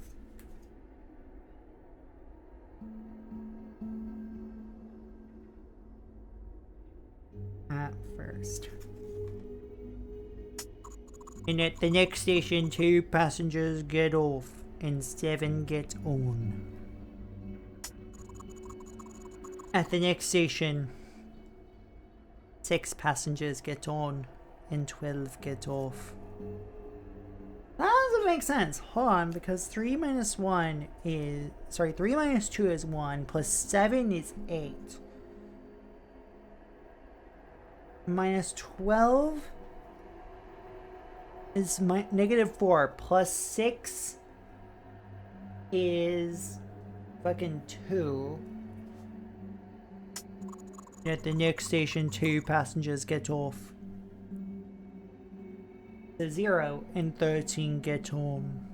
At first. And at the next station, 2 passengers get off and 7 get on. At the next station, 6 passengers get on and 12 get off. That doesn't make sense. Hold on, because 3 minus 1 is... Sorry, 3 minus 2 is 1, plus 7 is 8. Minus 12 is negative 4, plus 6 is fucking 2. At the next station, 2 passengers get off. So 0 and 13 get home.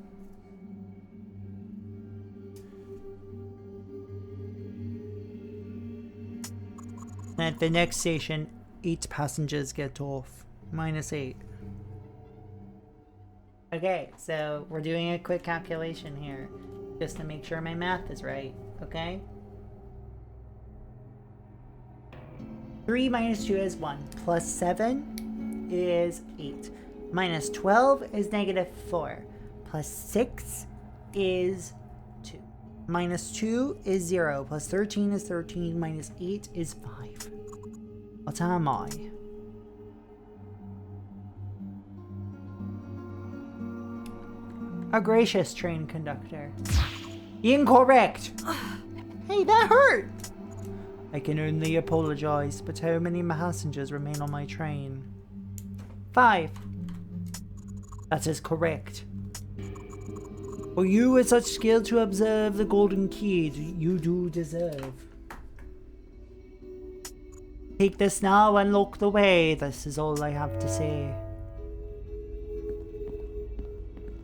At the next station, 8 passengers get off. Minus 8. Okay, so we're doing a quick calculation here. Just to make sure my math is right, okay? 3 minus 2 is 1, plus 7 is 8, minus 12 is negative 4, plus 6 is 2, minus 2 is 0, plus 13 is 13, minus 8 is 5. What am I? A gracious train conductor. Incorrect! Hey, that hurt! I can only apologize, but how many passengers remain on my train? 5. That is correct. For you with such skill to observe the golden key, you do deserve. Take this now and look the way. This is all I have to say.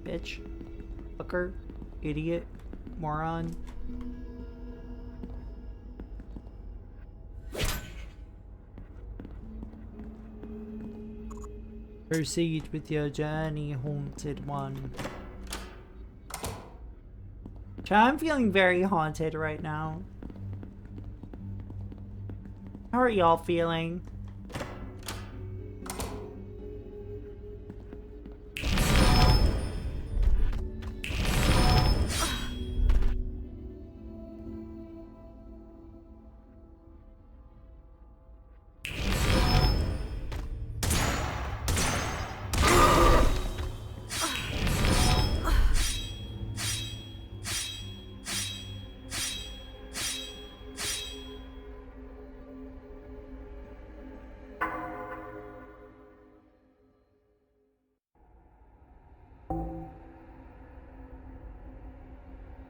Bitch. Fucker. Idiot. Moron. Proceed with your journey, haunted one. I'm feeling very haunted right now. How are y'all feeling?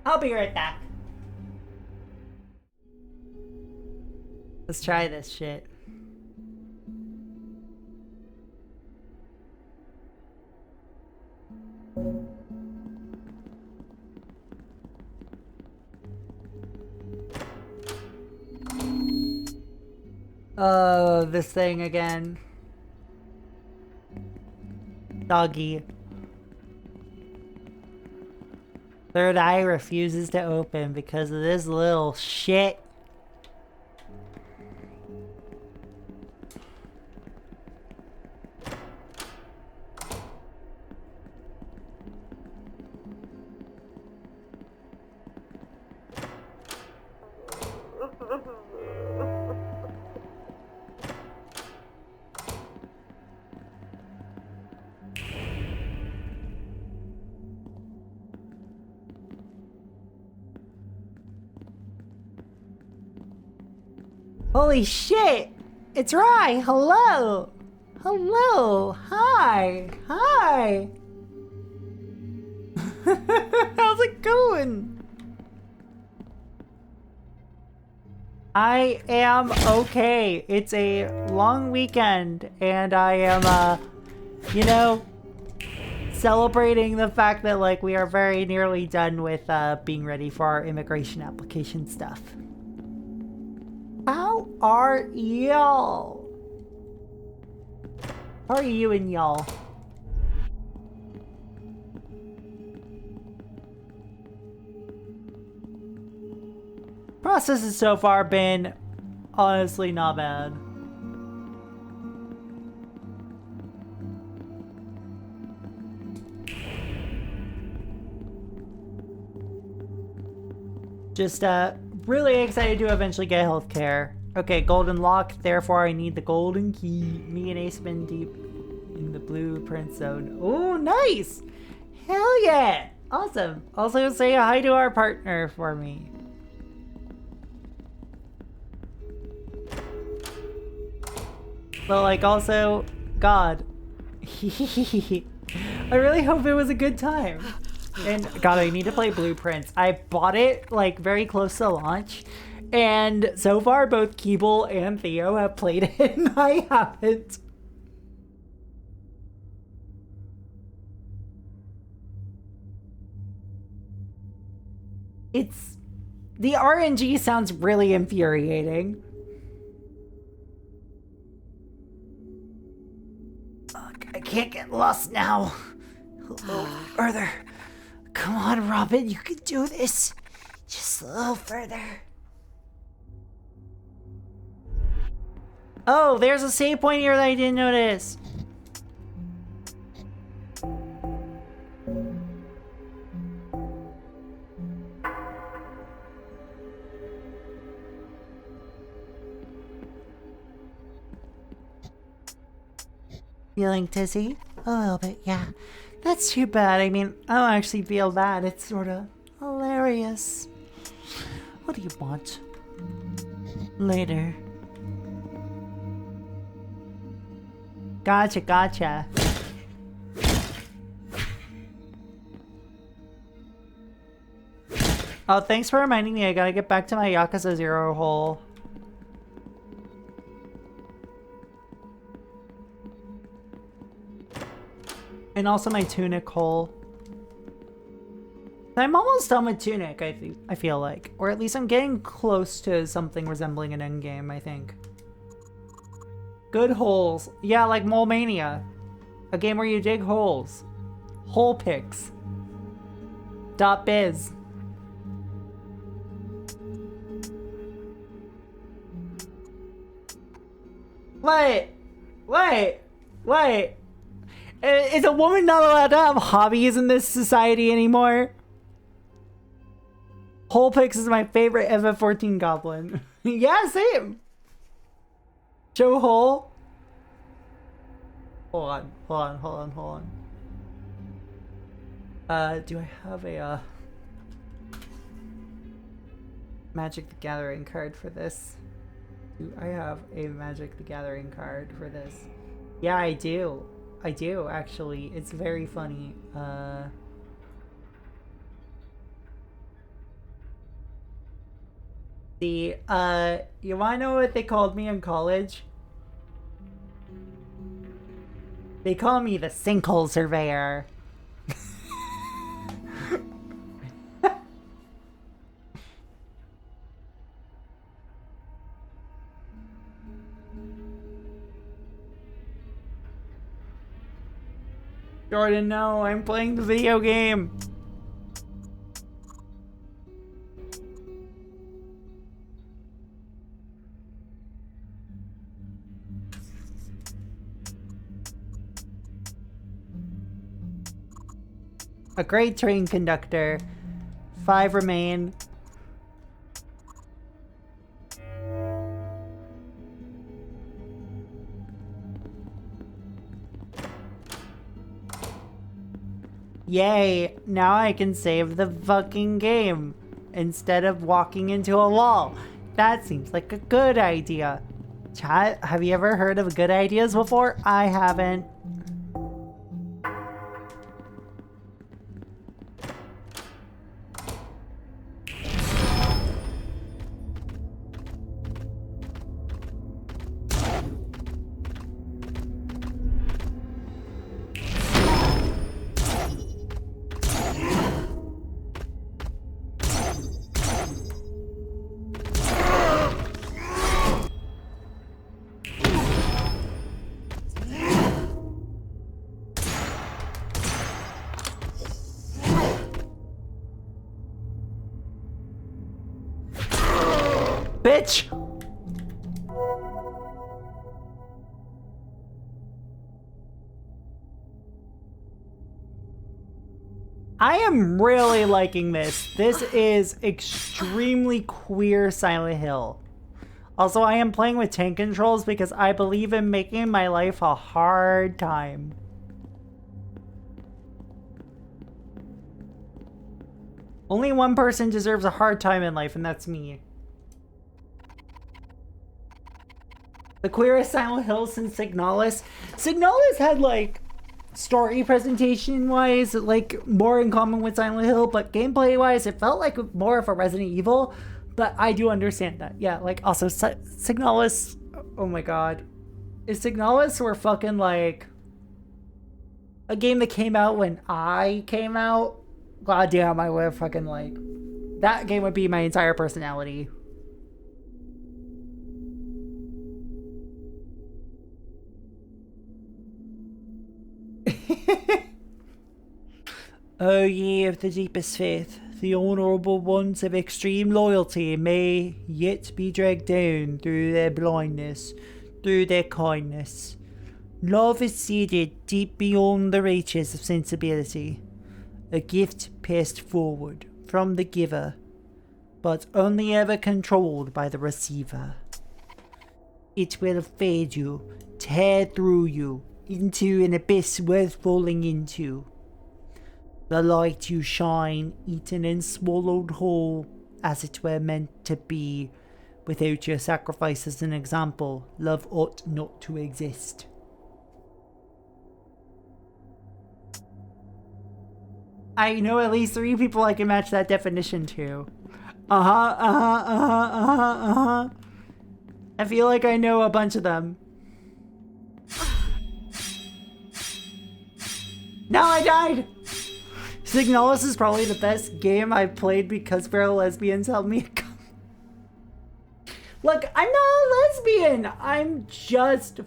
I'll be right back. Let's try this shit. Oh, this thing again. Doggy. Third eye refuses to open because of this little shit. Holy shit! It's Rye! Hello! Hello! Hi! Hi! How's it going? I am okay. It's a long weekend, and I am, you know, celebrating the fact that, like, we are very nearly done with, being ready for our immigration application stuff. How are y'all? How are you and y'all? Process has so far been honestly not bad. Just really excited to eventually get healthcare. Okay, golden lock, therefore I need the golden key. Me and Ace been deep in the blueprint zone. Oh, nice! Hell yeah! Awesome. Also say hi to our partner for me. But like also, God. I really hope it was a good time. And God, I need to play Blueprints. I bought it like very close to launch. And so far both Keeble and Theo have played it and I haven't. The RNG sounds really infuriating. I can't get lost now. A little further. Come on, Robin, you can do this. Just a little further. Oh, there's a save point here that I didn't notice. Feeling dizzy? A little bit, yeah. That's too bad. I mean, I don't actually feel that. It's sort of hilarious. What do you want? Later. Gotcha, gotcha. Oh, thanks for reminding me. I gotta get back to my Yakuza 0 hole. And also my Tunic hole. I'm almost done with Tunic, I feel like. Or at least I'm getting close to something resembling an endgame, I think. Good holes. Yeah, like Mole Mania. A game where you dig holes. Hole picks. .biz. Wait. Is a woman not allowed to have hobbies in this society anymore? Hole picks is my favorite FF14 goblin. Yeah, same. Joe Hole. Hold on. Do I have a Magic the Gathering card for this? Do I have a Magic the Gathering card for this? Yeah, I do. I do, actually. It's very funny. You wanna know what they called me in college? They call me the Sinkhole Surveyor. Jordan, no, I'm playing the video game. A great train conductor. 5 remain. Yay, now I can save the fucking game instead of walking into a wall. That seems like a good idea. Chat, have you ever heard of good ideas before? I haven't. Bitch! I am really liking this. This is extremely queer Silent Hill. Also, I am playing with tank controls because I believe in making my life a hard time. Only one person deserves a hard time in life, and that's me. The queerest Silent Hill since Signalis. Signalis had, like, story presentation wise, like, more in common with Silent Hill, but gameplay wise, it felt like more of a Resident Evil. But I do understand that. Yeah, like, also, Signalis. Oh my god. If Signalis were fucking, like, a game that came out when I came out, god damn, I would have fucking, like, that game would be my entire personality. O ye of the deepest faith, the honourable ones of extreme loyalty may yet be dragged down through their blindness, through their kindness. Love is seated deep beyond the reaches of sensibility, a gift passed forward from the giver, but only ever controlled by the receiver. It will fade you, tear through you, into an abyss worth falling into. The light you shine, eaten and swallowed whole, as it were meant to be. Without your sacrifice as an example, love ought not to exist. I know at least 3 people I can match that definition to. I feel like I know a bunch of them. No, I died! Signalis is probably the best game I've played because feral lesbians helped me. Look, I'm not a lesbian! I'm just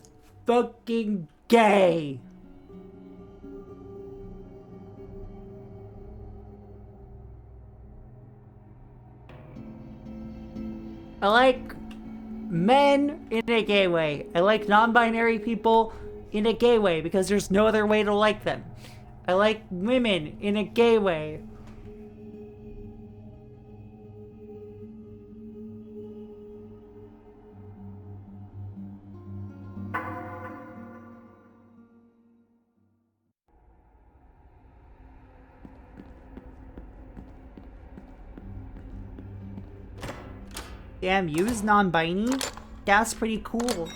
fucking gay! I like men in a gay way. I like non-binary people in a gay way because there's no other way to like them. I like women in a gay way. Damn, use non-binary? That's pretty cool.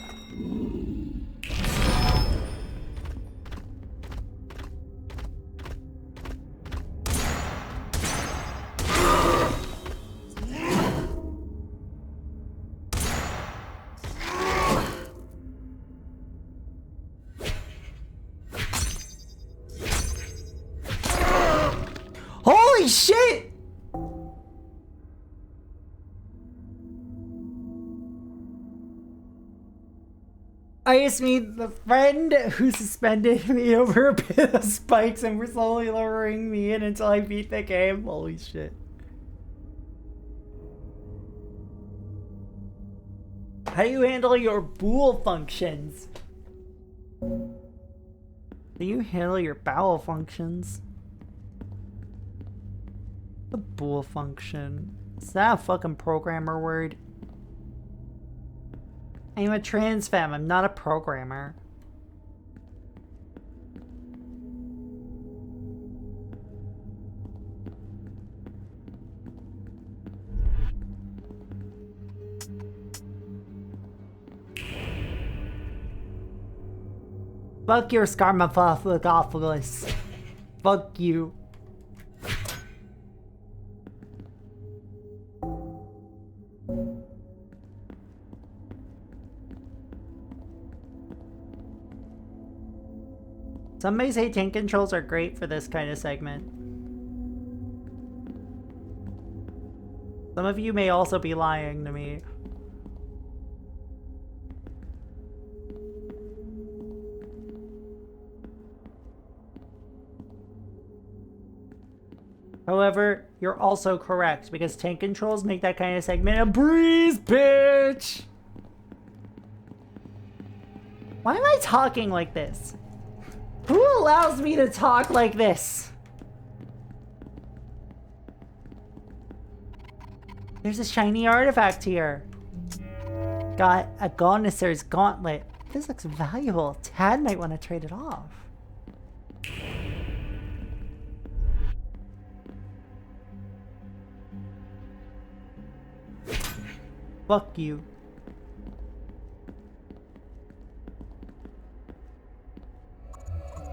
Holy shit! I just mean the friend who suspended me over a pit of spikes and was slowly lowering me in until I beat the game. Holy shit. How do you handle your bool functions? How do you handle your bowel functions? The bool function. Is that a fucking programmer word? I'm a trans femme, I'm not a programmer. Fuck your Scarmaphophilus. Fuck you. Some may say tank controls are great for this kind of segment. Some of you may also be lying to me. However, you're also correct because tank controls make that kind of segment a breeze, bitch! Why am I talking like this? Who allows me to talk like this? There's a shiny artifact here. Got a Gonneser's gauntlet. This looks valuable. Tad might want to trade it off. Fuck you.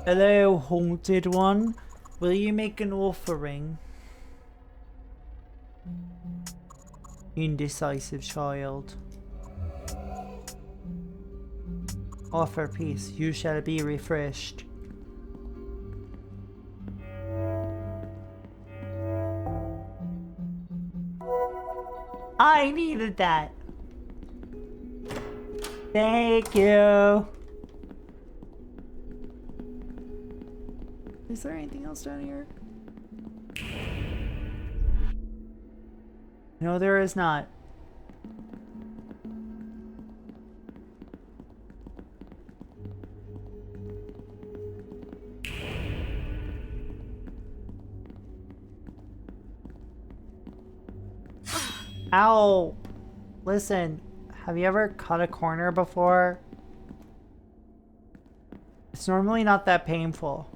Hello, haunted one. Will you make an offering? Indecisive child. Offer peace, you shall be refreshed. I needed that. Thank you. Is there anything else down here? No, there is not. Ow! Listen, have you ever cut a corner before? It's normally not that painful.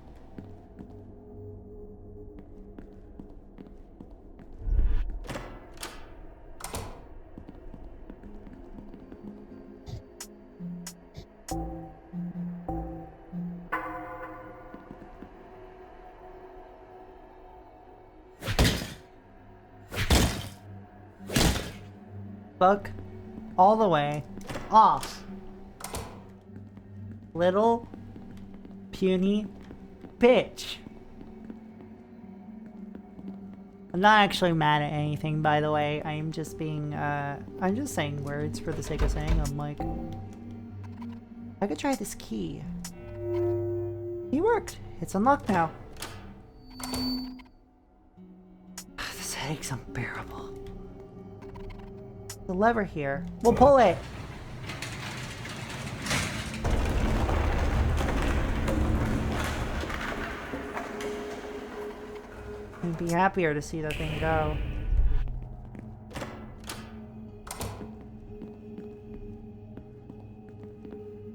Fuck all the way off. Little puny bitch. I'm not actually mad at anything, by the way. I'm just being, I'm just saying words for the sake of saying them. Like, I could try this key. He worked. It's unlocked now. This headache's unbearable. The lever here. We'll pull it. I'd be happier to see that thing go.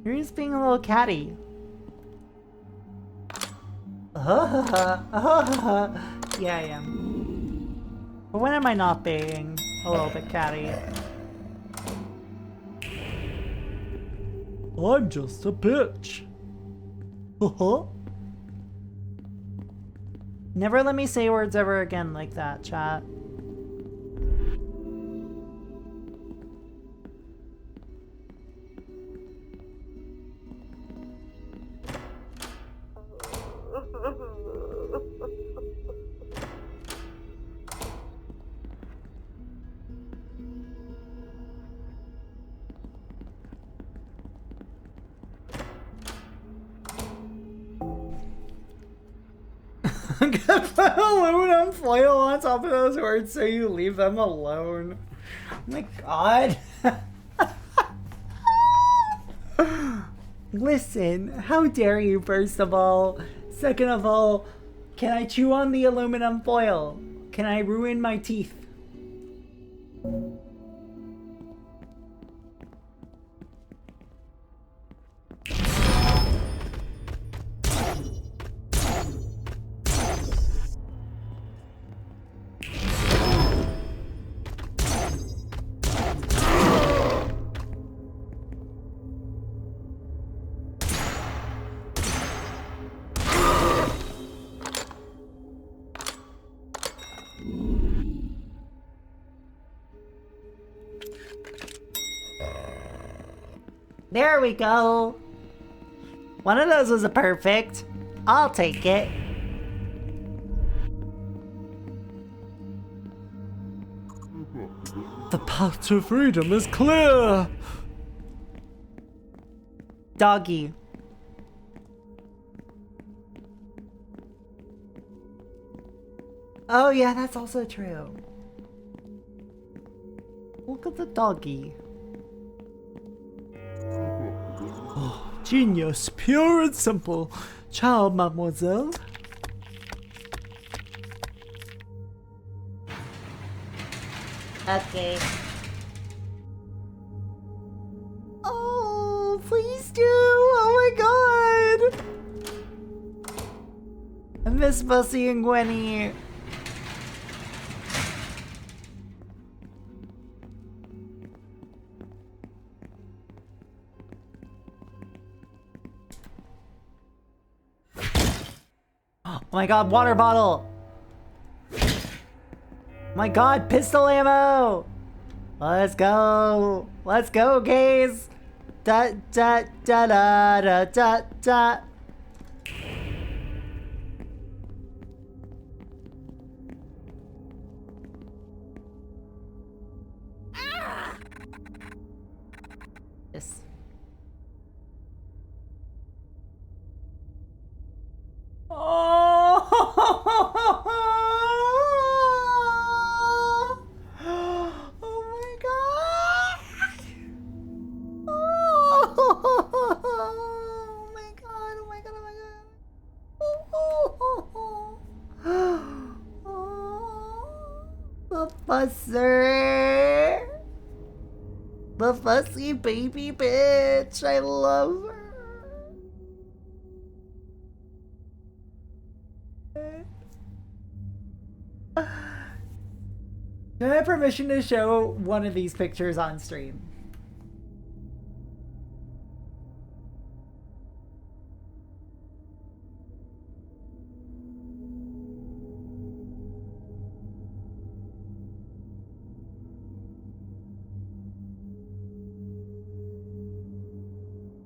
You're just being a little catty. Yeah, I am. But when am I not being a little bit catty? I'm just a bitch. Never let me say words ever again like that, chat. I'm gonna put aluminum foil on top of those words so you leave them alone. Oh my god. Listen, how dare you, first of all. Second of all, can I chew on the aluminum foil? Can I ruin my teeth? There we go. One of those was a perfect. I'll take it. The path to freedom is clear. Doggy. Oh yeah, that's also true. Look at the doggy. Oh, genius, pure and simple. Ciao, mademoiselle. Okay. Oh, please do. Oh my god. I miss Bussy and Gwenny. Oh my god, water bottle! My god, pistol ammo! Let's go! Let's go, gays! Da da da da da da da. Yes. Oh! Oh my god! Oh my god! Oh my god! Oh my god! Oh, the fusser! The fussy baby bitch! I love her! Do I have permission to show one of these pictures on stream?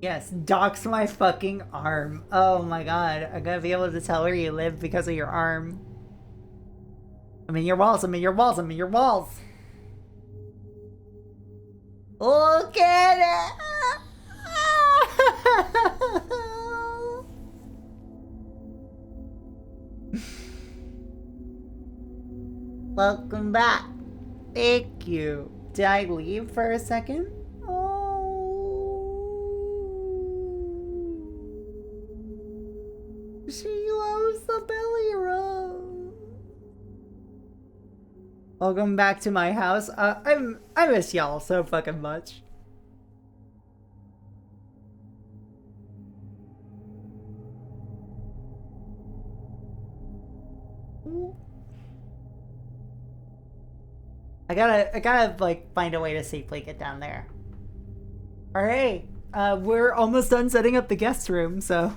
Yes, dox my fucking arm. Oh my god, I'm gonna be able to tell where you live because of your arm. I'm in your walls, I'm in your walls, I'm in your walls. Look at it! Welcome back. Thank you. Did I leave for a second? Oh. She loves the belly rub. Welcome back to my house. I miss y'all so fucking much. I gotta like find a way to safely get down there. Alright, we're almost done setting up the guest room, so.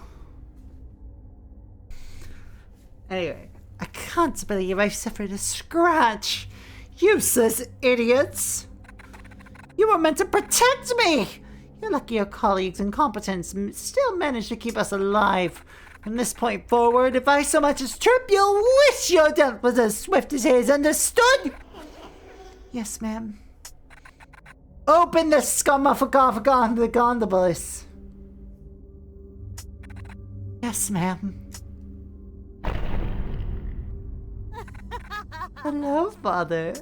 Anyway, I can't believe I suffered a scratch. Useless idiots! You were meant to protect me! You're lucky your colleagues' incompetence still managed to keep us alive. From this point forward, if I so much as trip, you'll wish your death was as swift as his, understood? Yes, ma'am. Open the the gondobulus. Yes, ma'am. Hello, Father.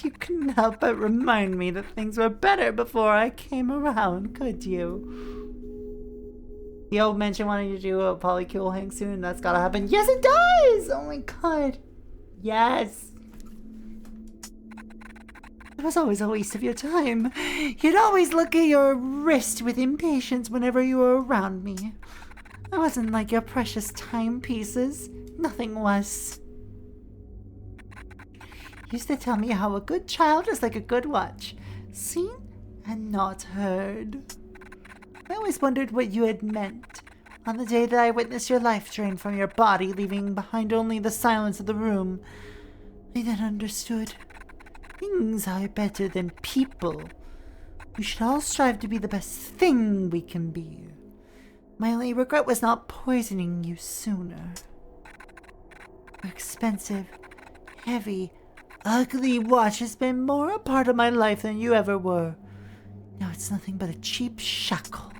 You couldn't help but remind me that things were better before I came around, could you? The old mansion wanted to do a polycule hang soon, that's gotta happen. Yes, it does! Oh my god. Yes. It was always a waste of your time. You'd always look at your wrist with impatience whenever you were around me. I wasn't like your precious timepieces. Nothing was. Used to tell me how a good child is like a good watch. Seen and not heard. I always wondered what you had meant. On the day that I witnessed your life drain from your body, leaving behind only the silence of the room, I then understood. Things are better than people. We should all strive to be the best thing we can be. My only regret was not poisoning you sooner. Your expensive, heavy, ugly watch has been more a part of my life than you ever were. Now it's nothing but a cheap shackle.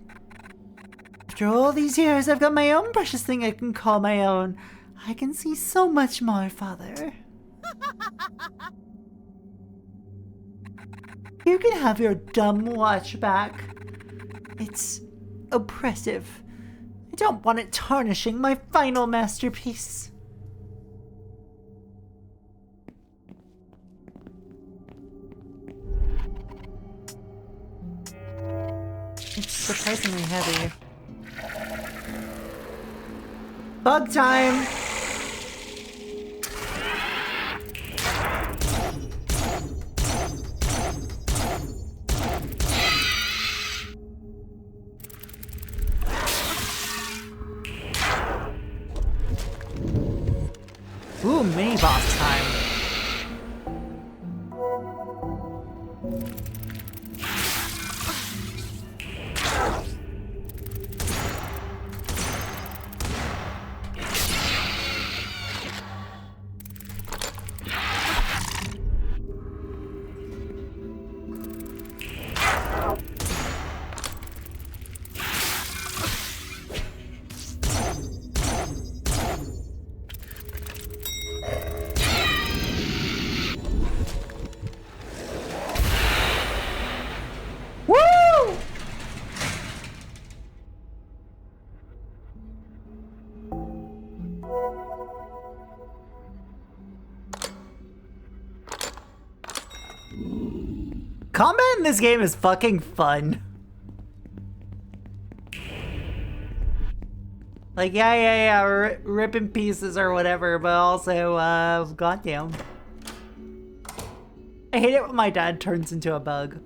After all these years, I've got my own precious thing I can call my own. I can see so much more, Father. You can have your dumb watch back. It's oppressive. I don't want it tarnishing my final masterpiece. It's surprisingly heavy. Bug time! Ooh, mini boss time. Combat in this game is fucking fun. Like, yeah, ripping pieces or whatever, but also, goddamn. I hate it when my dad turns into a bug.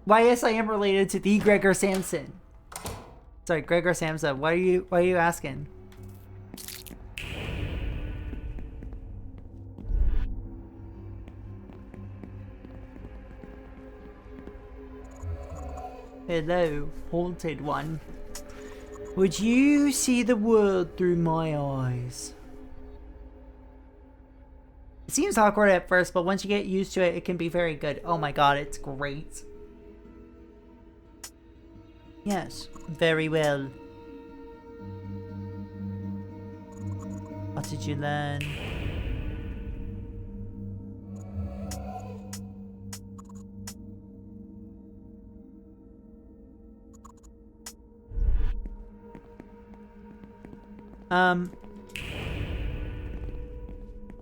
Why, yes, I am related to the Gregor Samson. Sorry, Gregor Samson. Why are you asking? Hello, haunted one. Would you see the world through my eyes? It seems awkward at first, but once you get used to it, it can be very good. Oh my god, it's great. Yes, very well. What did you learn?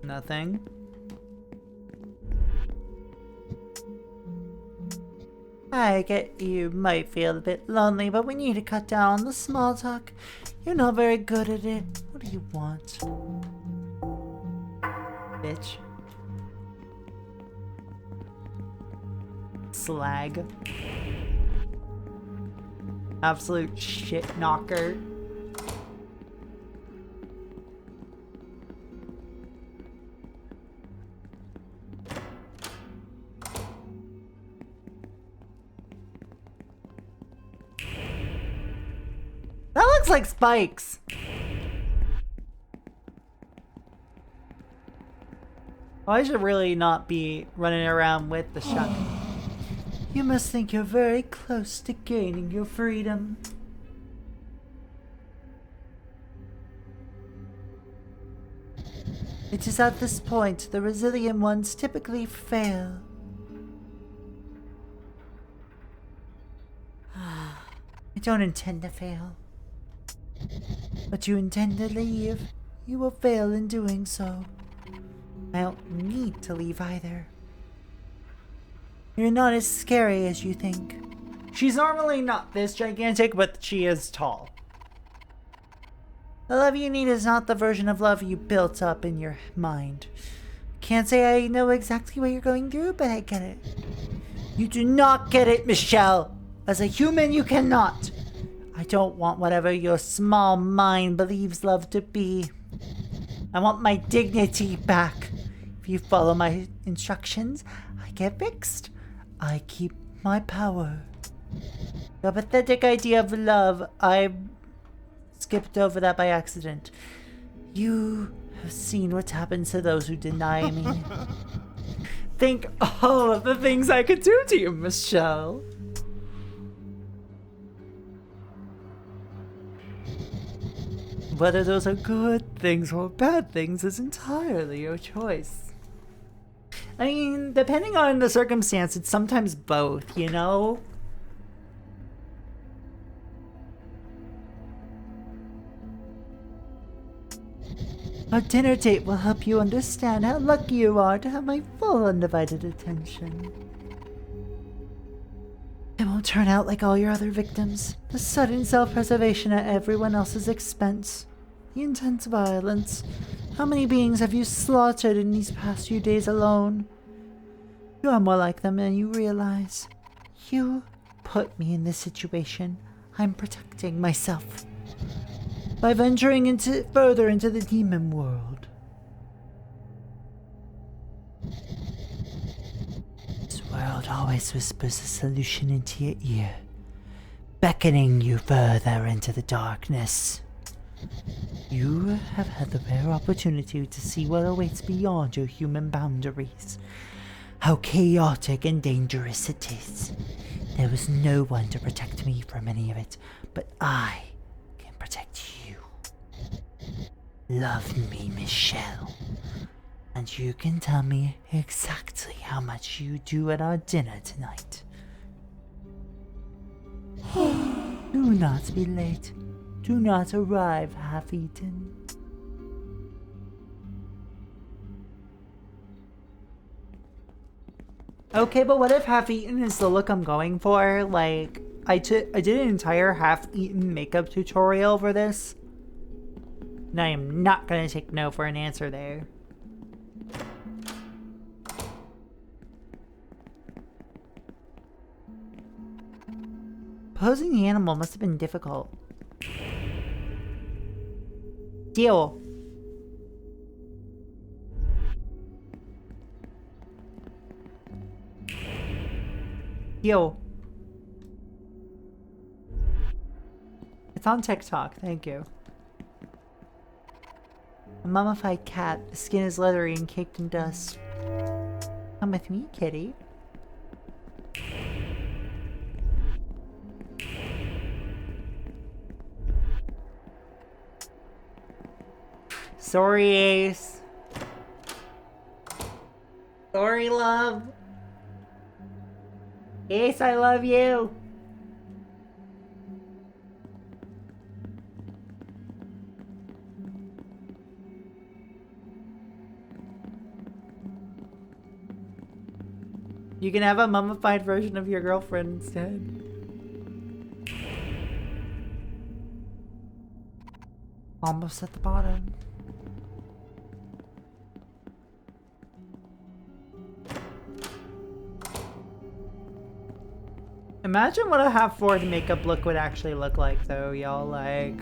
Nothing. I get you might feel a bit lonely, but we need to cut down on the small talk. You're not very good at it. What do you want? Bitch. Slag. Absolute shit knocker. That looks like spikes. Oh, I should really not be running around with the shotgun. You must think you're very close to gaining your freedom. It is at this point the resilient ones typically fail. I don't intend to fail. But you intend to leave. You will fail in doing so. I don't need to leave either. You're not as scary as you think. She's normally not this gigantic, but she is tall. The love you need is not the version of love you built up in your mind. Can't say I know exactly what you're going through, but I get it. You do not get it, Michelle. As a human, you cannot. I don't want whatever your small mind believes love to be. I want my dignity back. If you follow my instructions, I get fixed. I keep my power. The pathetic idea of love, I skipped over that by accident. You have seen what happens to those who deny me. Think all of the things I could do to you, Michelle. Whether those are good things or bad things is entirely your choice. I mean, depending on the circumstance, it's sometimes both, you know? Our dinner date will help you understand how lucky you are to have my full undivided attention. It won't turn out like all your other victims. The sudden self-preservation at everyone else's expense. The intense violence. How many beings have you slaughtered in these past few days alone? You are more like them than you realize. You put me in this situation. I'm protecting myself. By venturing further into the demon world. This world always whispers a solution into your ear, beckoning you further into the darkness. You have had the rare opportunity to see what awaits beyond your human boundaries. How chaotic and dangerous it is. There was no one to protect me from any of it, but I can protect you. Love me, Michelle. And you can tell me exactly how much you do at our dinner tonight. Do not be late. Do not arrive half-eaten. Okay, but what if half-eaten is the look I'm going for? Like, I did an entire half-eaten makeup tutorial for this. And I am not gonna take no for an answer there. Posing the animal must have been difficult. Deal. Deal. It's on TikTok, thank you. A mummified cat. The skin is leathery and caked in dust. Come with me, kitty. Sorry, Ace. Sorry, love. Ace, I love you. You can have a mummified version of your girlfriend instead. Almost at the bottom. Imagine what a half-forward makeup look would actually look like, though, y'all. Like...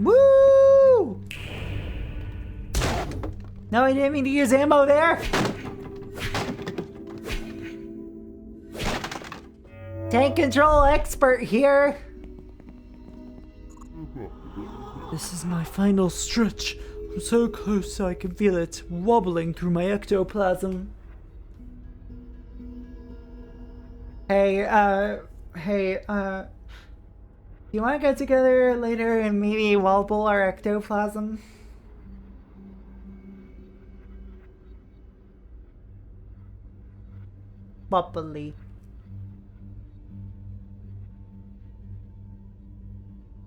Woo! No, I didn't mean to use ammo there. Tank control expert here. This is my final stretch. I'm so close I can feel it wobbling through my ectoplasm. Hey, you want to get together later and maybe wobble our ectoplasm? Wobbly.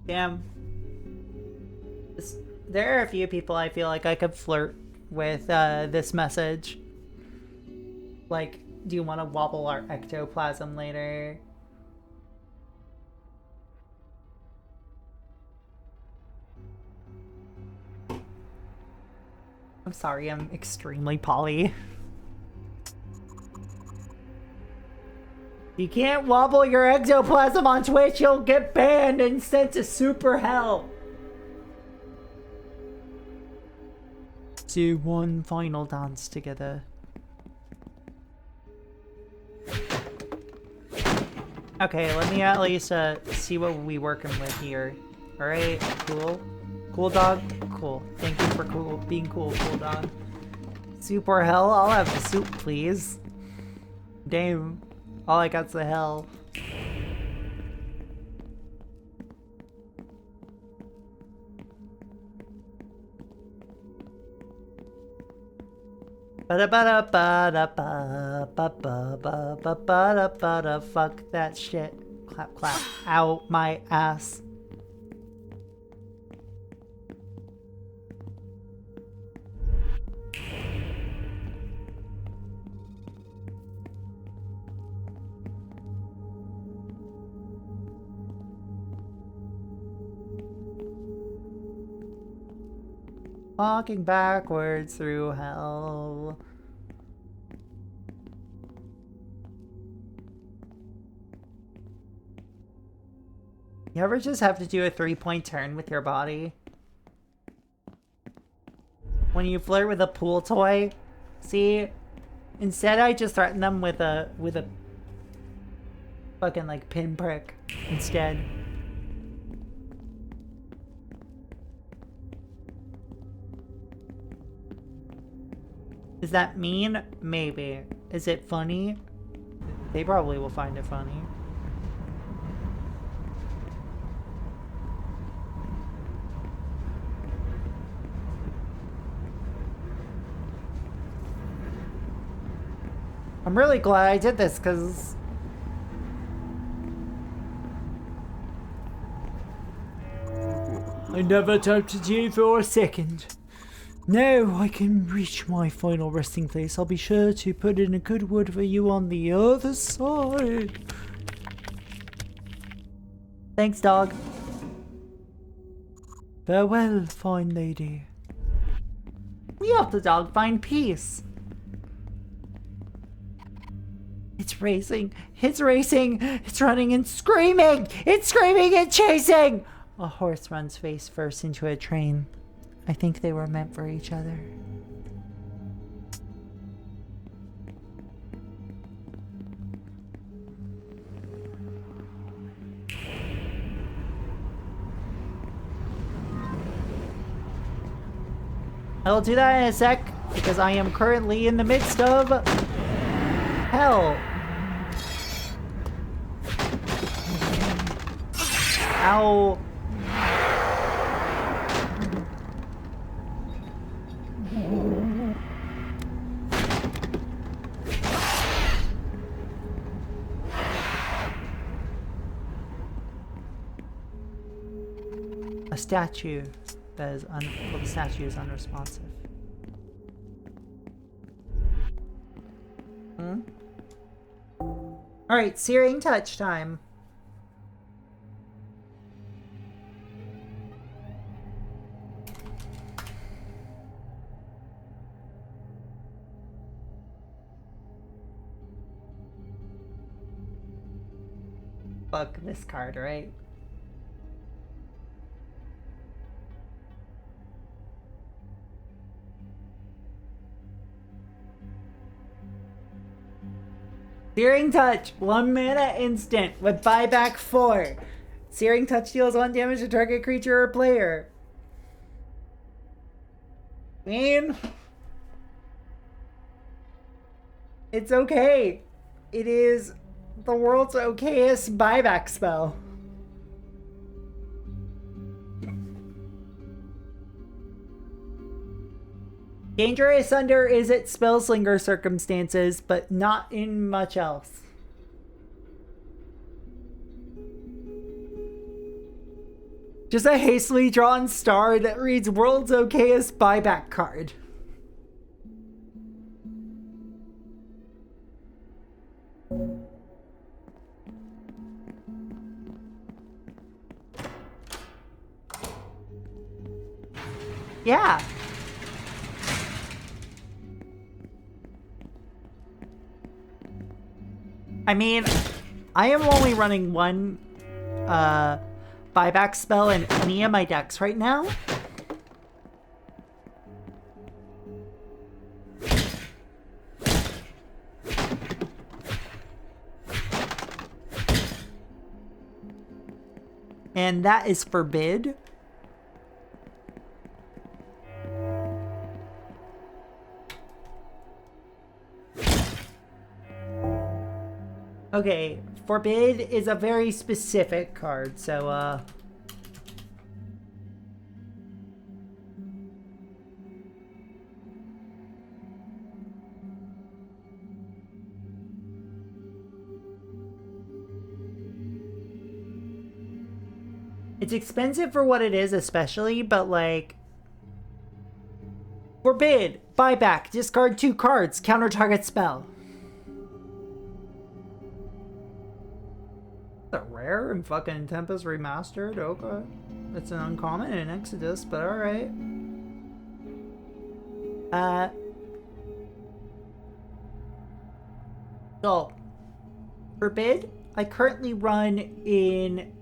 Damn. There are a few people I feel like I could flirt with this message. Like, Do you want to wobble our ectoplasm later? I'm sorry, I'm extremely poly. You can't wobble your ectoplasm on Twitch, you'll get banned and sent to super hell. Do one final dance together. Okay, let me at least see what we working with here. Alright, cool. Cool dog? Cool. Thank you for being cool dog. Super hell? I'll have the soup, please. Damn. All I got's the hell. Fuck that shit. Clap, clap. Ow, my ass. Walking backwards through hell. You ever just have to do a 3-point turn with your body? When you flirt with a pool toy? See? Instead I just threaten them with a fucking like pinprick instead. Is that mean? Maybe. Is it funny? They probably will find it funny. I'm really glad I did this, because I never tempted you for a second. Now I can reach my final resting place. I'll be sure to put in a good word for you on the other side. Thanks, dog. Farewell, fine lady. We help the dog find peace. It's racing. It's racing. It's running and screaming. It's screaming and chasing. A horse runs face first into a train. I think they were meant for each other. I'll do that in a sec, because I am currently in the midst of hell. Ow. A statue that is well, the statue is unresponsive. Alright, searing touch time. Fuck this card, right? Searing Touch, 1 mana instant with buyback 4. Searing Touch deals 1 damage to target creature or player. Man, it's okay. It is the world's okayest buyback spell. Dangerous under is its Spellslinger circumstances, but not in much else. Just a hastily drawn star that reads World's Okayest Buyback card. Yeah. I mean, I am only running one buyback spell in any of my decks right now. And that is Forbid. Okay, Forbid is a very specific card, so, it's expensive for what it is, especially, but, like... Forbid! Buyback! Discard 2 cards! Counter target spell! A rare and fucking Tempest Remastered? Okay. It's an uncommon in Exodus, but alright. So, Forbid, I currently run in,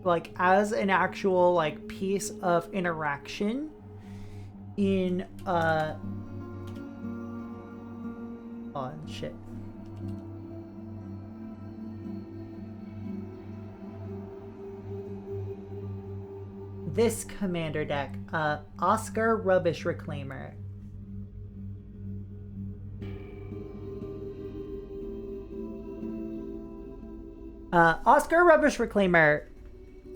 like, as an actual, like, piece of interaction in, oh, shit. This commander deck, Oscar Rubbish Reclaimer. Oscar Rubbish Reclaimer,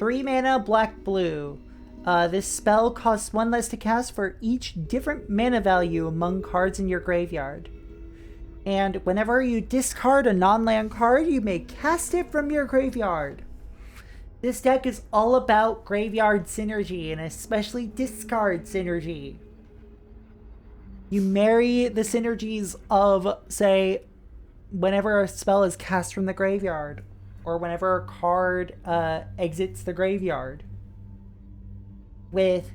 3 mana, black, blue. This spell costs 1 less to cast for each different mana value among cards in your graveyard. And whenever you discard a non-land card, you may cast it from your graveyard. This deck is all about graveyard synergy, and especially discard synergy. You marry the synergies of, say, whenever a spell is cast from the graveyard, or whenever a card exits the graveyard, with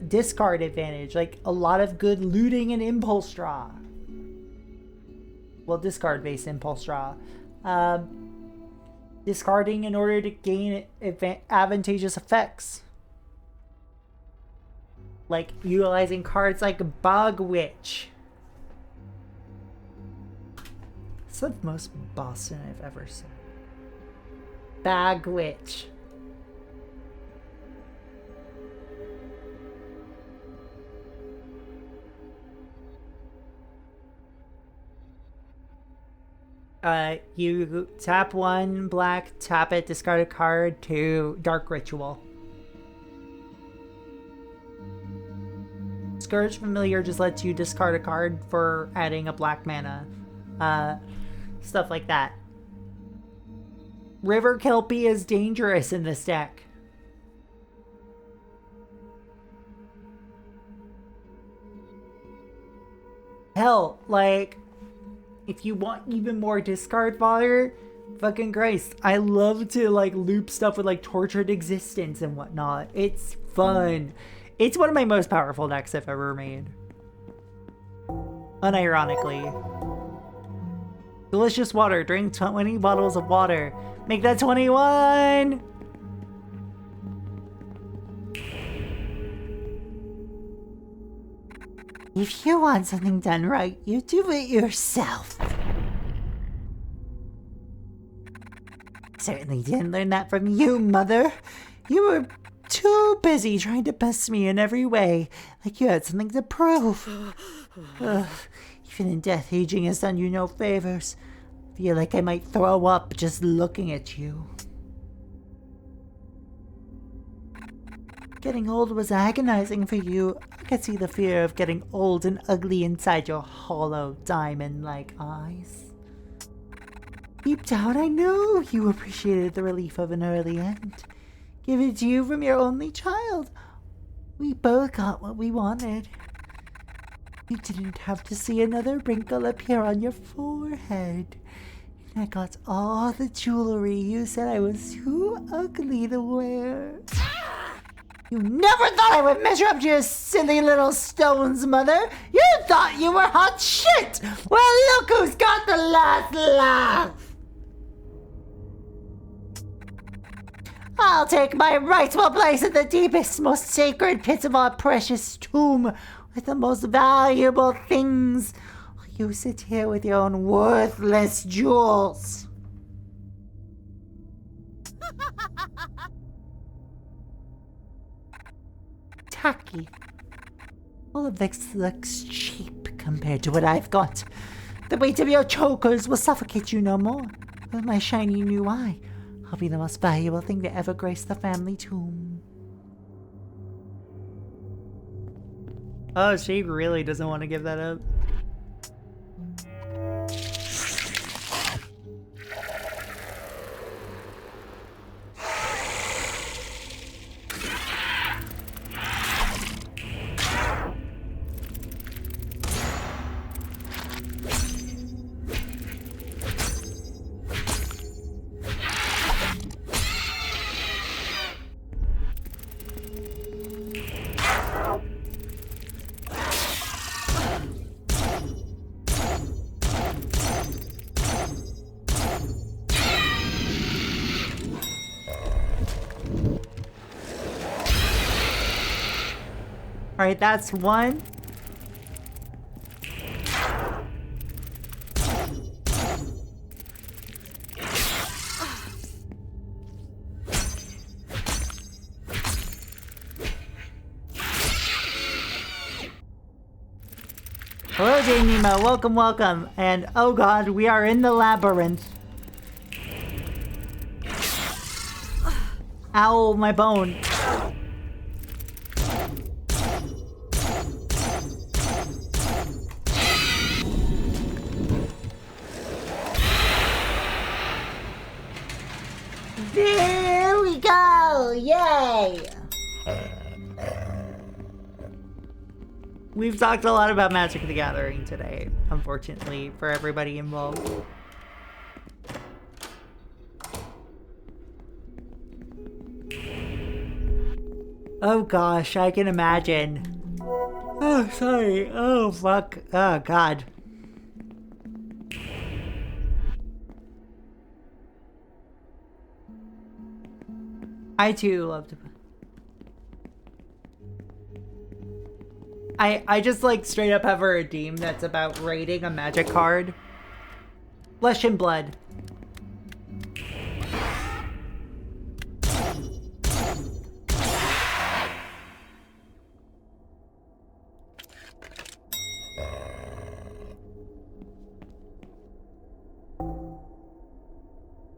discard advantage, like a lot of good looting and impulse draw. Well, discard-based impulse draw. Discarding in order to gain advantageous effects. Like utilizing cards like Bog Witch. It's the most Boston I've ever seen. Bag Witch. You tap 1 black, tap it, discard a card to Dark Ritual. Scourge Familiar just lets you discard a card for adding a black mana. Stuff like that. River Kelpie is dangerous in this deck. Hell, like... if you want even more discard fodder, fucking Christ. I love to like loop stuff with like Tortured Existence and whatnot. It's fun. It's one of my most powerful decks I've ever made. Unironically. Delicious water. Drink 20 bottles of water. Make that 21! If you want something done right, you do it yourself. Certainly didn't learn that from you, Mother. You were too busy trying to best me in every way, like you had something to prove. Even in death, aging has done you no favors. Feel like I might throw up just looking at you. Getting old was agonizing for you. I could see the fear of getting old and ugly inside your hollow diamond-like eyes. Deep down, I know you appreciated the relief of an early end. Given to you from your only child. We both got what we wanted. You didn't have to see another wrinkle appear on your forehead. And I got all the jewelry you said I was too ugly to wear. You never thought I would measure up to your silly little stones, Mother. You thought you were hot shit. Well, look who's got the last laugh. I'll take my rightful place in the deepest, most sacred pits of our precious tomb with the most valuable things. You sit here with your own worthless jewels. Tacky. All of this looks cheap compared to what I've got. The weight of your chokers will suffocate you no more. With my shiny new eye, I'll be the most valuable thing to ever grace the family tomb. Oh, she really doesn't want to give that up. Alright, that's one. Hello, J Nemo. Welcome, welcome. And oh god, we are in the labyrinth. Ow, my bone. There we go! Yay! We've talked a lot about Magic the Gathering today, unfortunately, for everybody involved. Oh gosh, I can imagine. Oh, sorry. Oh, fuck. Oh, God. I too love to... I just like straight up have a redeem that's about raiding a magic card. Flesh and Blood.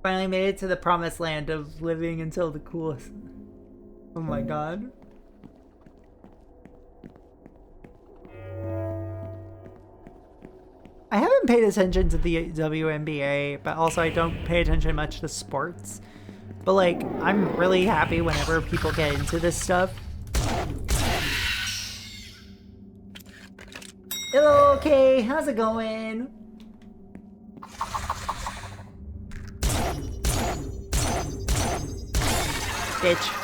Finally made it to the promised land of living until the coolest. Oh my god. I haven't paid attention to the WNBA, but also I don't pay attention much to sports. But like, I'm really happy whenever people get into this stuff. Hello, okay, how's it going? Bitch.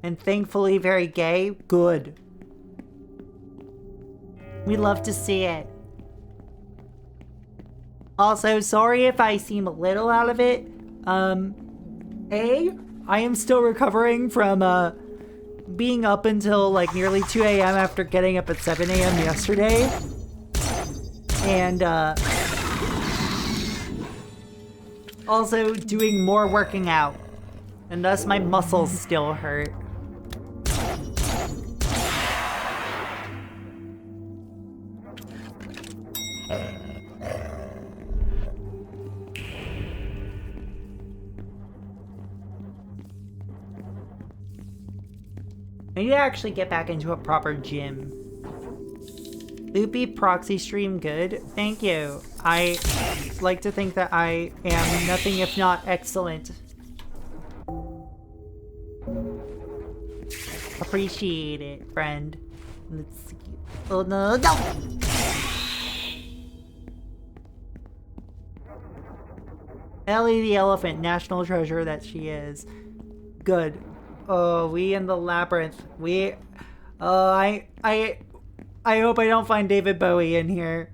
And thankfully very gay. Good. We love to see it. Also, sorry if I seem a little out of it. I am still recovering from being up until like nearly 2 a.m. after getting up at 7 a.m. yesterday. And also doing more working out. And thus my muscles still hurt. I need to actually get back into a proper gym. Loopy proxy stream good. Thank you. I like to think that I am nothing if not excellent. Appreciate it, friend. Let's see. Oh no, no! Ellie the elephant, national treasure that she is. Good. Oh, we in the labyrinth. We. I hope I don't find David Bowie in here.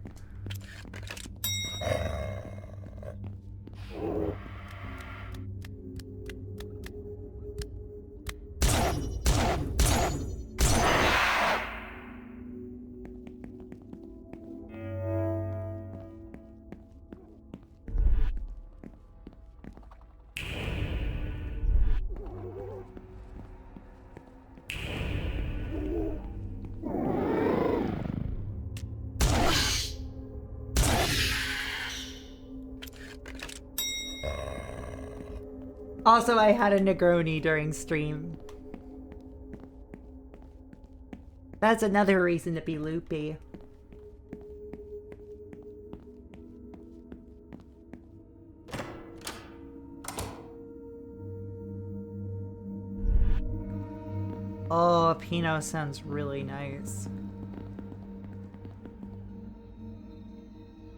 Also, I had a Negroni during stream. That's another reason to be loopy. Oh, Pinot sounds really nice.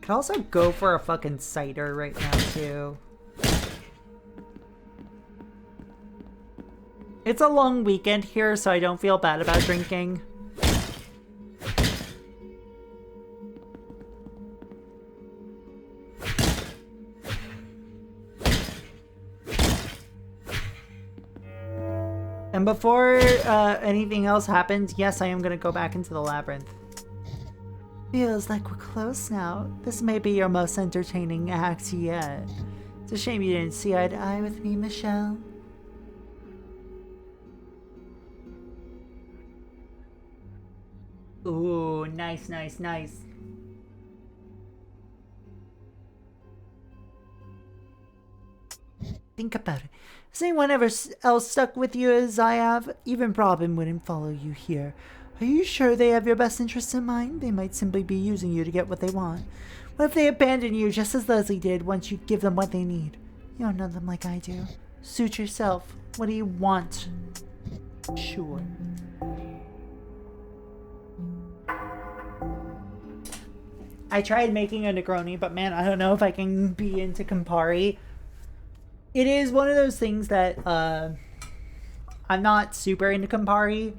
Could also go for a fucking cider right now, too. It's a long weekend here, so I don't feel bad about drinking. And before anything else happens, yes, I am gonna go back into the labyrinth. Feels like we're close now. This may be your most entertaining act yet. It's a shame you didn't see eye to eye with me, Michelle. Ooh, nice, nice, nice. Think about it. Has anyone ever else stuck with you as I have? Even Robin wouldn't follow you here. Are you sure they have your best interests in mind? They might simply be using you to get what they want. What if they abandon you just as Leslie did once you give them what they need? You don't know them like I do. Suit yourself. What do you want? Sure. I tried making a Negroni, but man, I don't know if I can be into Campari. It is one of those things that I'm not super into Campari,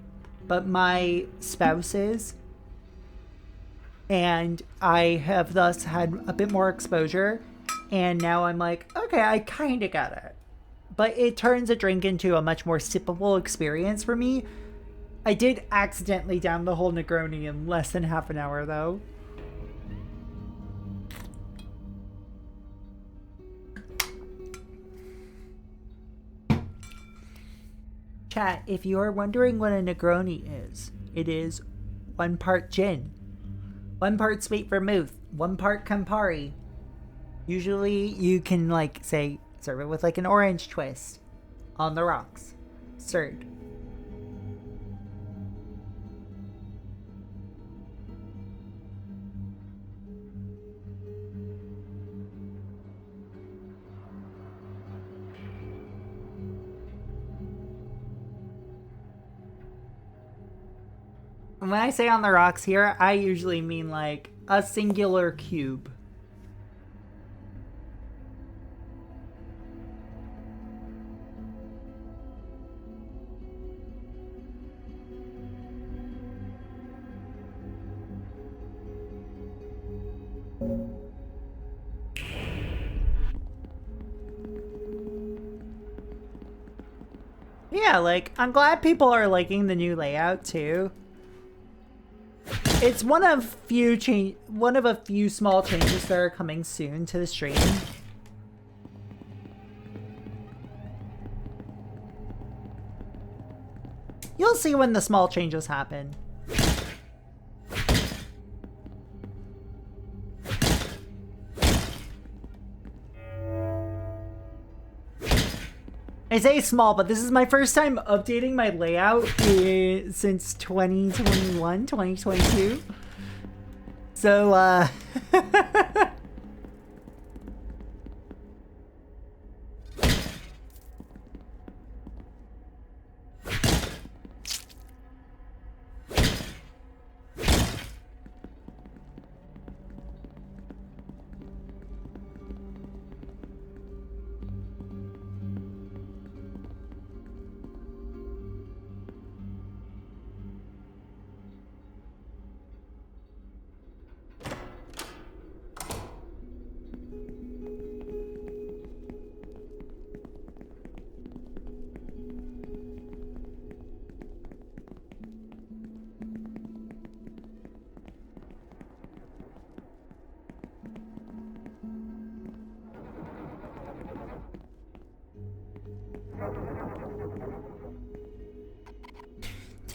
but my spouse is. And I have thus had a bit more exposure. And now I'm like, okay, I kind of got it. But it turns a drink into a much more sippable experience for me. I did accidentally down the whole Negroni in less than half an hour, though. Chat, if you're wondering what a Negroni is, it is 1 part gin, 1 part sweet vermouth, 1 part Campari. Usually you can, like, say, serve it with like an orange twist on the rocks. Stirred. When I say on the rocks here, I usually mean like a singular cube. Yeah, like, I'm glad people are liking the new layout too. It's one of a few small changes that are coming soon to the stream. You'll see when the small changes happen. I say small, but this is my first time updating my layout since 2021, 2022. So,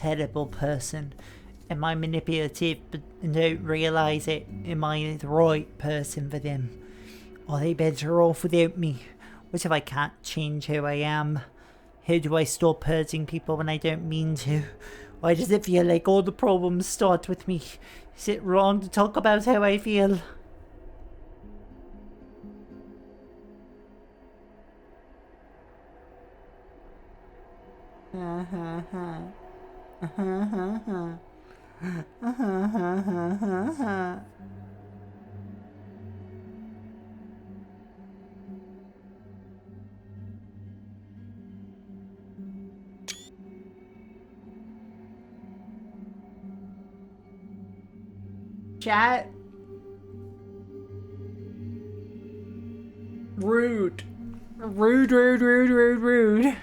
terrible person. Am I manipulative but don't realise it? Am I the right person for them? Are they better off without me? What if I can't change who I am? How do I stop hurting people when I don't mean to? Why does it feel like all the problems start with me? Is it wrong to talk about how I feel? Chat. Rude. Rude, rude, rude, rude, rude.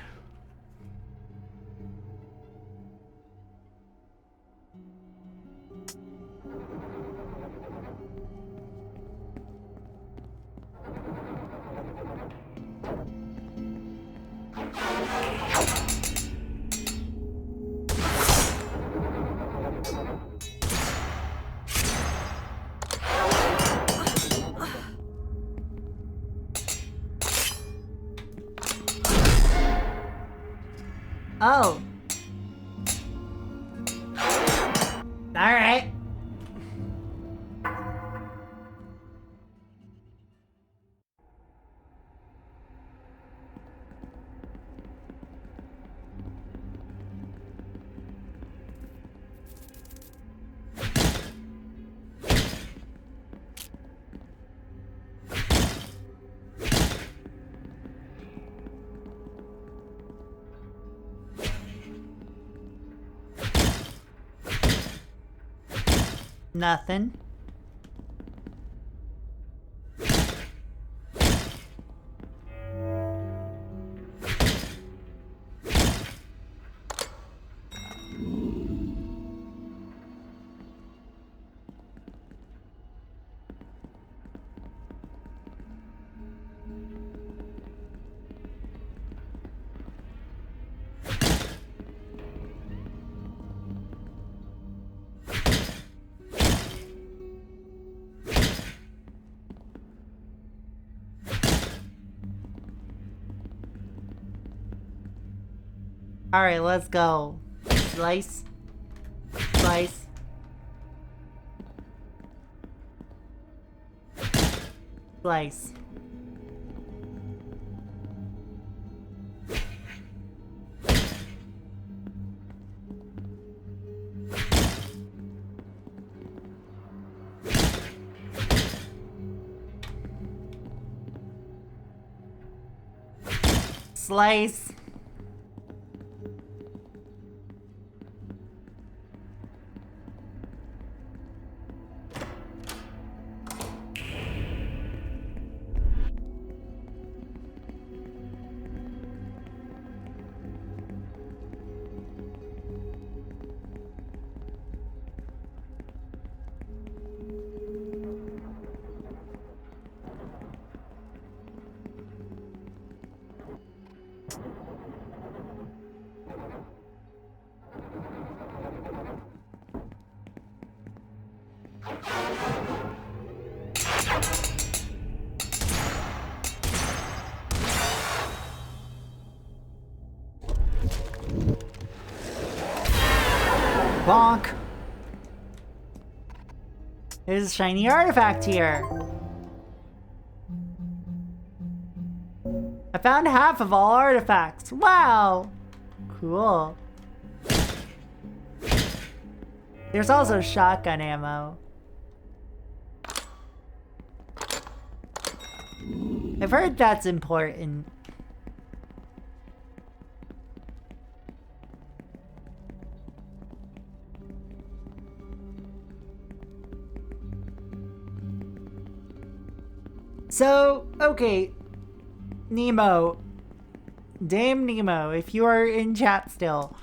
Oh. Alright. Nothing. Alright, let's go. Slice. Slice. Slice. Slice. Bonk. There's a shiny artifact here. I found half of all artifacts. Wow. Cool. There's also shotgun ammo. I've heard that's important. So, okay, Nemo, Dame Nemo, if you are in chat still,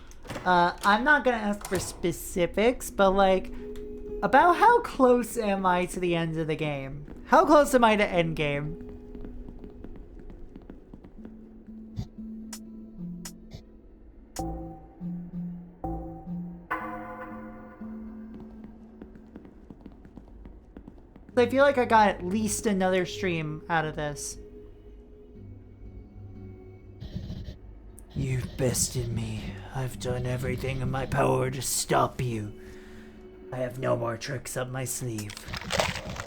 I'm not gonna ask for specifics, but like, about how close am I to the end of the game? How close am I to end game? I feel like I got at least another stream out of this. You've bested me. I've done everything in my power to stop you. I have no more tricks up my sleeve.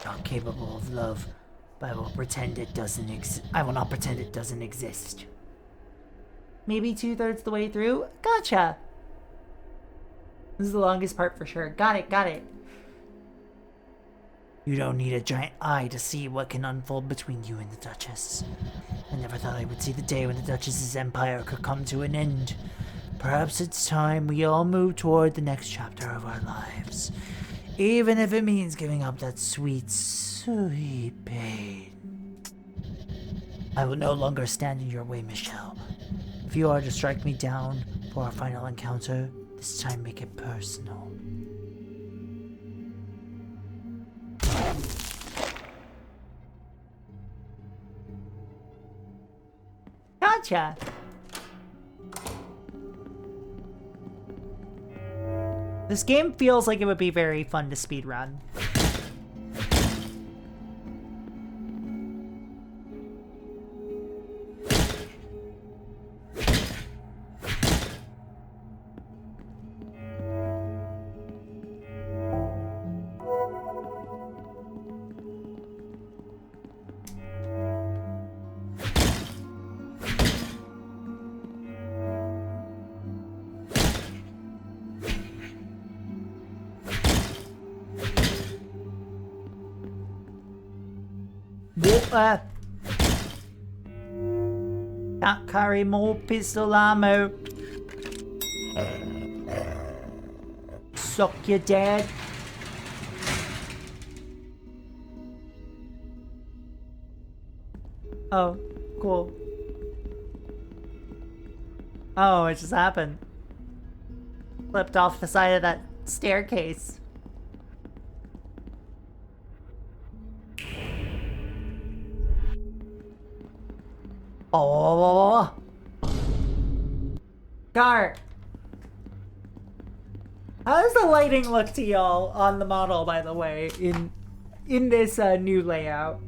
Not capable of love, but I will pretend it doesn't I will not pretend it doesn't exist. Maybe 2/3 the way through? Gotcha! This is the longest part for sure. Got it, got it. You don't need a giant eye to see what can unfold between you and the Duchess. I never thought I would see the day when the Duchess's empire could come to an end. Perhaps it's time we all move toward the next chapter of our lives. Even if it means giving up that sweet, sweet pain. I will no longer stand in your way, Michelle. If you are to strike me down for our final encounter, this time make it personal. Gotcha! This game feels like it would be very fun to speedrun. Can't carry more pistol ammo. Suck your dad. Oh, cool. Oh, it just happened. Flipped off the side of that staircase. Oh, Gar, how does the lighting look to y'all on the model, by the way, in this new layout?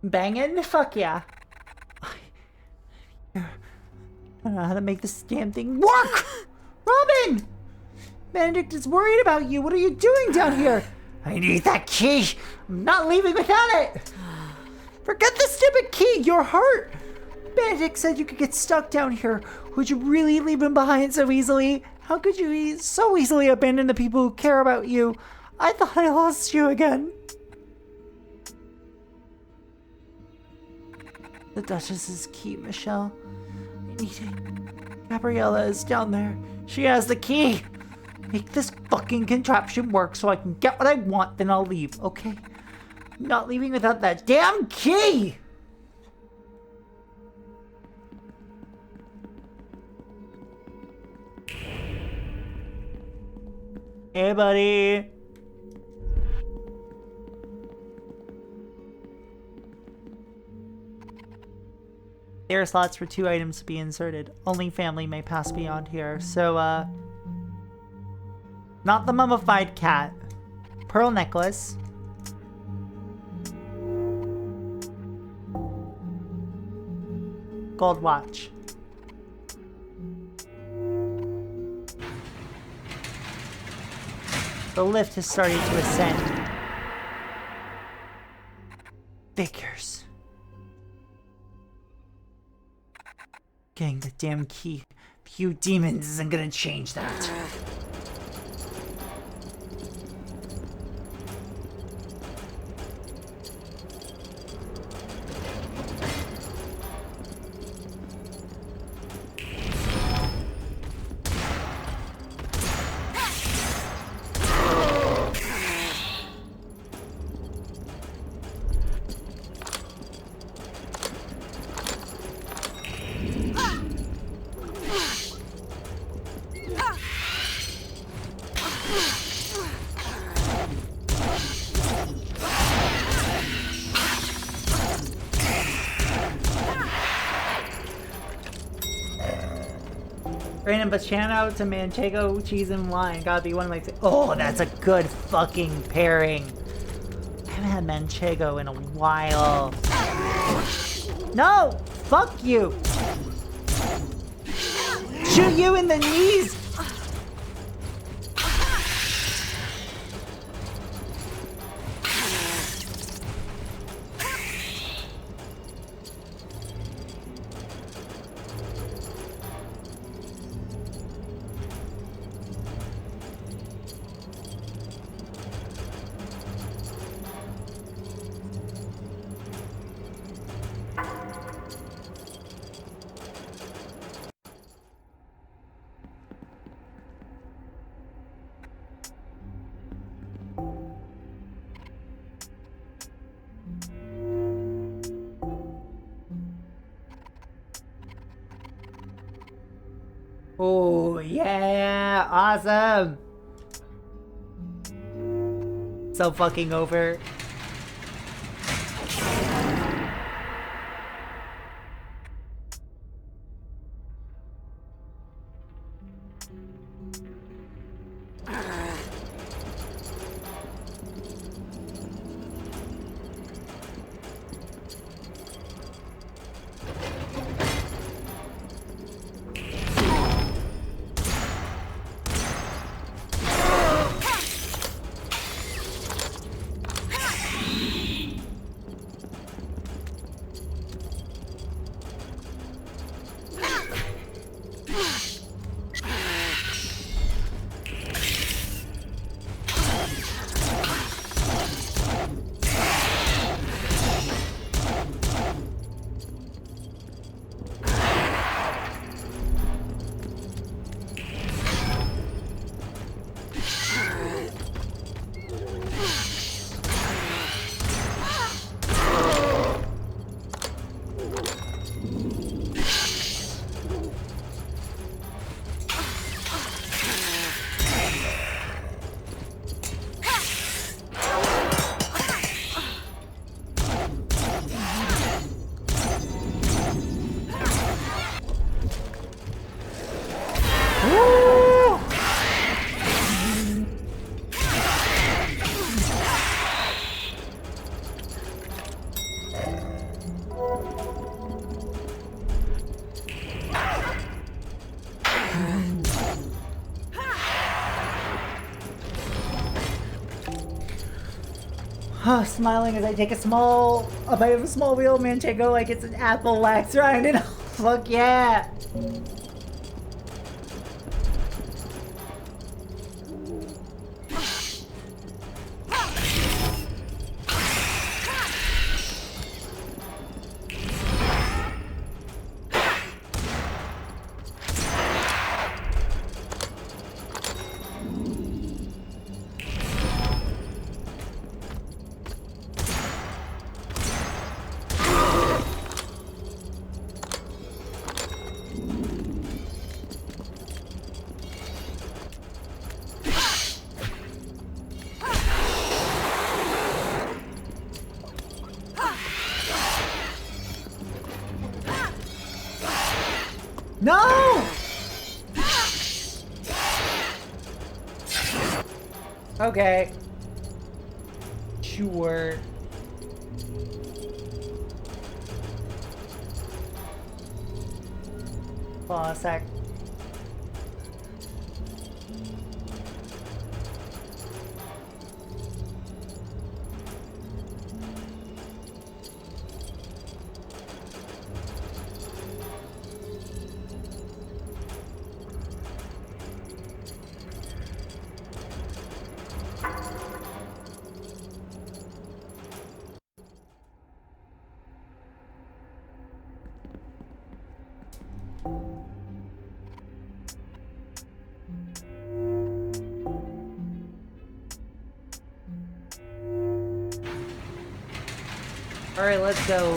Banging? Fuck yeah. I don't know how to make this damn thing work! Robin! Benedict is worried about you. What are you doing down here? I need that key. I'm not leaving without it. Forget the stupid key. You're hurt. Benedict said you could get stuck down here. Would you really leave him behind so easily? How could you so easily abandon the people who care about you? I thought I lost you again. The Duchess's key, Michelle. I need it. Gabriella is down there. She has the key. Make this fucking contraption work so I can get what I want, then I'll leave, okay? I'm not leaving without that damn key! Hey, buddy. There are slots for 2 items to be inserted. Only family may pass beyond here. So, not the mummified cat. Pearl necklace. Gold watch. The lift has started to ascend. Figures. Getting the damn key. Few demons isn't gonna change that. Random, but shout out to Manchego, cheese, and wine. Gotta be one of my. Oh, that's a good fucking pairing. I haven't had Manchego in a while. No! Fuck you! Shoot you in the knees! Oh, yeah! Awesome! So fucking over. Smiling as I take a bite of a small wheel Manchego like it's an apple wax rind and fuck yeah! No! Okay. Sure. Hold on a sec. Alright, let's go.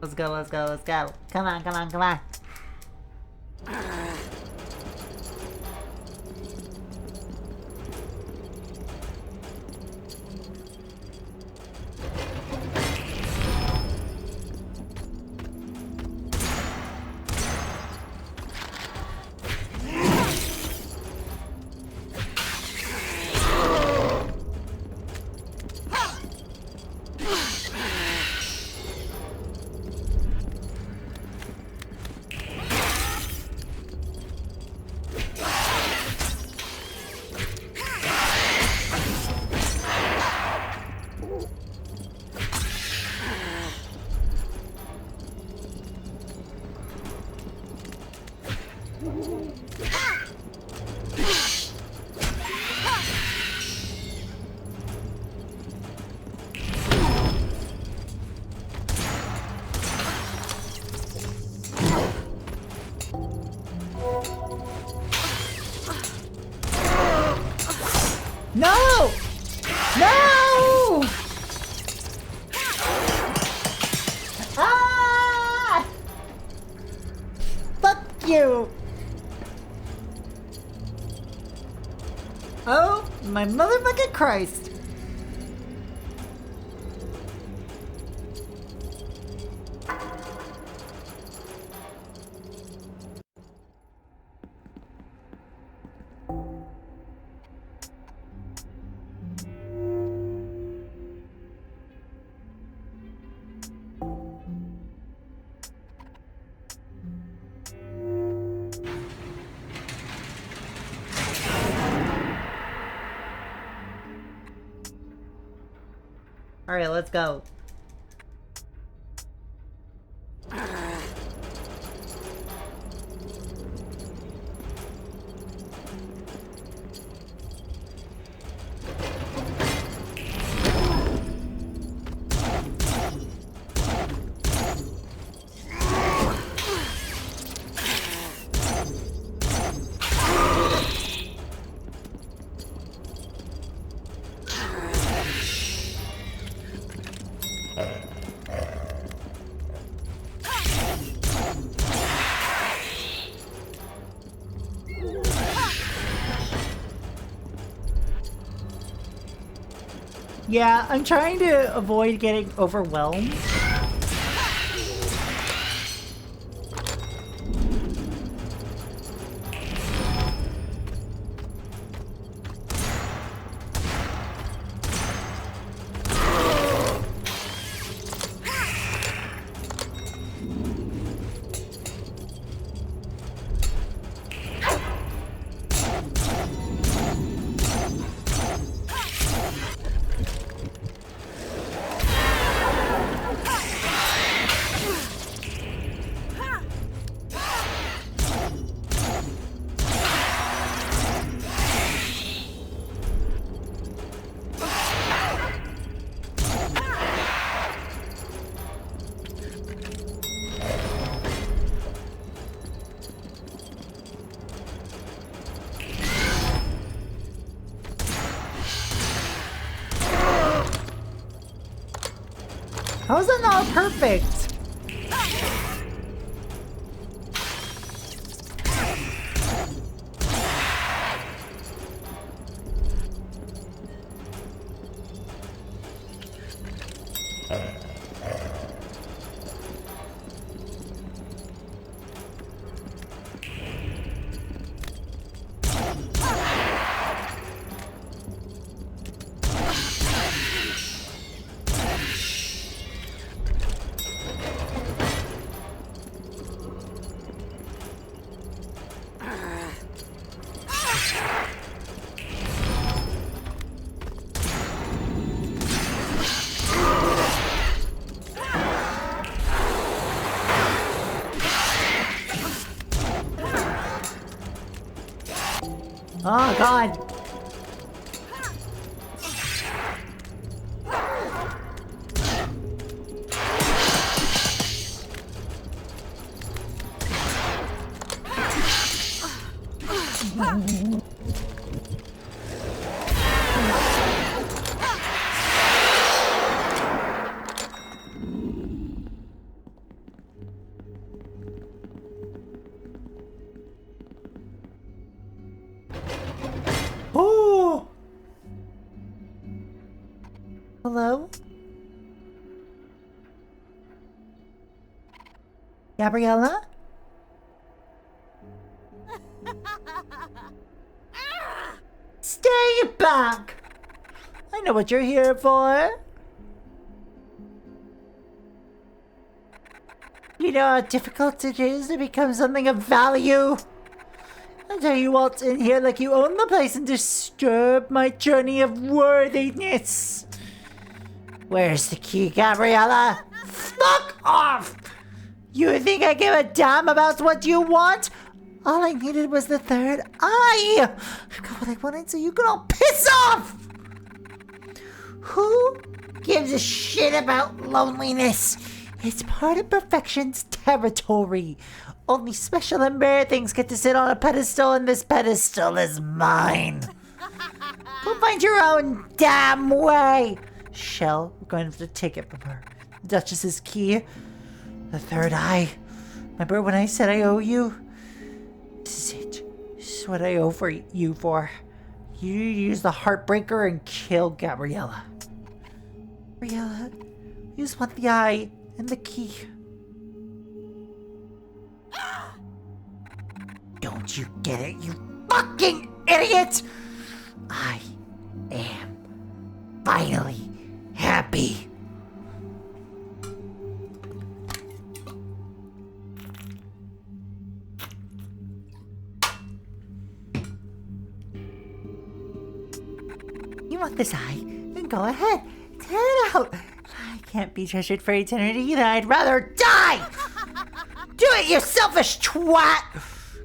Let's go, let's go, let's go. Come on, come on, come on. No! No! Ah! Fuck you! Oh, my motherfucking Christ! Alright, let's go. Yeah, I'm trying to avoid getting overwhelmed. How is that not perfect? Oh god. Oh! Hello? Gabriella? Stay back! I know what you're here for. You know how difficult it is to become something of value? I tell you waltz in here like you own the place and disturb my journey of worthiness. Where's the key, Gabriella? Fuck off! You think I give a damn about what you want? All I needed was the third eye! I got what I wanted so you could all piss off! Who gives a shit about loneliness? It's part of perfection's territory. Only special and rare things get to sit on a pedestal, and this pedestal is mine. Go find your own damn way. Shell, we're going to have to take it from her. The Duchess's key. The third eye. Remember when I said I owe you? This is it. This is what I owe for you for. You use the Heartbreaker and kill Gabriella. Gabriella, you just want the eye and the key. Don't you get it, you fucking idiot? I am finally happy. You want this eye? Then go ahead. Tear it out. I can't be treasured for eternity, then I'd rather die! Do it, you selfish twat!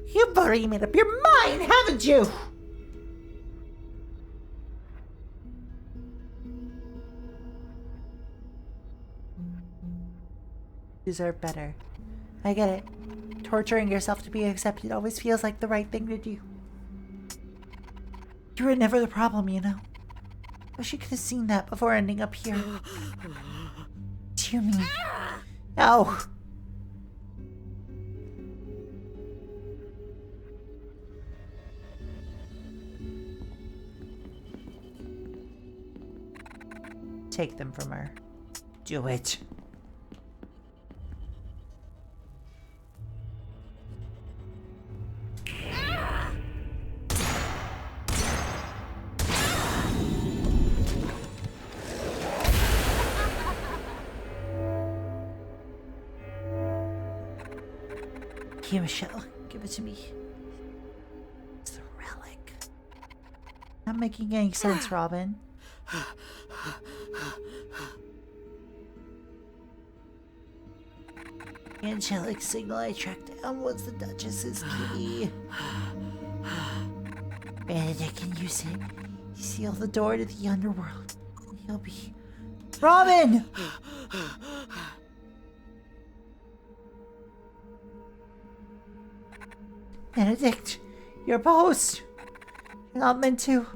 You've already made up your mind, haven't you? You deserve better. I get it. Torturing yourself to be accepted always feels like the right thing to do. You were never the problem, you know. Wish you could have seen that before ending up here. Do you mean? No. Take them from her. Do it. Here, Michelle. Give it to me. It's the relic. Not making any sense, Robin. The angelic signal I tracked down was the Duchess's key. Benedict can use it. He sealed the door to the underworld. He'll be... Robin! Benedict, your post. You're not meant to.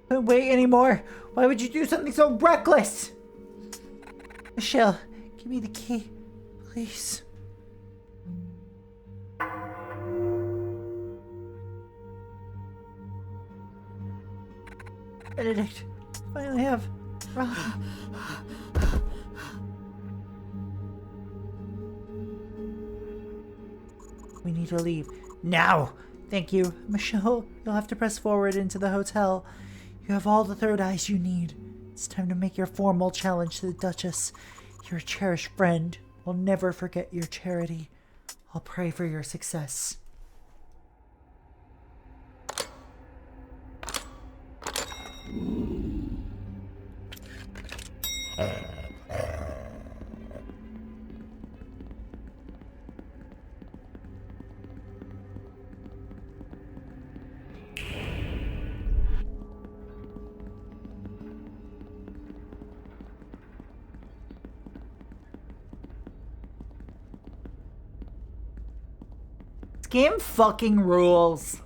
Don't wait anymore. Why would you do something so reckless? Michelle, give me the key, please. Benedict, finally have Robin. We need to leave. Now! Thank you. Michelle, you'll have to press forward into the hotel. You have all the third eyes you need. It's time to make your formal challenge to the Duchess. Your cherished friend will never forget your charity. I'll pray for your success. This game fucking rules.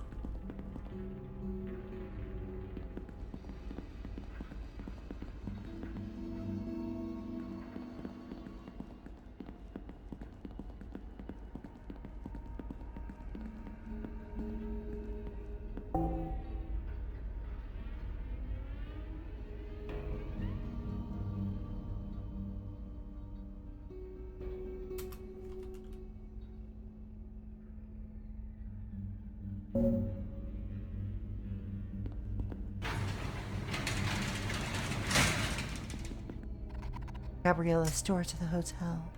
Gabriella's door to the hotel.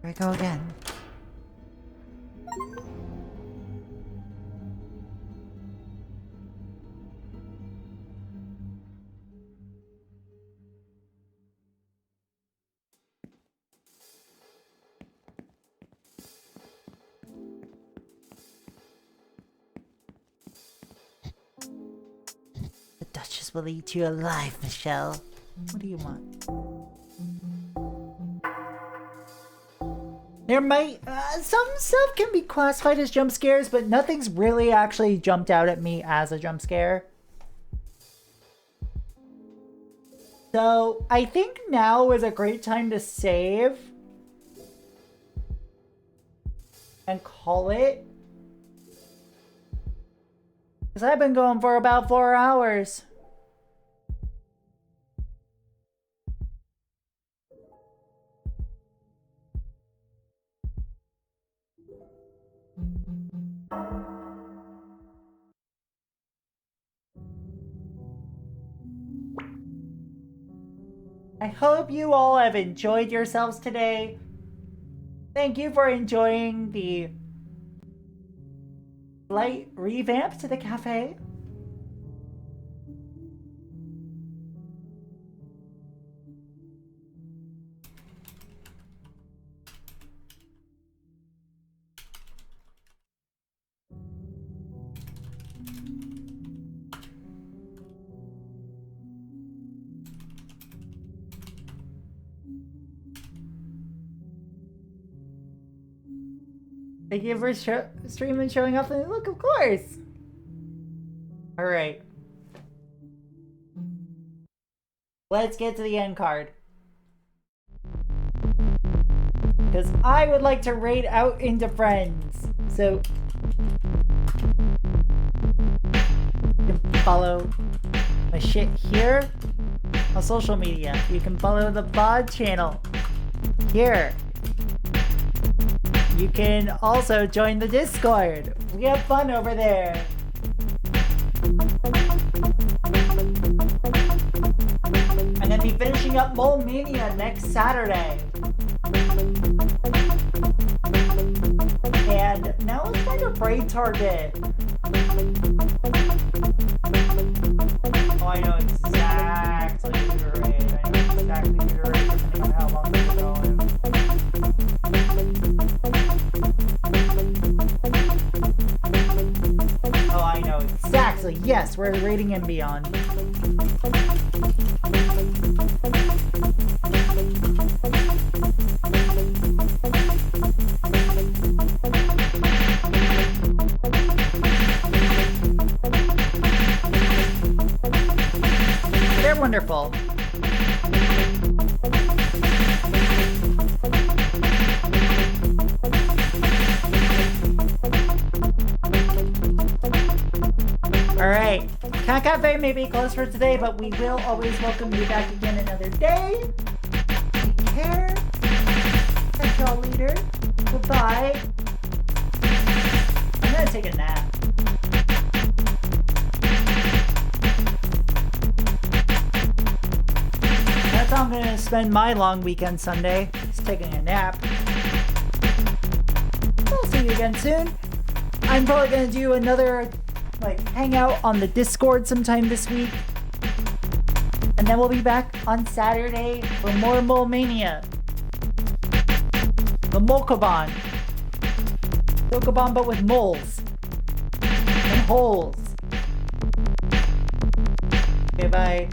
Here I go again. Duchess will eat you alive, Michelle. What do you want? There might... some stuff can be classified as jump scares, but nothing's really actually jumped out at me as a jump scare. So, I think now is a great time to save. And call it. Because I've been going for about 4 hours. I hope you all have enjoyed yourselves today. Thank you for enjoying the slight revamp to the cafe. Thank you for streaming, showing up, and look, of course. All right. Let's get to the end card. Because I would like to raid out into friends. So you can follow my shit here on social media. You can follow the VOD channel here. You can also join the Discord. We have fun over there. And then be finishing up Mole Mania next Saturday. And now let's find a raid target. Oh, I know exactly who to raid. I know exactly who to raid depending on how long we're going. Oh, I know exactly. Yes, we're raiding and beyond. They're wonderful. Alright, Cat Cafe may be closed for today, but we will always welcome you back again another day. Take care. Catch y'all later. Goodbye. I'm gonna take a nap. That's how I'm gonna spend my long weekend Sunday. Just taking a nap. We'll see you again soon. I'm probably gonna do another hangout on the Discord sometime this week. And then we'll be back on Saturday for more Mole Mania. The Mokoban. Mokoban but with moles. And holes. Okay, bye.